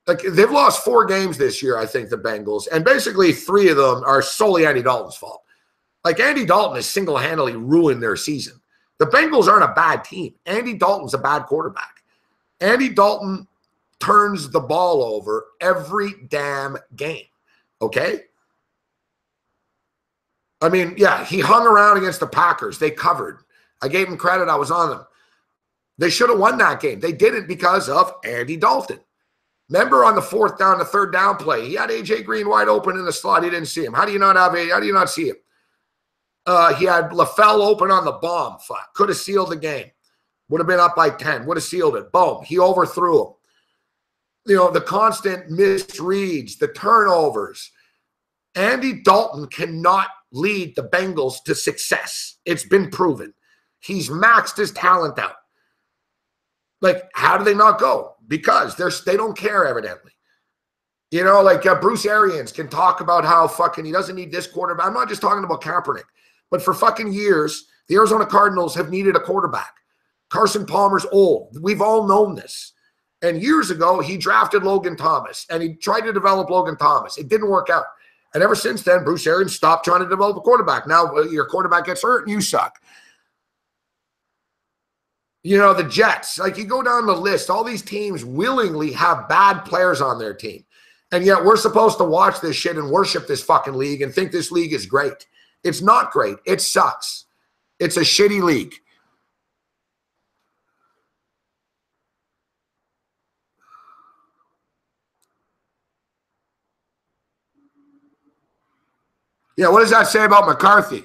like, they've lost 4 games this year, I think, the Bengals, and basically 3 of them are solely Andy Dalton's fault. Like, Andy Dalton has single-handedly ruined their season. The Bengals aren't a bad team. Andy Dalton's a bad quarterback. Andy Dalton turns the ball over every damn game, okay? I mean, yeah, he hung around against the Packers. They covered. I gave him credit. I was on them. They should have won that game. They didn't because of Andy Dalton. Remember on the 4th down, the 3rd down play, he had AJ Green wide open in the slot. He didn't see him. How do you not see him? He had LaFell open on the bomb. Fuck. Could have sealed the game. Would have been up by 10. Would have sealed it. Boom. He overthrew him. You know, the constant misreads, the turnovers. Andy Dalton cannot lead the Bengals to success. It's been proven. He's maxed his talent out. Like, how do they not go? Because they don't care, evidently. You know, like Bruce Arians can talk about how fucking he doesn't need this quarterback. I'm not just talking about Kaepernick, but for fucking years, the Arizona Cardinals have needed a quarterback. Carson Palmer's old. We've all known this. And years ago, he drafted Logan Thomas, and he tried to develop Logan Thomas. It didn't work out. And ever since then, Bruce Arians stopped trying to develop a quarterback. Now your quarterback gets hurt and you suck. You know, the Jets, like, you go down the list, all these teams willingly have bad players on their team. And yet we're supposed to watch this shit and worship this fucking league and think this league is great. It's not great. It sucks. It's a shitty league. Yeah, what does that say about McCarthy?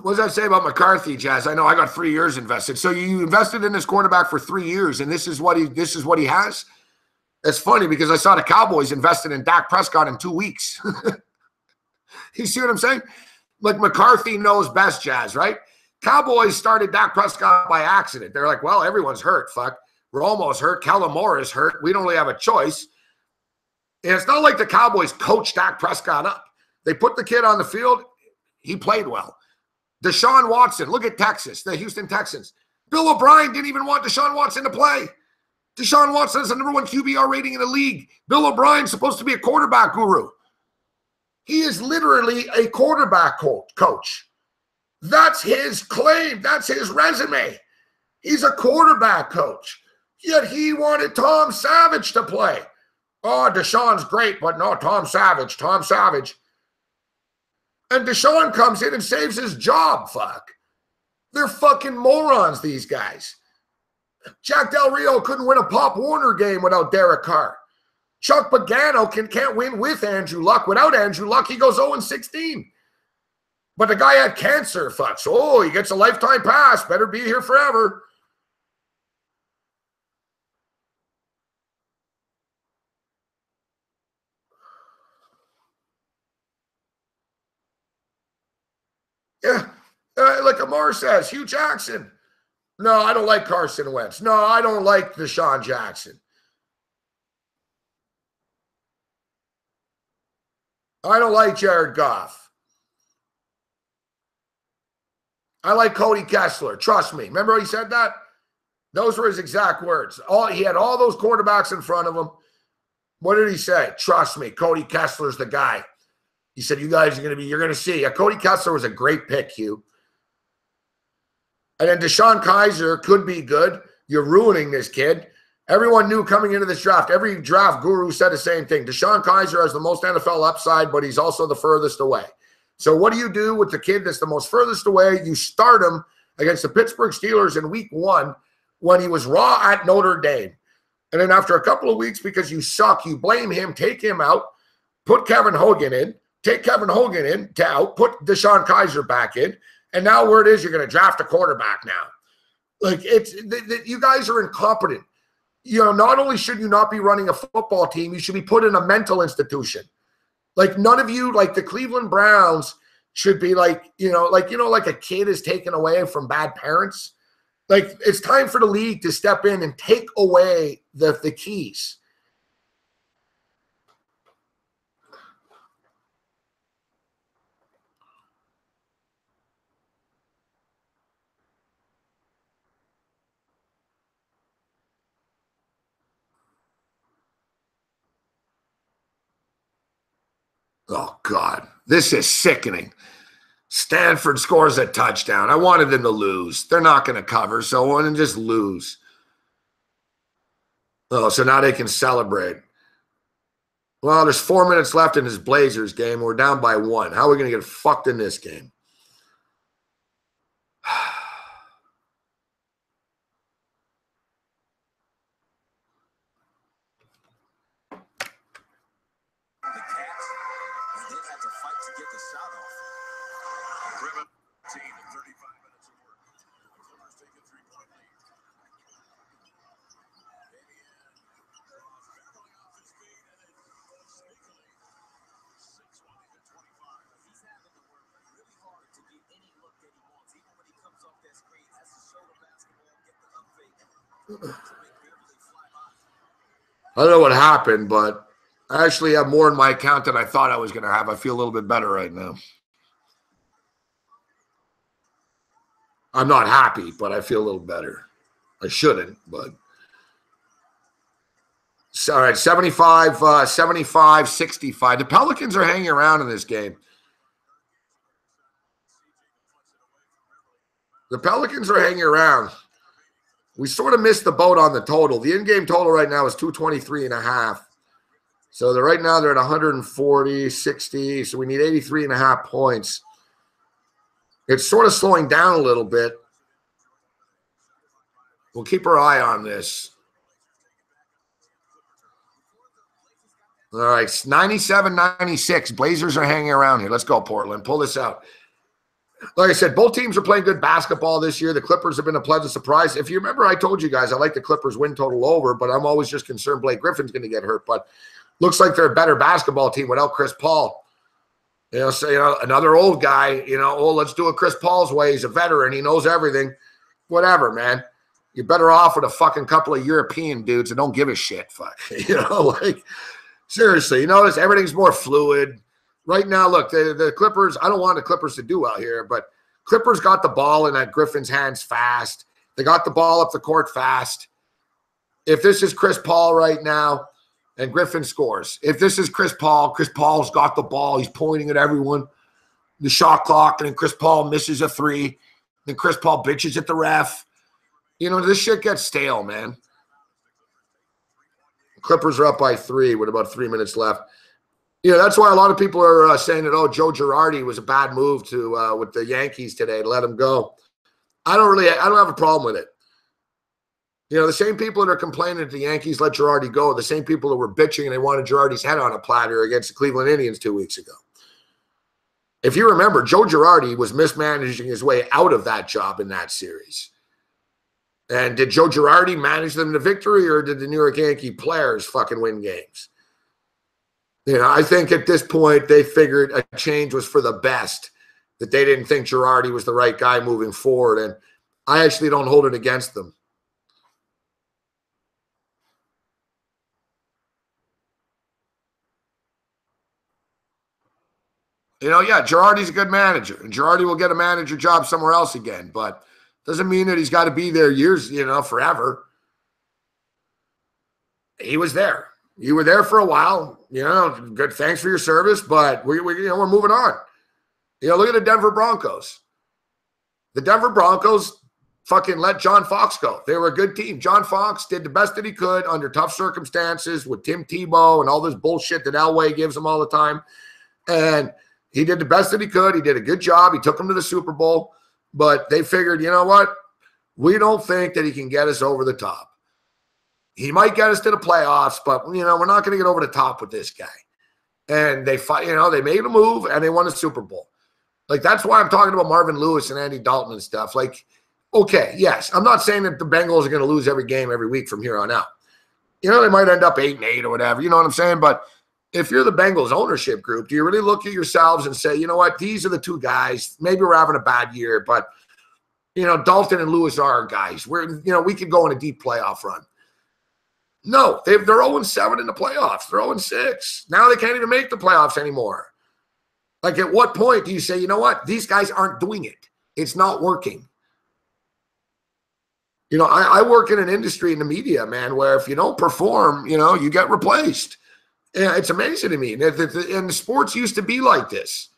What does that say about McCarthy, Jazz? I know I got 3 years invested. So you invested in this quarterback for 3 years, and this is what he has? It's funny because I saw the Cowboys invested in Dak Prescott in 2 weeks. You see what I'm saying? Like, McCarthy knows best, Jazz, right? Cowboys started Dak Prescott by accident. They're like, well, everyone's hurt. Fuck. Romo's hurt. Kellen Moore is hurt. We don't really have a choice. And it's not like the Cowboys coached Dak Prescott up. They put the kid on the field. He played well. Deshaun Watson, look at Texas, the Houston Texans. Bill O'Brien didn't even want Deshaun Watson to play. Deshaun Watson is the #1 QBR rating in the league. Bill O'Brien's supposed to be a quarterback guru. He is literally a quarterback coach. That's his claim. That's his resume. He's a quarterback coach. Yet he wanted Tom Savage to play. Oh, Deshaun's great, but no, Tom Savage. And Deshaun comes in and saves his job, fuck. They're fucking morons, these guys. Jack Del Rio couldn't win a Pop Warner game without Derek Carr. Chuck Pagano can't win with Andrew Luck. Without Andrew Luck, he goes 0-16. But the guy had cancer, fuck. So, he gets a lifetime pass. Better be here forever. Yeah, like Amar says, Hugh Jackson. No, I don't like Carson Wentz. No, I don't like Deshaun Jackson. I don't like Jared Goff. I like Cody Kessler. Trust me. Remember he said that? Those were his exact words. He had all those quarterbacks in front of him. What did he say? Trust me, Cody Kessler's the guy. He said, you guys are going to be, you're going to see. Cody Kessler was a great pick, Hugh. And then Deshaun Kaiser could be good. You're ruining this kid. Everyone knew coming into this draft. Every draft guru said the same thing. Deshaun Kaiser has the most NFL upside, but he's also the furthest away. So what do you do with the kid that's the most furthest away? You start him against the Pittsburgh Steelers in week 1 when he was raw at Notre Dame. And then after a couple of weeks, because you suck, you blame him, take him out, put Kevin Hogan in, take Kevin Hogan in to out, put Deshaun Kaiser back in, and now where it is, you're going to draft a quarterback now. Like, you guys are incompetent. You know, not only should you not be running a football team, you should be put in a mental institution. Like, none of you, like the Cleveland Browns, should be like a kid is taken away from bad parents. Like, it's time for the league to step in and take away the keys. Oh, God. This is sickening. Stanford scores a touchdown. I wanted them to lose. They're not going to cover, so I want them to just lose. Oh, so now they can celebrate. Well, there's 4 minutes left in this Blazers game. We're down by 1. How are we going to get fucked in this game? I don't know what happened, but I actually have more in my account than I thought I was going to have. I feel a little bit better right now. I'm not happy, but I feel a little better. I shouldn't, but. All right, 75, 65. The Pelicans are hanging around in this game. The Pelicans are hanging around. We sort of missed the boat on the total. The in-game total right now is 223.5. So right now they're at 140, 60. So we need 83.5 points. It's sort of slowing down a little bit. We'll keep our eye on this. All right, 97-96. Blazers are hanging around here. Let's go, Portland. Pull this out. Like I said, both teams are playing good basketball this year. The Clippers have been a pleasant surprise. If you remember, I told you guys I like the Clippers win total over, but I'm always just concerned Blake Griffin's going to get hurt. But looks like they're a better basketball team without Chris Paul. So, another old guy, let's do it Chris Paul's way. He's a veteran. He knows everything. Whatever, man. You're better off with a fucking couple of European dudes that don't give a shit. Fuck. Seriously, you notice everything's more fluid. Right now, look, the Clippers, I don't want the Clippers to do well here, but Clippers got the ball in that Griffin's hands fast. They got the ball up the court fast. If this is Chris Paul right now and Griffin scores, if this is Chris Paul's got the ball. He's pointing at everyone, the shot clock, and then Chris Paul misses a 3. Then Chris Paul bitches at the ref. This shit gets stale, man. Clippers are up by 3 with about 3 minutes left. That's why a lot of people are saying that, Joe Girardi was a bad move to with the Yankees today to let him go. I don't have a problem with it. The same people that are complaining that the Yankees let Girardi go are the same people that were bitching and they wanted Girardi's head on a platter against the Cleveland Indians 2 weeks ago. If you remember, Joe Girardi was mismanaging his way out of that job in that series. And did Joe Girardi manage them to victory, or did the New York Yankee players fucking win games? I think at this point they figured a change was for the best, that they didn't think Girardi was the right guy moving forward. And I actually don't hold it against them. You know, yeah, Girardi's a good manager, and Girardi will get a manager job somewhere else again, but doesn't mean that he's got to be there years, forever. He was there. You were there for a while. Good. Thanks for your service, but we're moving on. Look at the Denver Broncos. The Denver Broncos fucking let John Fox go. They were a good team. John Fox did the best that he could under tough circumstances with Tim Tebow and all this bullshit that Elway gives him all the time. And he did the best that he could. He did a good job. He took them to the Super Bowl. But they figured, you know what? We don't think that he can get us over the top. He might get us to the playoffs, but, we're not going to get over the top with this guy. And they made a move, and they won a Super Bowl. Like, that's why I'm talking about Marvin Lewis and Andy Dalton and stuff. Like, okay, yes, I'm not saying that the Bengals are going to lose every game every week from here on out. They might end up 8-8 or whatever. You know what I'm saying? But if you're the Bengals ownership group, do you really look at yourselves and say, you know what, these are the two guys. Maybe we're having a bad year, but, Dalton and Lewis are our guys. We could go on a deep playoff run. No, they're 0-7 in the playoffs. They're 0-6. Now they can't even make the playoffs anymore. Like, at what point do you say, you know what, these guys aren't doing it? It's not working. I work in an industry in the media, man, where if you don't perform, you get replaced. Yeah, it's amazing to me. And sports used to be like this.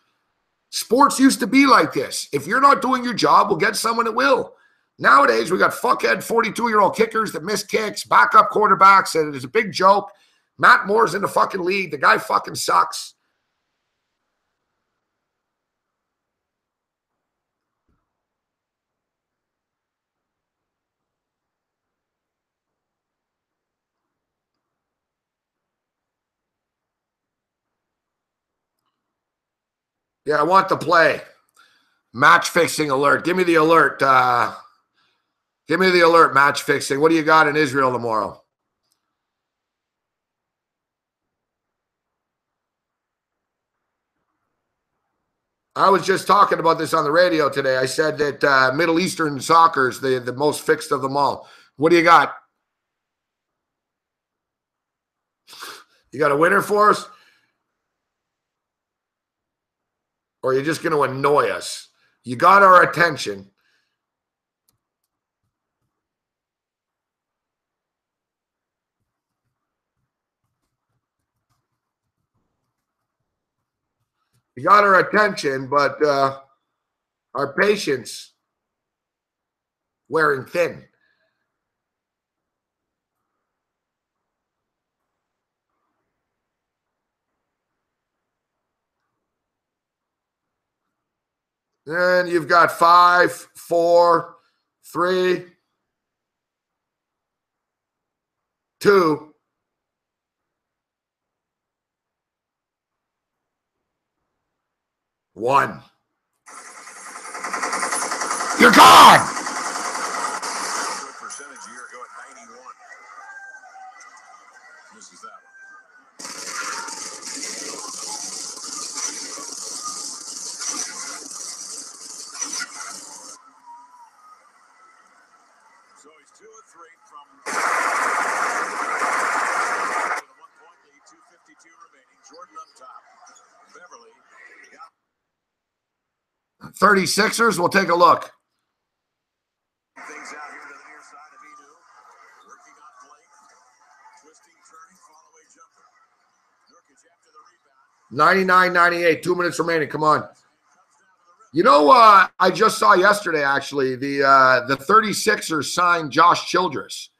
Sports used to be like this. If you're not doing your job, we'll get someone that will. Nowadays, we got fuckhead 42-year-old kickers that miss kicks, backup quarterbacks, and it's a big joke. Matt Moore's in the fucking league. The guy fucking sucks. Yeah, I want the play. Match fixing alert. Give me the alert. Give me the alert, match fixing. What do you got in Israel tomorrow? I was just talking about this on the radio today. I said that Middle Eastern soccer is the most fixed of them all. What do you got? You got a winner for us? Or are you just going to annoy us? You got our attention. You got our attention, but our patience wearing thin. Then you've got 5, 4, 3, 2. One. You're gone. Percentage a year ago at 91. Misses that one. So he's 2 of 3 from the 1-point lead, 2:52 remaining. Jordan up top. Beverly. 36ers, we'll take a look. Things out here to the near side of Inu. Working on Blake. Twisting, turning, follow-away jumper. Nurkic after the rebound. 99-98, 2 minutes remaining. Come on. I just saw yesterday, actually, the 36ers signed Josh Childress.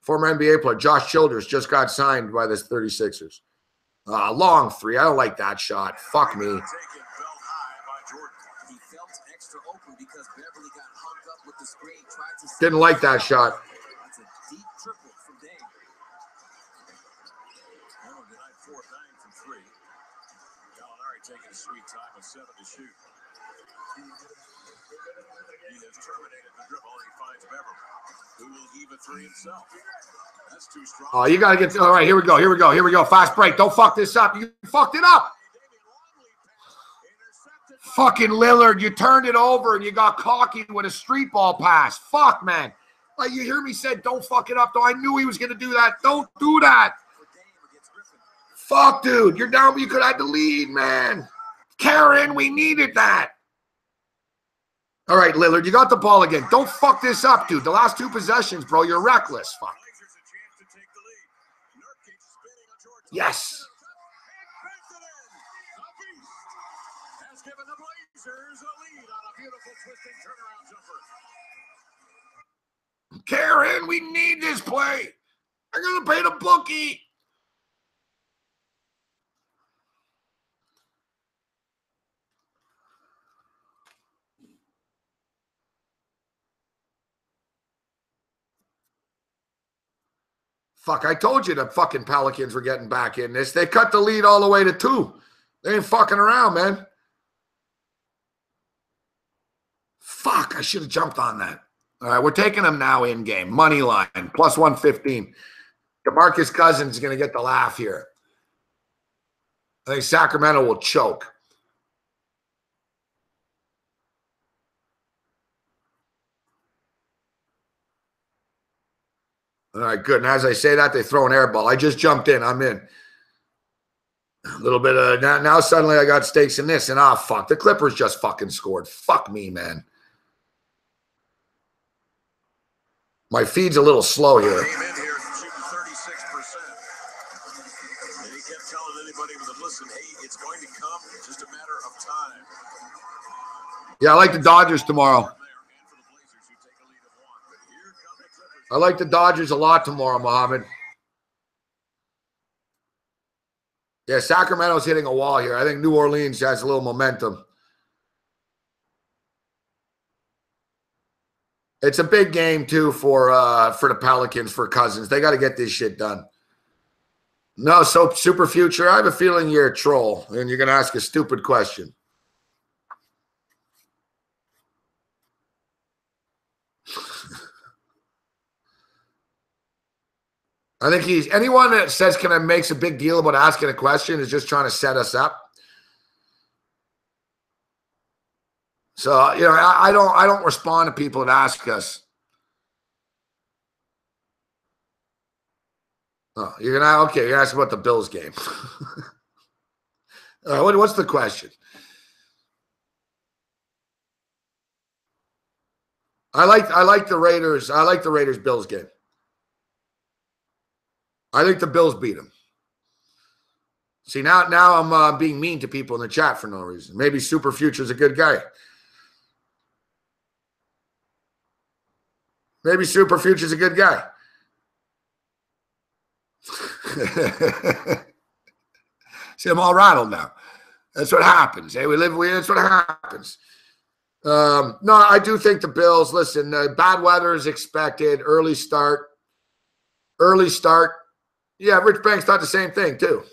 Former NBA player. Josh Childress just got signed by the 36ers. Long three. I don't like that shot. Fuck me. Didn't like that shot. That's a deep triple from Dame. Denied 4 of 9 from 3. Gallinari taking a sweet time with 7 to shoot. He has terminated the dribble and he finds Beverly, who will heave a 3 himself. That's too strong. Oh, you got to get – all right, here we go. Fast break. Don't fuck this up. You fucked it up. Fucking Lillard, you turned it over and you got cocky with a street ball pass. Fuck, man. Like, you hear me say, don't fuck it up, though. I knew he was going to do that. Don't do that. Fuck, dude. You're down. You could have the lead, man. Karen, we needed that. All right, Lillard, you got the ball again. Don't fuck this up, dude. The last 2 possessions, bro, you're reckless. Fuck. Yes. Karen, we need this play. I'm going to pay the bookie. Fuck, I told you the fucking Pelicans were getting back in this. They cut the lead all the way to 2. They ain't fucking around, man. Fuck, I should have jumped on that. All right, we're taking them now in game. Money line, plus 115. DeMarcus Cousins is going to get the laugh here. I think Sacramento will choke. All right, good. And as I say that, they throw an air ball. I just jumped in. I'm in. A little bit of now suddenly I got stakes in this. And fuck. The Clippers just fucking scored. Fuck me, man. My feed's a little slow here. Came in here shooting 36%. And he kept telling anybody who would listen, hey, it's going to come. It's just a matter of time. Yeah, I like the Dodgers tomorrow. I like the Dodgers a lot tomorrow, Mohammed. Yeah, Sacramento's hitting a wall here. I think New Orleans has a little momentum. It's a big game, too, for the Pelicans, for Cousins. They got to get this shit done. No, so Super Future, I have a feeling you're a troll, and you're going to ask a stupid question. I think anyone that says makes a big deal about asking a question is just trying to set us up. So, I don't respond to people that ask us. Oh, you're gonna ask about the Bills game. What's the question? I like the Raiders. I like the Raiders Bills game. I think the Bills beat them. See, now I'm being mean to people in the chat for no reason. Maybe Super Future's a good guy. Maybe Super Future's a good guy. See, I'm all rattled now. That's what happens. Hey, that's what happens. No, I do think the Bills, listen, bad weather is expected. Early start. Yeah, Rich Banks thought the same thing, too.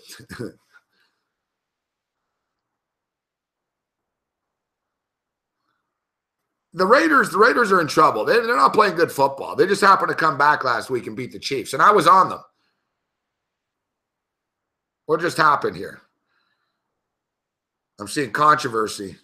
The Raiders are in trouble. They're not playing good football. They just happened to come back last week and beat the Chiefs, and I was on them. What just happened here? I'm seeing controversy.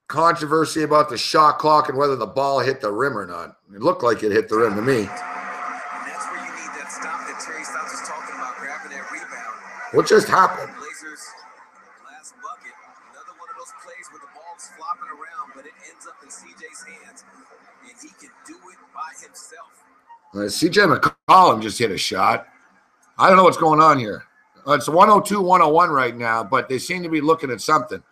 Controversy about the shot clock and whether the ball hit the rim or not. It looked like it hit the rim to me. And that's where you need that stop that Terry Stotts was talking about, grabbing that rebound. What just happened? Blazers last bucket. Another one of those plays where the ball's flopping around, but it ends up in CJ's hands, and he can do it by himself. CJ McCollum just hit a shot. I don't know what's going on here. It's 102-101 right now, but they seem to be looking at something.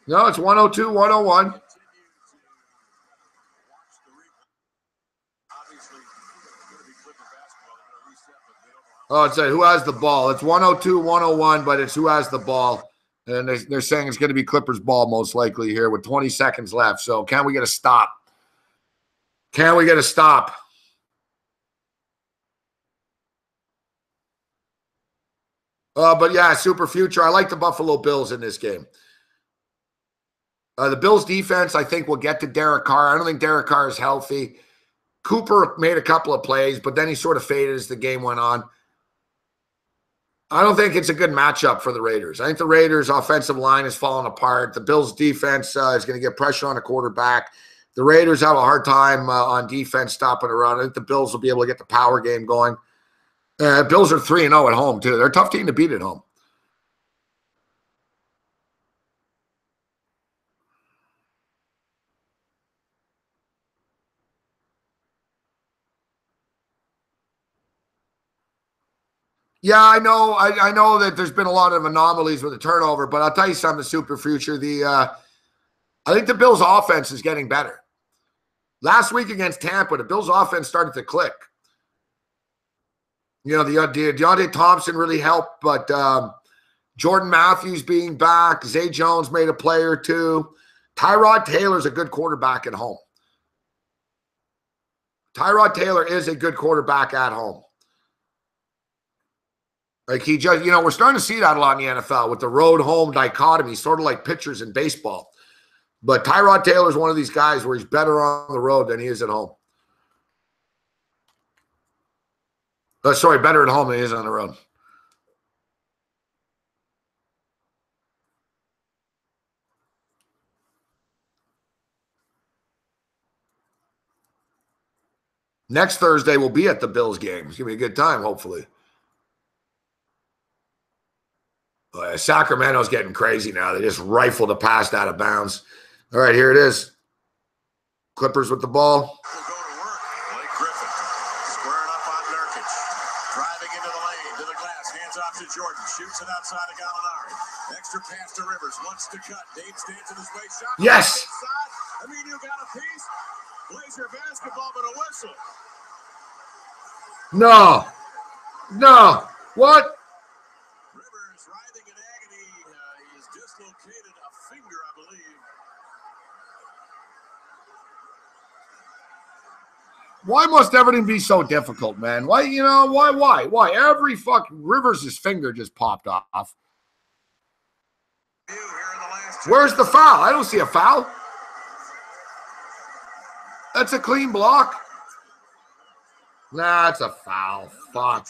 No, it's 102-101. Oh, it's who has the ball. It's 102-101, but it's who has the ball. And they're saying it's going to be Clippers ball most likely here with 20 seconds left. So can we get a stop? Can we get a stop? But yeah, Super Future. I like the Buffalo Bills in this game. The Bills defense, I think, will get to Derek Carr. I don't think Derek Carr is healthy. Cooper made a couple of plays, but then he sort of faded as the game went on. I don't think it's a good matchup for the Raiders. I think the Raiders' offensive line is falling apart. The Bills' defense is going to get pressure on a quarterback. The Raiders have a hard time on defense stopping a run. I think the Bills will be able to get the power game going. Bills are 3-0 at home, too. They're a tough team to beat at home. Yeah, I know. I know that there's been a lot of anomalies with the turnover, but I'll tell you something, Super Future. I think the Bills' offense is getting better. Last week against Tampa, the Bills' offense started to click. You know, the Deontay Thompson really helped, but Jordan Matthews being back, Zay Jones made a play or two. Tyrod Taylor's a good quarterback at home. Tyrod Taylor is a good quarterback at home. Like he just, we're starting to see that a lot in the NFL with the road-home dichotomy, sort of like pitchers in baseball. But Tyrod Taylor's one of these guys where he's better on the road than he is at home. Sorry, better at home than he is on the road. Next Thursday, we'll be at the Bills game. It's going to be a good time, hopefully. Sacramento's getting crazy now. They just rifled a pass out of bounds. All right, here it is. Clippers with the ball. Will go to work. Blake Griffin squaring up on Nurkic. Driving into the lane, to the glass, hands off to Jordan. Shoots it outside of Gallinari. Extra pass to Rivers. Wants to cut. Dave stands in his way. Shot. Yes. I mean, you got a piece. Blazer basketball, but a whistle. No. No. What? Rivers writhing in agony. He's dislocated a finger, I believe. Why must everything be so difficult, man? Why, why? Every fucking Rivers' finger just popped off. Where's the foul? I don't see a foul. That's a clean block. Nah, it's a foul. Fuck.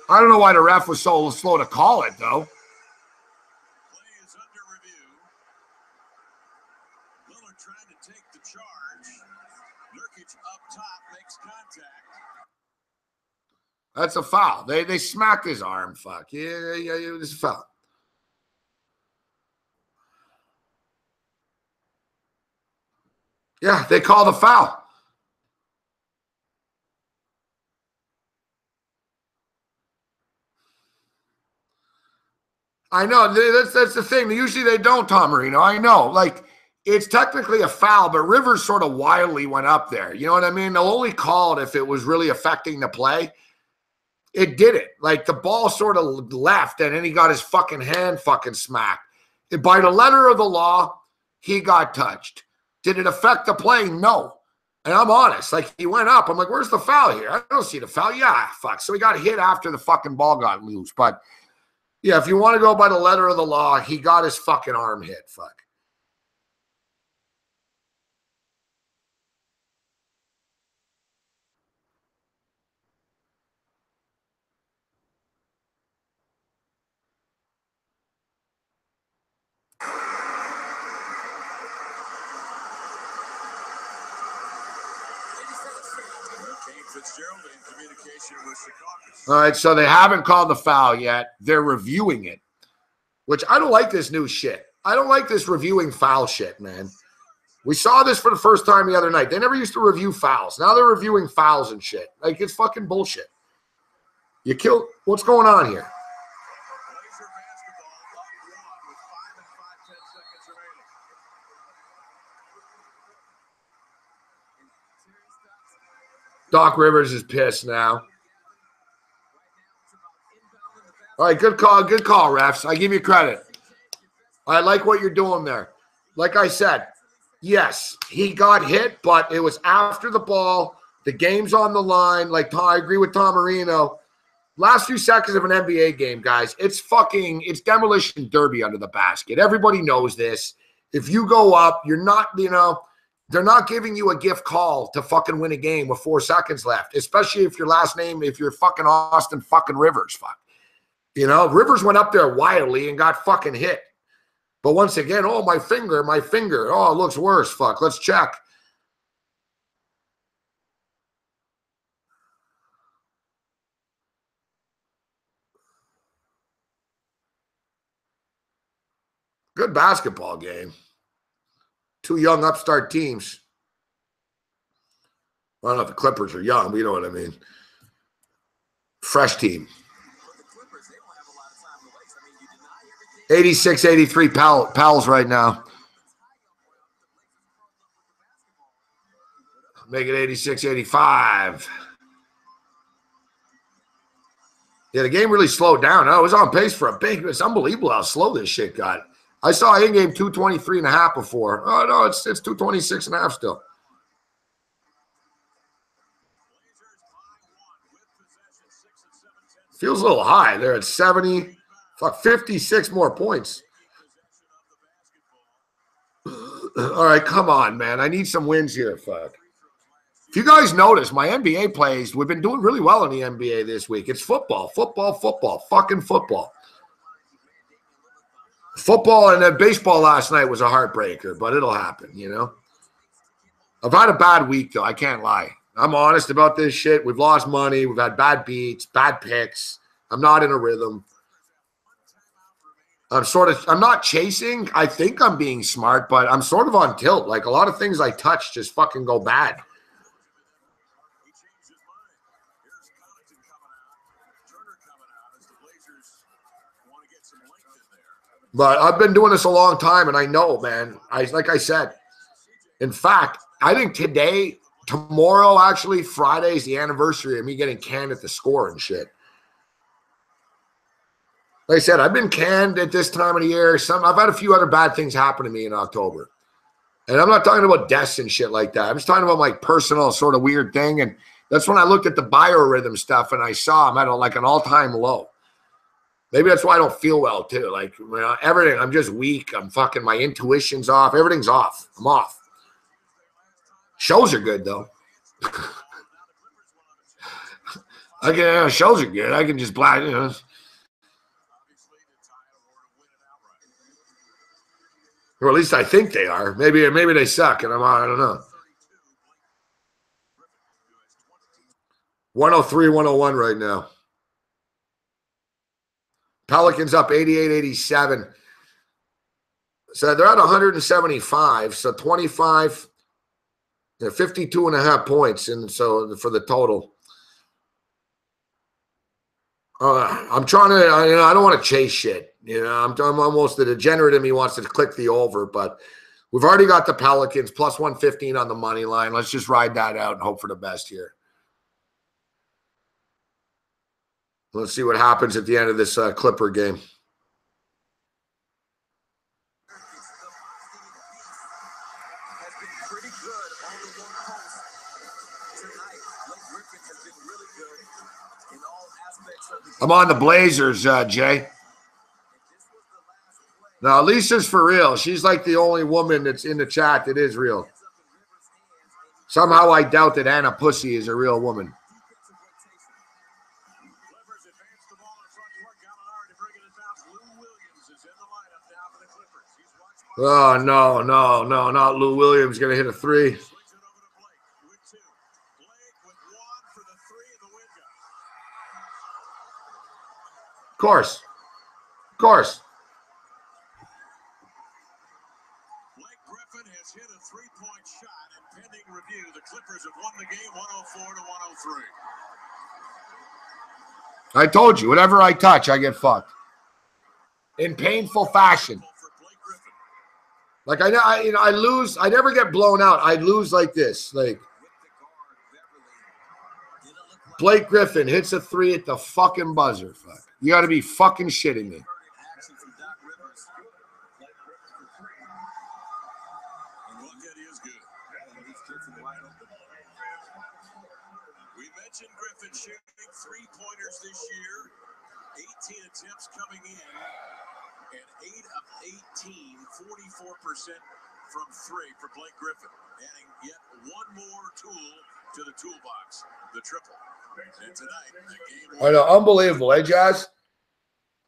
I don't know why the ref was so slow to call it, though. Play is under review. Lillard trying to take the charge. Nurkic up top makes contact. That's a foul. They smacked his arm. Fuck. Yeah, it's a foul. Yeah, they called a foul. I know. That's the thing. Usually they don't, Tom Marino. I know. Like, it's technically a foul, but Rivers sort of wildly went up there. You know what I mean? They'll only call it if it was really affecting the play. It did it. Like, the ball sort of left, and then he got his fucking hand fucking smacked. By the letter of the law, he got touched. Did it affect the play? No. And I'm honest. Like, he went up. I'm like, where's the foul here? I don't see the foul. Yeah, fuck. So he got hit after the fucking ball got loose. But, yeah, if you want to go by the letter of the law, he got his fucking arm hit. Fuck. Fitzgerald in communication with Secaucus. All right, so they haven't called the foul yet. They're reviewing it, which I don't like this new shit. I don't like this reviewing foul shit, man. We saw this for the first time the other night. They never used to review fouls. Now they're reviewing fouls and shit. Like, it's fucking bullshit. You kill. What's going on here? Blazer basketball up one with 5 and 5/10 seconds remaining. Doc Rivers is pissed now. All right, good call, refs. I give you credit. I like what you're doing there. Like I said, yes, he got hit, but it was after the ball. The game's on the line. Like, I agree with Tom Marino. Last few seconds of an NBA game, guys, it's demolition derby under the basket. Everybody knows this. If you go up, you're not, they're not giving you a gift call to fucking win a game with 4 seconds left, especially if your last name, if you're fucking Austin fucking Rivers. Fuck. Rivers went up there wildly and got fucking hit. But once again, oh, my finger. Oh, it looks worse. Fuck, let's check. Good basketball game. Two young upstart teams. I don't know if the Clippers are young, but you know what I mean. Fresh team. 86-83 Pals right now. Make it 86-85. Yeah, the game really slowed down. I was on pace for a big. It's unbelievable how slow this shit got. I saw in-game 223.5 before. Oh, no, it's 226.5 still. Feels a little high. They're at 70. Fuck, 56 more points. All right, come on, man. I need some wins here. Fuck. If you guys notice, my NBA plays, we've been doing really well in the NBA this week. It's football, fucking football. Football and then baseball last night was a heartbreaker, but it'll happen, you know. I've had a bad week, though. I can't lie. I'm honest about this shit. We've lost money. We've had bad beats, bad picks. I'm not in a rhythm. I'm not chasing. I think I'm being smart, but I'm sort of on tilt. Like a lot of things I touch just fucking go bad. But I've been doing this a long time, and I know, man. Like I said, in fact, I think tomorrow, actually, Friday is the anniversary of me getting canned at the Score and shit. Like I said, I've been canned at this time of the year. I've had a few other bad things happen to me in October. And I'm not talking about deaths and shit like that. I'm just talking about my personal sort of weird thing. And that's when I looked at the biorhythm stuff and I saw I'm at like an all-time low. Maybe that's why I don't feel well, too. Like, you know, everything, I'm just weak. I'm fucking, my intuition's off. Everything's off. I'm off. Shows are good, though. Shows are good. I can just black, you know. Or at least I think they are. Maybe they suck, and I don't know. 103-101 right now. Pelicans up 88-87. So they're at 175. So 25, 52.5 points. And so for the total. I'm trying to, I don't want to chase shit. You know, I'm almost the degenerate in me wants to click the over, but we've already got the Pelicans plus 115 on the money line. Let's just ride that out and hope for the best here. Let's see what happens at the end of this Clipper game. I'm on the Blazers, Jay. Now, Lisa's for real. She's like the only woman that's in the chat that is real. Somehow I doubt that Anna Pussy is a real woman. Oh, no, not Lou Williams going to hit a three. Of course. Blake Griffin has hit a three-point shot, and pending review, the Clippers have won the game 104-103. I told you, whatever I touch, I get fucked. In painful fashion. Like I lose. I never get blown out. I lose like this. Like Blake Griffin hits a three at the fucking buzzer. Fuck. You got to be fucking shitting me. We mentioned Griffin shooting three-pointers this year. 18 attempts coming in. And 8 of 18, 44% from three for Blake Griffin. Adding yet one more tool to the toolbox, the triple. And tonight, the game. I know, unbelievable, eh, Jazz?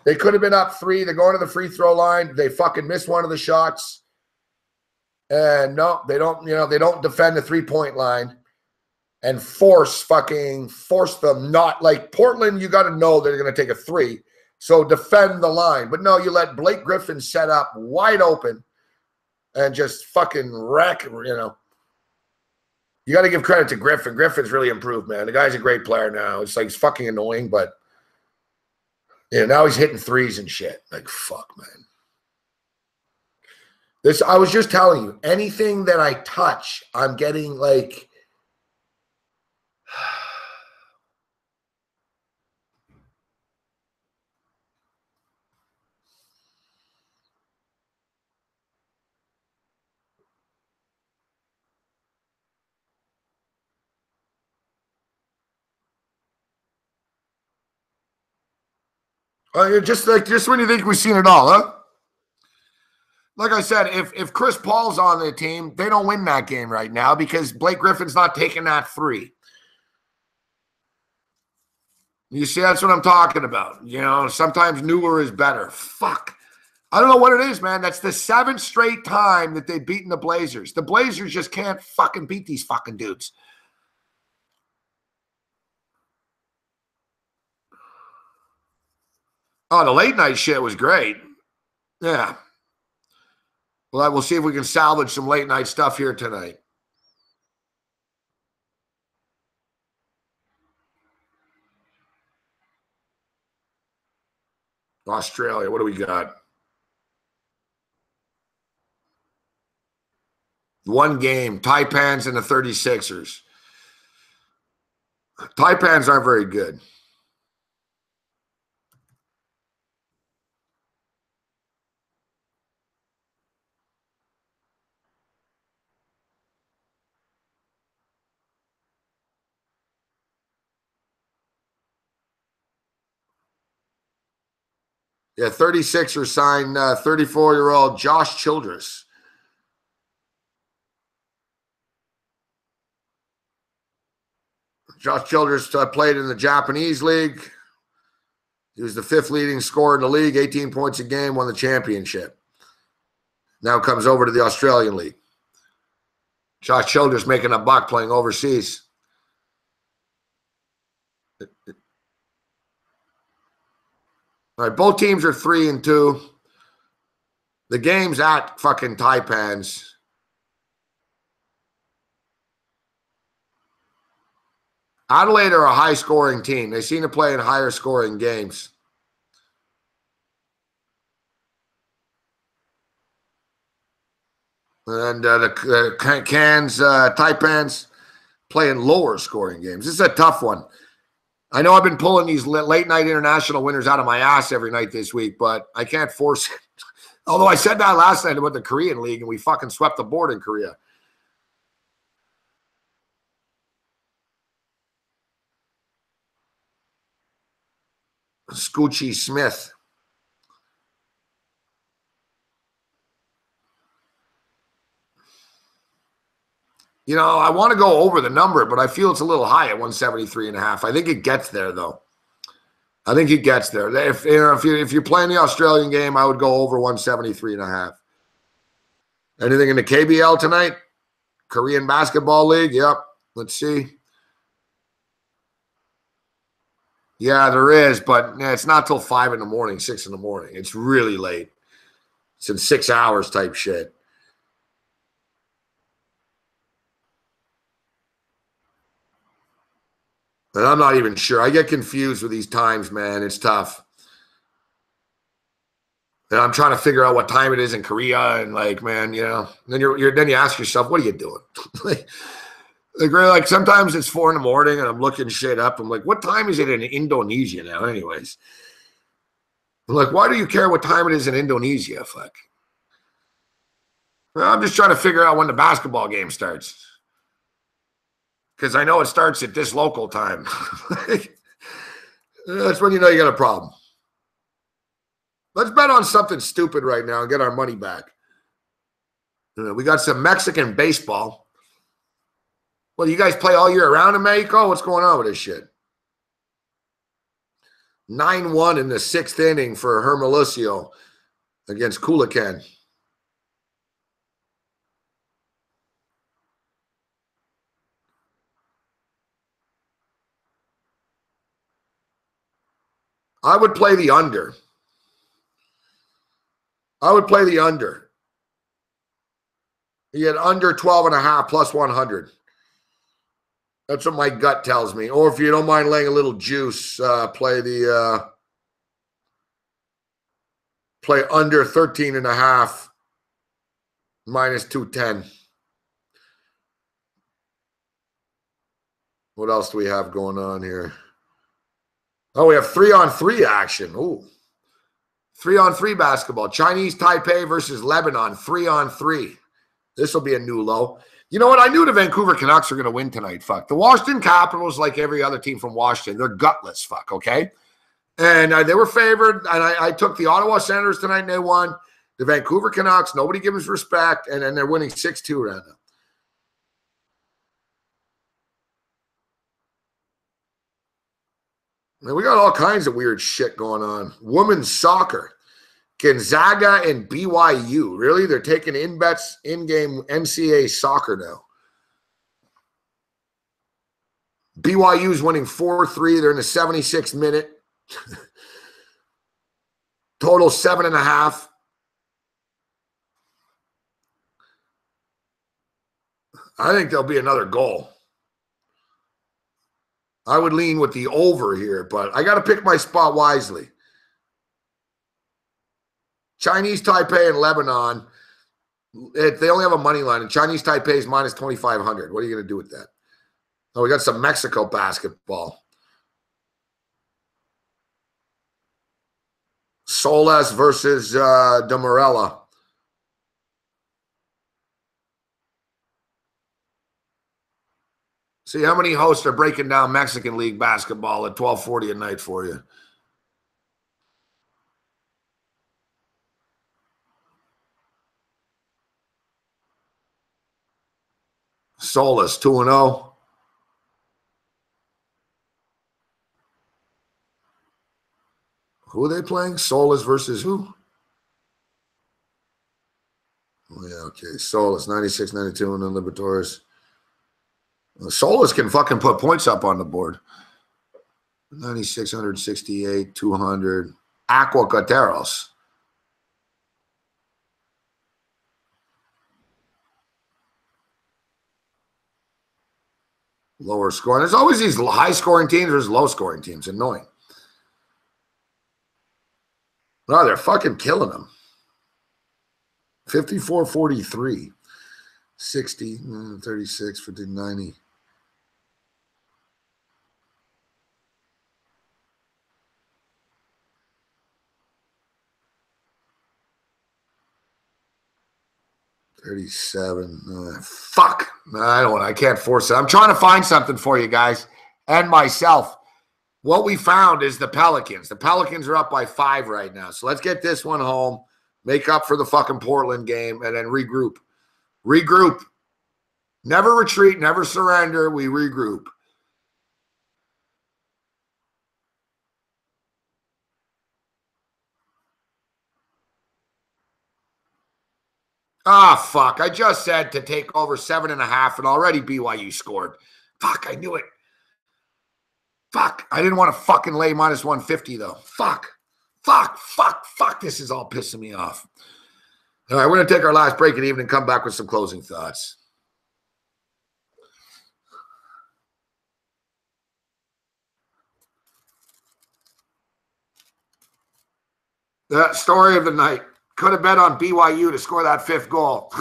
They could have been up 3. They're going to the free throw line. They fucking miss one of the shots. And no, they don't, they don't defend the 3-point line and force them not. Like Portland, you got to know they're going to take a 3. So defend the line. But no, you let Blake Griffin set up wide open and just fucking wreck, You got to give credit to Griffin. Griffin's really improved, man. The guy's a great player now. It's like he's fucking annoying, but now he's hitting threes and shit. Like, fuck, man. I was just telling you, anything that I touch, I'm getting like just when you think we've seen it all, huh? Like I said, if Chris Paul's on the team, they don't win that game right now because Blake Griffin's not taking that 3. You see, that's what I'm talking about. Sometimes newer is better. Fuck. I don't know what it is, man. That's the 7th straight time that they've beaten the Blazers. The Blazers just can't fucking beat these fucking dudes. Oh, the late night shit was great. Yeah. Well, we'll see if we can salvage some late night stuff here tonight. Australia, what do we got? 1 game, Taipans and the 36ers. Taipans aren't very good. Yeah, 36ers signed 34-year-old Josh Childress. Josh Childress played in the Japanese league. He was the 5th leading scorer in the league, 18 points a game, won the championship. Now comes over to the Australian league. Josh Childress making a buck playing overseas. All right, both teams are 3-2. The game's at fucking Taipans. Adelaide are a high-scoring team. They seem to play in higher-scoring games. And the Taipans playing lower-scoring games. This is a tough one. I know I've been pulling these late-night international winners out of my ass every night this week, but I can't force it. Although I said that last night about the Korean League, and we fucking swept the board in Korea. Scoochie Smith. I want to go over the number, but I feel it's a little high at 173.5. I think it gets there, though. I think it gets there. If you're playing the Australian game, I would go over 173.5. Anything in the KBL tonight? Korean Basketball League? Yep. Let's see. Yeah, there is, but it's not till 5 in the morning, 6 in the morning. It's really late. It's in 6 hours type shit. And I'm not even sure. I get confused with these times, man. It's tough. And I'm trying to figure out what time it is in Korea, and then you ask yourself, what are you doing? like sometimes it's 4 in the morning and I'm looking shit up. I'm like, what time is it in Indonesia now? Anyways, I'm like, why do you care what time it is in Indonesia? Fuck. Well, I'm just trying to figure out when the basketball game starts. Because I know it starts at this local time. That's when you know you got a problem. Let's bet on something stupid right now and get our money back. We got some Mexican baseball. Well, you guys play all year round in Mexico? What's going on with this shit? 9-1 in the 6th inning for Hermolisio against Culican. I would play the under. I would play the under. You get under 12.5 plus 100. That's what my gut tells me. Or if you don't mind laying a little juice, play under 13.5 minus 210. What else do we have going on here? Oh, we have 3-on-3 action. Ooh. 3-on-3 basketball. Chinese Taipei versus Lebanon. 3-on-3. This will be a new low. You know what? I knew the Vancouver Canucks were going to win tonight. Fuck. The Washington Capitals, like every other team from Washington, they're gutless. Fuck. Okay. And they were favored. And I took the Ottawa Senators tonight and they won. The Vancouver Canucks, nobody gives respect. And they're winning 6-2 right now. Man, we got all kinds of weird shit going on. Women's soccer. Gonzaga and BYU. Really? They're taking in-bets in-game NCAA soccer now. BYU's winning 4-3. They're in the 76th minute. Total 7.5. I think there'll be another goal. I would lean with the over here, but I got to pick my spot wisely. Chinese Taipei and Lebanon, they only have a money line, and Chinese Taipei is minus 2,500. What are you going to do with that? Oh, we got some Mexico basketball. Soles versus De Morella. See how many hosts are breaking down Mexican League basketball at 12:40 at night for you. Solis 2-0. Who are they playing? Solis versus who? Oh, yeah, okay. Solis 96-92 and then Libertadores. Solis can fucking put points up on the board. 96, 168, 200. Aqua Cateros. Lower scoring. There's always these high-scoring teams. There's low-scoring teams. Annoying. No, they're fucking killing them. 54-43. 60, 36, 50, 90. Fuck. I don't want. I can't force it. I'm trying to find something for you guys and myself. What we found is the Pelicans. The Pelicans are up by 5 right now. So let's get this one home, make up for the fucking Portland game, and then regroup. Regroup. Never retreat, never surrender. We regroup. Ah, fuck. I just said to take over 7.5, and already BYU scored. Fuck, I knew it. Fuck. I didn't want to fucking lay minus 150, though. Fuck. Fuck. This is all pissing me off. All right, we're going to take our last break and even come back with some closing thoughts. The story of the night. Could have bet on BYU to score that 5th goal.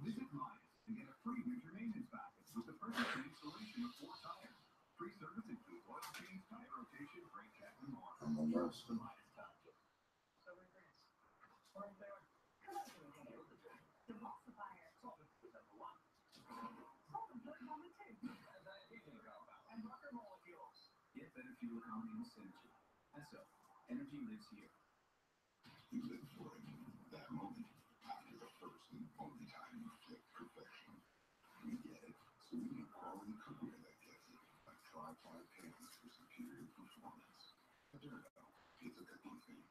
Visit Miles and get a free winter maintenance package with the purchase and installation of 4 tires. Free service includes oil change, tire rotation, brake check, and more. And the rest of Miles touch. So regrets. Or if they're emulsifier. Salt is number 1. Salt and good number 2. As I usually go about. And rocker molecules. Get better fuel economy with Synergy. So, energy lives here. You live for it. That moment after the first and only time you flip perfection. We get it. So we need quality cookware that gets it. Like tri-ply pans for superior performance. Adorno, it's a cooking thing.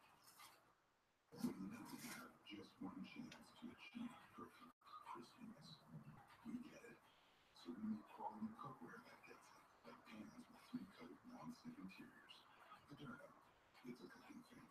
So you know we have just one chance to achieve perfect crispiness. We get it. So we need quality cookware that gets it. Like pans with 3-coat non-stick interiors. Adorno, it's a cooking thing.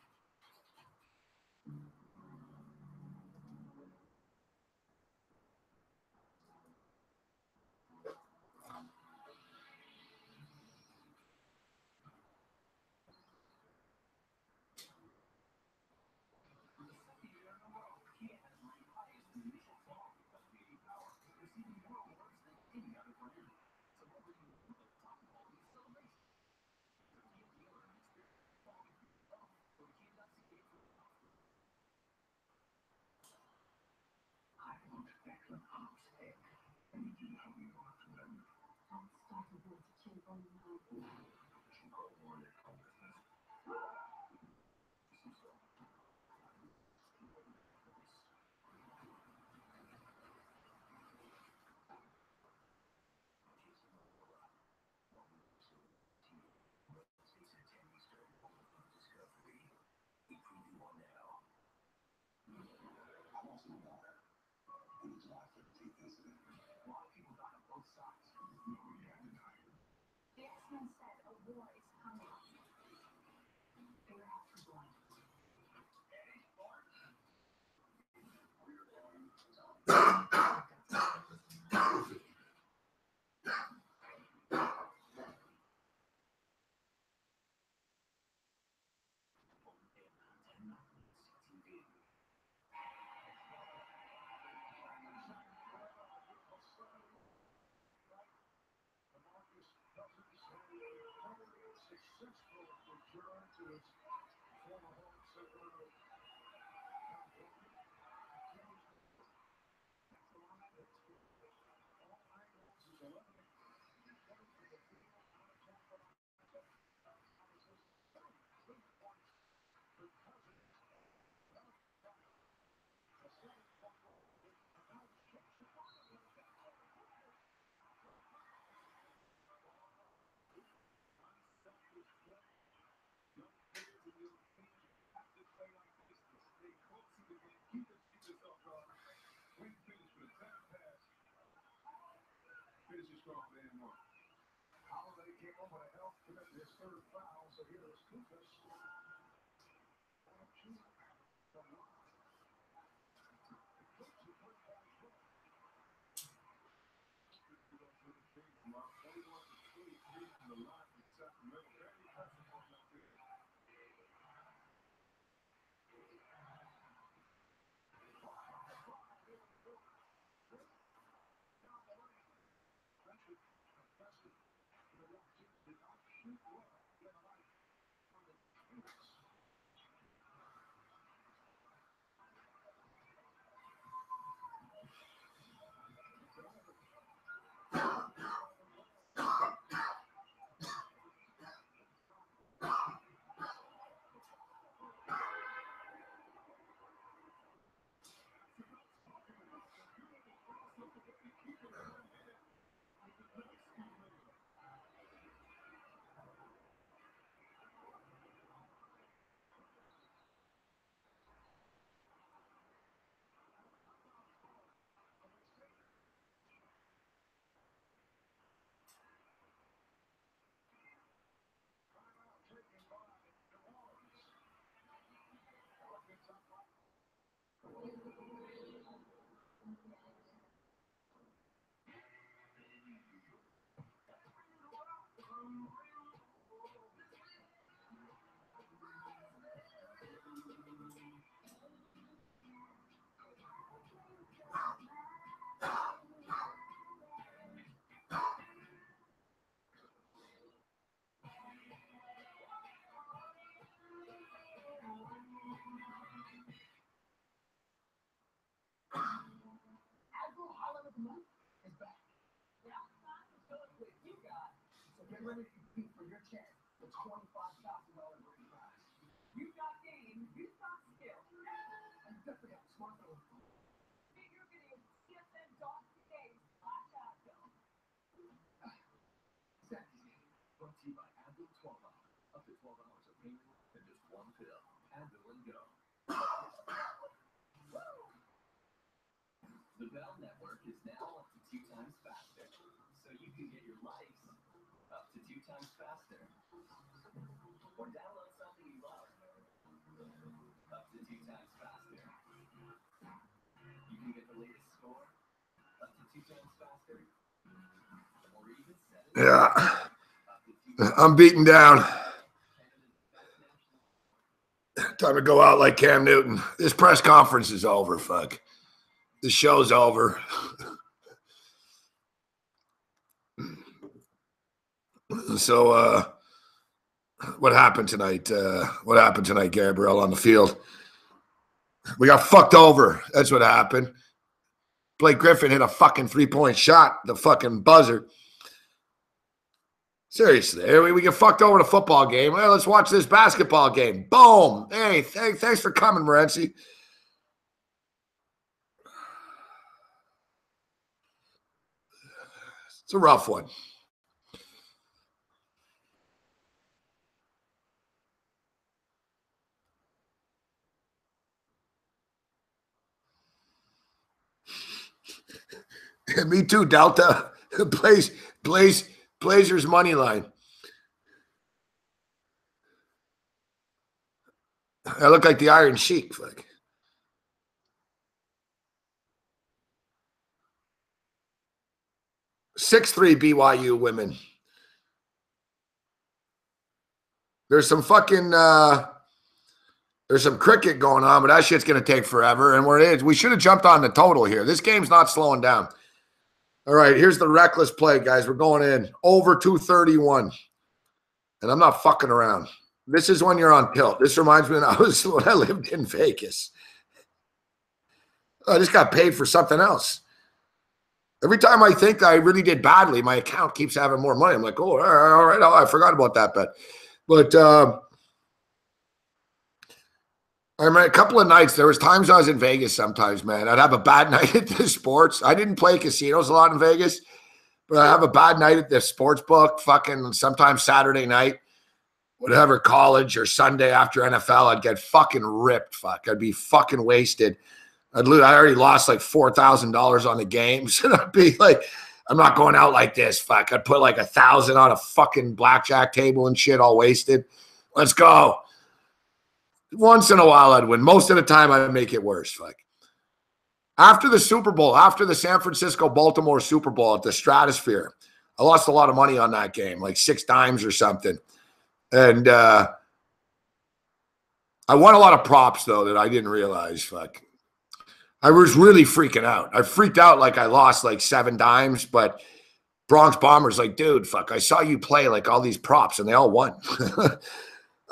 The X-Men said a war is coming. They were after blind. Successful return to his former home Sacramento. Finishes strong, man. Holiday came over to help commit his 3rd foul, so here is Lucas. The Bell Network is now up to 2 times faster, so you can get your likes up to 2 times faster. Or download something you love up to 2 times faster. You can get the latest score up to 2 times faster. Or even set it Yeah. I'm beaten down. Time to go out like Cam Newton. This press conference is over, fuck. The show's over. So, what happened tonight? What happened tonight, Gabriel, on the field? We got fucked over. That's what happened. Blake Griffin hit a fucking 3-point shot, the fucking buzzer. Seriously, we get fucked over in a football game. Well, let's watch this basketball game. Boom. Hey, thanks for coming, Morency. It's a rough one. Me too, Delta. Blazers money line. I look like the Iron Sheik. Fuck. Six-3 BYU women. There's some fucking there's some cricket going on, but that shit's gonna take forever. And where it is, we should have jumped on the total here. This game's not slowing down. All right, here's the reckless play, guys. We're going in over 231. And I'm not fucking around. This is when you're on tilt. This reminds me when I lived in Vegas. I just got paid for something else. Every time I think I really did badly, my account keeps having more money. I'm like, oh, all right. Oh, I forgot about that bet. But I mean, a couple of nights, there was times I was in Vegas sometimes, man. I'd have a bad night at the sports. I didn't play casinos a lot in Vegas, but I have a bad night at the Sportsbook, fucking sometimes Saturday night, whatever, college or Sunday after NFL, I'd get fucking ripped, fuck. I'd be fucking wasted. I already lost like $4,000 on the games. And I'd be like, I'm not going out like this, fuck. I'd put like 1,000 on a fucking blackjack table and shit, all wasted. Let's go. Once in a while, I'd win. Most of the time, I'd make it worse. Fuck. After the Super Bowl, after the San Francisco-Baltimore Super Bowl at the Stratosphere, I lost a lot of money on that game, like 6 times or something. And I won a lot of props, though, that I didn't realize. Fuck. I was really freaking out. I freaked out like I lost like 7 dimes, but Bronx Bombers like, dude, fuck, I saw you play like all these props, and they all won.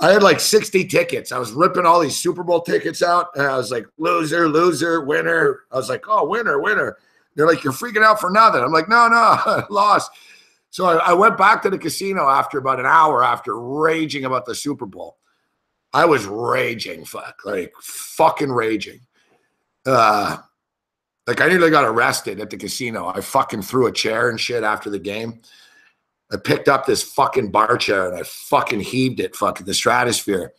I had like 60 tickets. I was ripping all these Super Bowl tickets out, and I was like, loser, loser, winner. I was like, oh, winner, winner. They're like, you're freaking out for nothing. I'm like, no, I lost. So I went back to the casino after about an hour after raging about the Super Bowl. I was raging, fuck, like fucking raging. Like I nearly got arrested at the casino. I fucking threw a chair and shit after the game. I picked up this fucking bar chair and I fucking heaved it fucking the Stratosphere.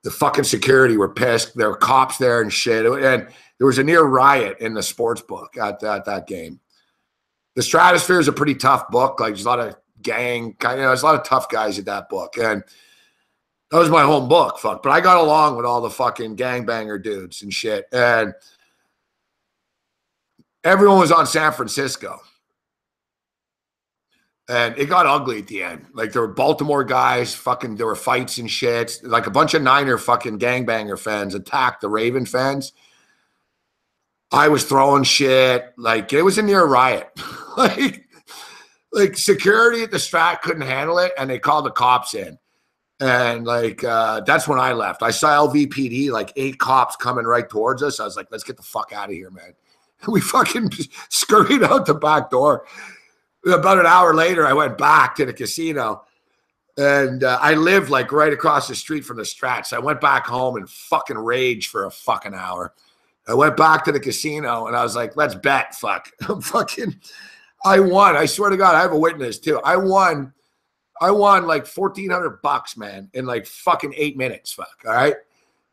The fucking security were pissed. There were cops there and shit. And there was a near riot in the Sportsbook at that game. The Stratosphere is a pretty tough book. Like there's a lot of gang, there's a lot of tough guys at that book. And that was my home book, fuck. But I got along with all the fucking gangbanger dudes and shit. And everyone was on San Francisco. And it got ugly at the end. Like there were Baltimore guys, fucking, there were fights and shit. Like a bunch of Niner fucking gangbanger fans attacked the Raven fans. I was throwing shit. Like it was a near riot. like security at the Strat couldn't handle it. And they called the cops in. And like, that's when I left. I saw LVPD, like 8 cops coming right towards us. I was like, let's get the fuck out of here, man. We fucking scurried out the back door. About an hour later, I went back to the casino. And I lived like right across the street from the Strats. I went back home and fucking raged for a fucking hour. I went back to the casino and I was like, let's bet. Fuck. I won. I swear to God, I have a witness too. I won like $1,400, man, in like fucking 8 minutes. Fuck. All right.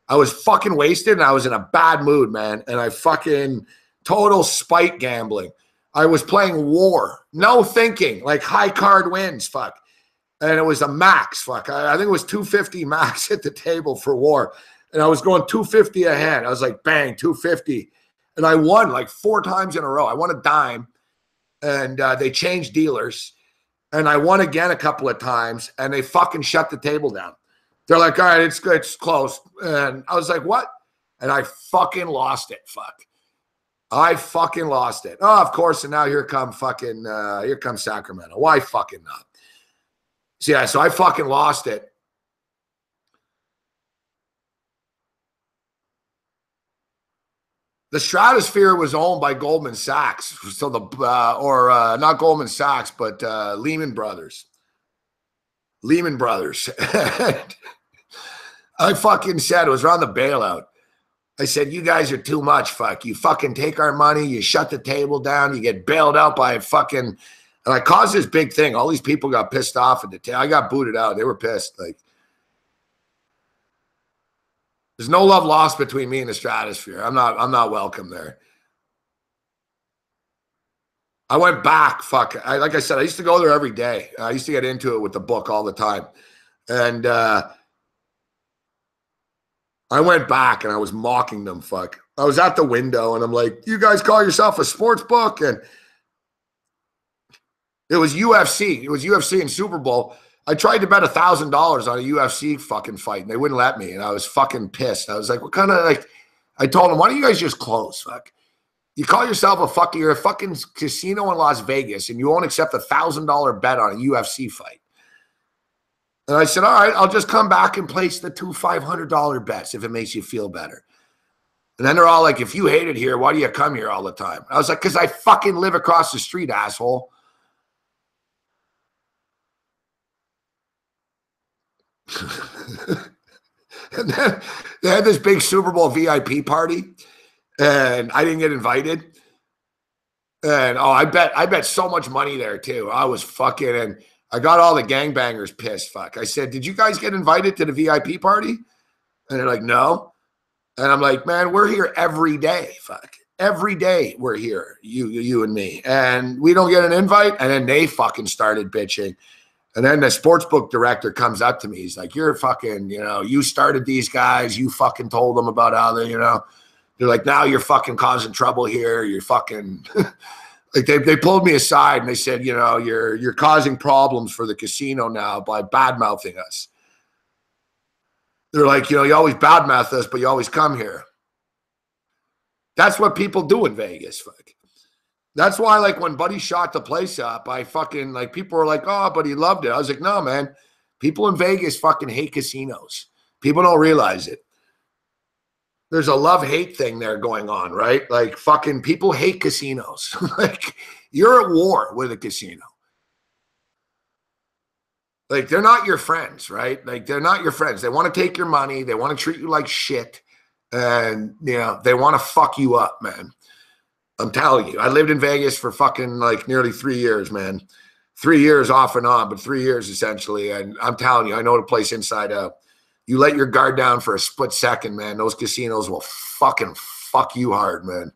I was fucking wasted and I was in a bad mood, man. And I fucking total spite gambling. I was playing war. No thinking. Like high card wins. Fuck. And it was a max. Fuck. I think it was 250 max at the table for war. And I was going 250 ahead. I was like, bang, 250. And I won like 4 times in a row. I won a dime. And they changed dealers. And I won again a couple of times. And they fucking shut the table down. They're like, all right, it's good. It's closed. And I was like, what? And I fucking lost it. Fuck. I fucking lost it. Oh, of course. And now here comes Sacramento. Why fucking not? So, yeah, so I fucking lost it. The Stratosphere was owned by Goldman Sachs. So not Goldman Sachs, but Lehman Brothers. Lehman Brothers. I fucking said, it was around the bailout. I said, you guys are too much, fuck. You fucking take our money, you shut the table down, you get bailed out by a fucking... And I caused this big thing. All these people got pissed off at the table. I got booted out. They were pissed. Like, there's no love lost between me and the Stratosphere. I'm not welcome there. I went back. Fuck. Like I said, I used to go there every day. I used to get into it with the book all the time. And I went back and I was mocking them. Fuck. I was at the window and I'm like, you guys call yourself a sports book? And it was UFC. It was UFC and Super Bowl. I tried to bet $1,000 on a UFC fucking fight, and they wouldn't let me. And I was fucking pissed. I was like, what kind of like? I told them, why don't you guys just close? Fuck. You call yourself you're a fucking casino in Las Vegas, and you won't accept $1,000 bet on a UFC fight. And I said, all right, I'll just come back and place the 2 $500 bets if it makes you feel better. And then they're all like, if you hate it here, why do you come here all the time? I was like, because I fucking live across the street, asshole. And then they had this big Super Bowl VIP party, and I didn't get invited. And I bet so much money there too. I was fucking, and I got all the gangbangers pissed. Fuck. I said, did you guys get invited to the VIP party? And they're like, no. And I'm like, man, we're here every day. Fuck. Every day we're here, you and me. And we don't get an invite. And then they fucking started bitching. And then the sportsbook director comes up to me. He's like, you're fucking, you started these guys. You fucking told them about how they're like, now you're fucking causing trouble here. You're fucking, like they pulled me aside and they said, you're causing problems for the casino now by bad-mouthing us. They're like, you always bad-mouth us, but you always come here. That's what people do in Vegas. Fuck. That's why, like, when Buddy shot the place up, I fucking, like, people were like, oh, but he loved it. I was like, no, man. People in Vegas fucking hate casinos. People don't realize it. There's a love-hate thing there going on, right? Like, fucking people hate casinos. Like, you're at war with a casino. Like, they're not your friends, right? Like, they're not your friends. They want to take your money. They want to treat you like shit. And, they want to fuck you up, man. I'm telling you, I lived in Vegas for fucking like nearly 3 years, man. 3 years off and on, but 3 years essentially. And I'm telling you, I know the place inside out. You let your guard down for a split second, man. Those casinos will fucking fuck you hard, man.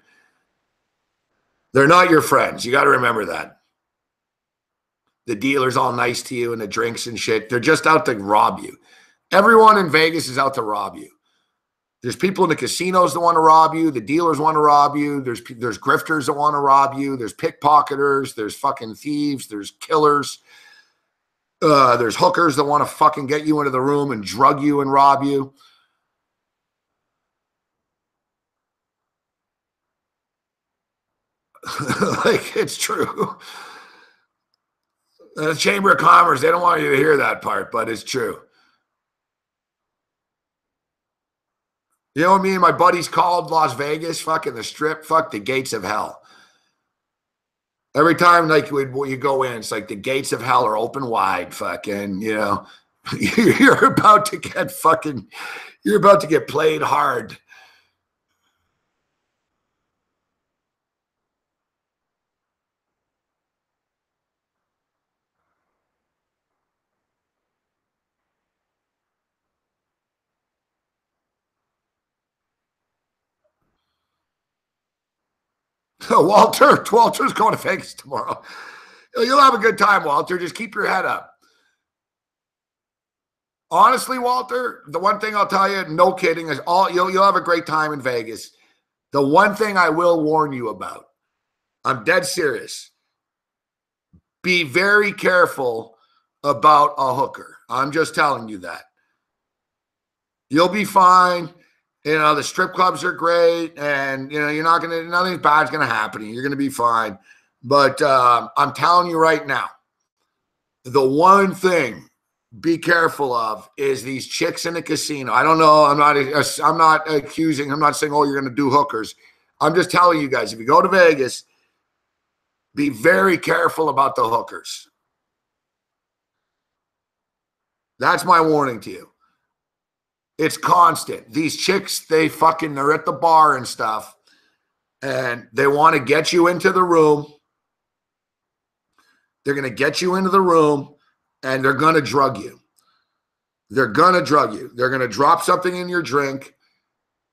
They're not your friends. You got to remember that. The dealer's all nice to you and the drinks and shit. They're just out to rob you. Everyone in Vegas is out to rob you. There's people in the casinos that want to rob you. The dealers want to rob you. There's grifters that want to rob you. There's pickpocketers. There's fucking thieves. There's killers. There's hookers that want to fucking get you into the room and drug you and rob you. Like, it's true. The Chamber of Commerce, they don't want you to hear that part, but it's true. You know what me and my buddies called Las Vegas? Fucking the Strip. Fuck the gates of hell. Every time like you go in, it's like the gates of hell are open wide. Fucking, you know, you're about to get played hard. Walter's going to Vegas tomorrow. You'll have a good time, Walter. Just keep your head up. Honestly, Walter, the one thing I'll tell you, no kidding, is you'll have a great time in Vegas. The one thing I will warn you about, I'm dead serious. Be very careful about a hooker. I'm just telling you that. You'll be fine. You know, the strip clubs are great, and you know, nothing bad's gonna happen. You're gonna be fine. But I'm telling you right now, the one thing be careful of is these chicks in the casino. I don't know. I'm not accusing. I'm not saying, oh, you're gonna do hookers. I'm just telling you guys, if you go to Vegas, be very careful about the hookers. That's my warning to you. It's constant. These chicks, they're at the bar and stuff, and they want to get you into the room. They're going to get you into the room, and they're going to drug you. They're going to drug you. They're going to drop something in your drink.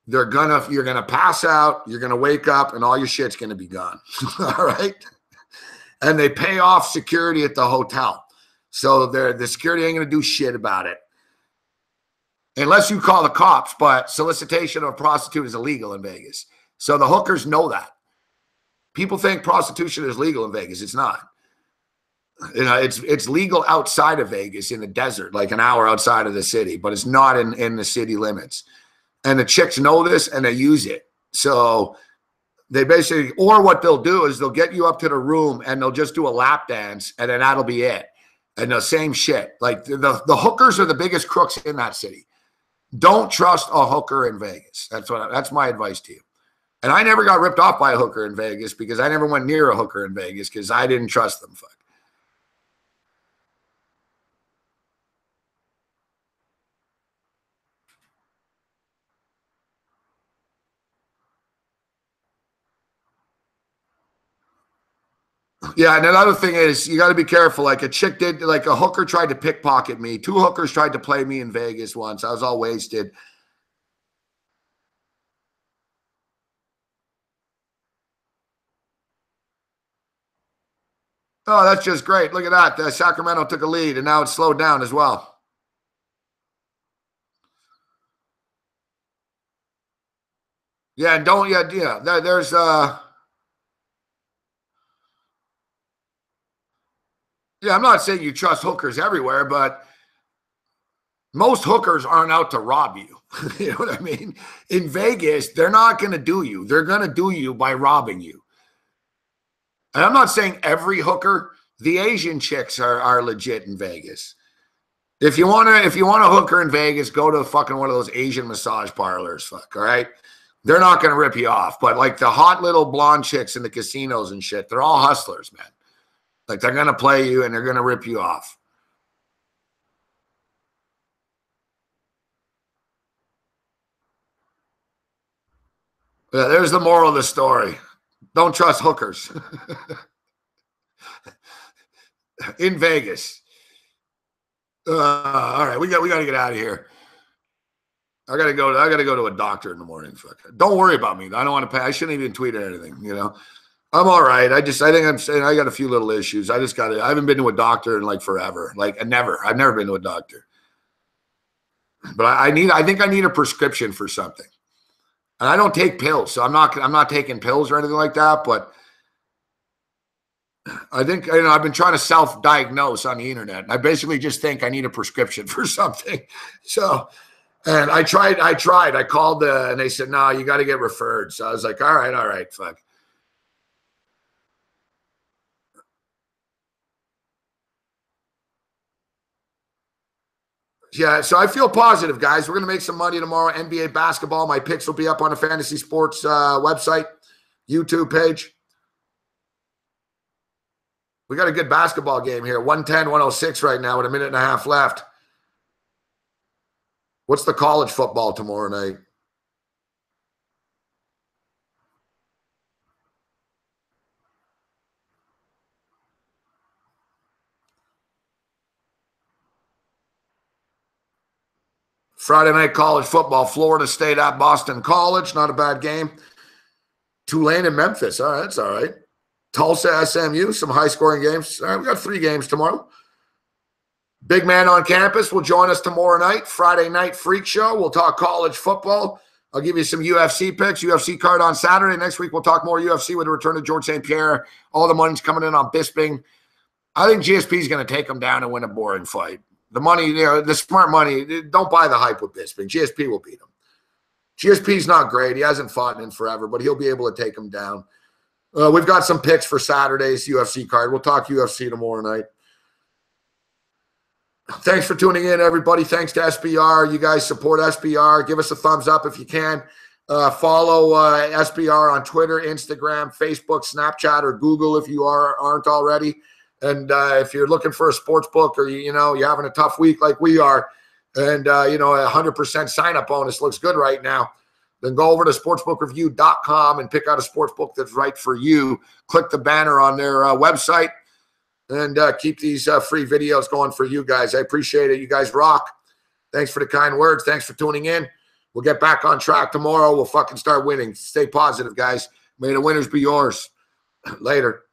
You're going to pass out. You're going to wake up, and all your shit's going to be gone. All right? And they pay off security at the hotel. So the security ain't going to do shit about it. Unless you call the cops, but solicitation of a prostitute is illegal in Vegas. So the hookers know that. People think prostitution is legal in Vegas. It's not. You know, it's legal outside of Vegas in the desert, like an hour outside of the city, but it's not in the city limits. And the chicks know this and they use it. So they basically, or what they'll do is they'll get you up to the room and they'll just do a lap dance and then that'll be it. And the same shit. Like the hookers are the biggest crooks in that city. Don't trust a hooker in Vegas. That's my advice to you. And I never got ripped off by a hooker in Vegas because I never went near a hooker in Vegas because I didn't trust them. Fuck. Yeah, and another thing is you got to be careful. Like a hooker tried to pickpocket me. 2 hookers tried to play me in Vegas once. I was all wasted. Oh, that's just great. Look at that. Sacramento took a lead, and now it's slowed down as well. Yeah, and there's yeah, I'm not saying you trust hookers everywhere, but most hookers aren't out to rob you. You know what I mean? In Vegas, they're not going to do you. They're going to do you by robbing you. And I'm not saying every hooker. The Asian chicks are legit in Vegas. If you want a hooker in Vegas, go to fucking one of those Asian massage parlors. Fuck, all right? They're not going to rip you off. But like the hot little blonde chicks in the casinos and shit, they're all hustlers, man. Like they're going to play you and they're going to rip you off. Yeah, there's the moral of the story. Don't trust hookers in Vegas. All right, we got to get out of here. I gotta go to a doctor in the morning. Fuck. Don't worry about me. I don't want to pay. I shouldn't even tweet or anything. You know, I'm all right. I think I'm saying I got a few little issues. I haven't been to a doctor in like forever. Like I've never been to a doctor. But I think I need a prescription for something. And I don't take pills, so I'm not taking pills or anything like that. But I think I've been trying to self-diagnose on the internet. And I basically just think I need a prescription for something. So. And I tried. I called and they said, no, you got to get referred. So I was like, all right, fuck. Yeah, so I feel positive, guys. We're going to make some money tomorrow. NBA basketball. My picks will be up on the Fantasy Sports website, YouTube page. We got a good basketball game here. 110-106 right now with a minute and a half left. What's the college football tomorrow night? Friday night college football. Florida State at Boston College. Not a bad game. Tulane and Memphis. All right, that's all right. Tulsa, SMU, some high-scoring games. All right, we got 3 games tomorrow. Big Man on Campus will join us tomorrow night. Friday night freak show. We'll talk college football. I'll give you some UFC picks, UFC card on Saturday. Next week, we'll talk more UFC with the return of George St. Pierre. All the money's coming in on Bisping. I think GSP is going to take him down and win a boring fight. The money, the smart money, don't buy the hype with Bisping. GSP will beat him. GSP's not great. He hasn't fought in forever, but he'll be able to take him down. We've got some picks for Saturday's UFC card. We'll talk UFC tomorrow night. Thanks for tuning in, everybody. Thanks to SBR. You guys support SBR. Give us a thumbs up if you can. Follow SBR on Twitter, Instagram, Facebook, Snapchat, or Google if you aren't already. And if you're looking for a sports book or, you're having a tough week like we are, and, a 100% sign-up bonus looks good right now, then go over to sportsbookreview.com and pick out a sports book that's right for you. Click the banner on their website and keep these free videos going for you guys. I appreciate it. You guys rock. Thanks for the kind words. Thanks for tuning in. We'll get back on track tomorrow. We'll fucking start winning. Stay positive, guys. May the winners be yours. Later.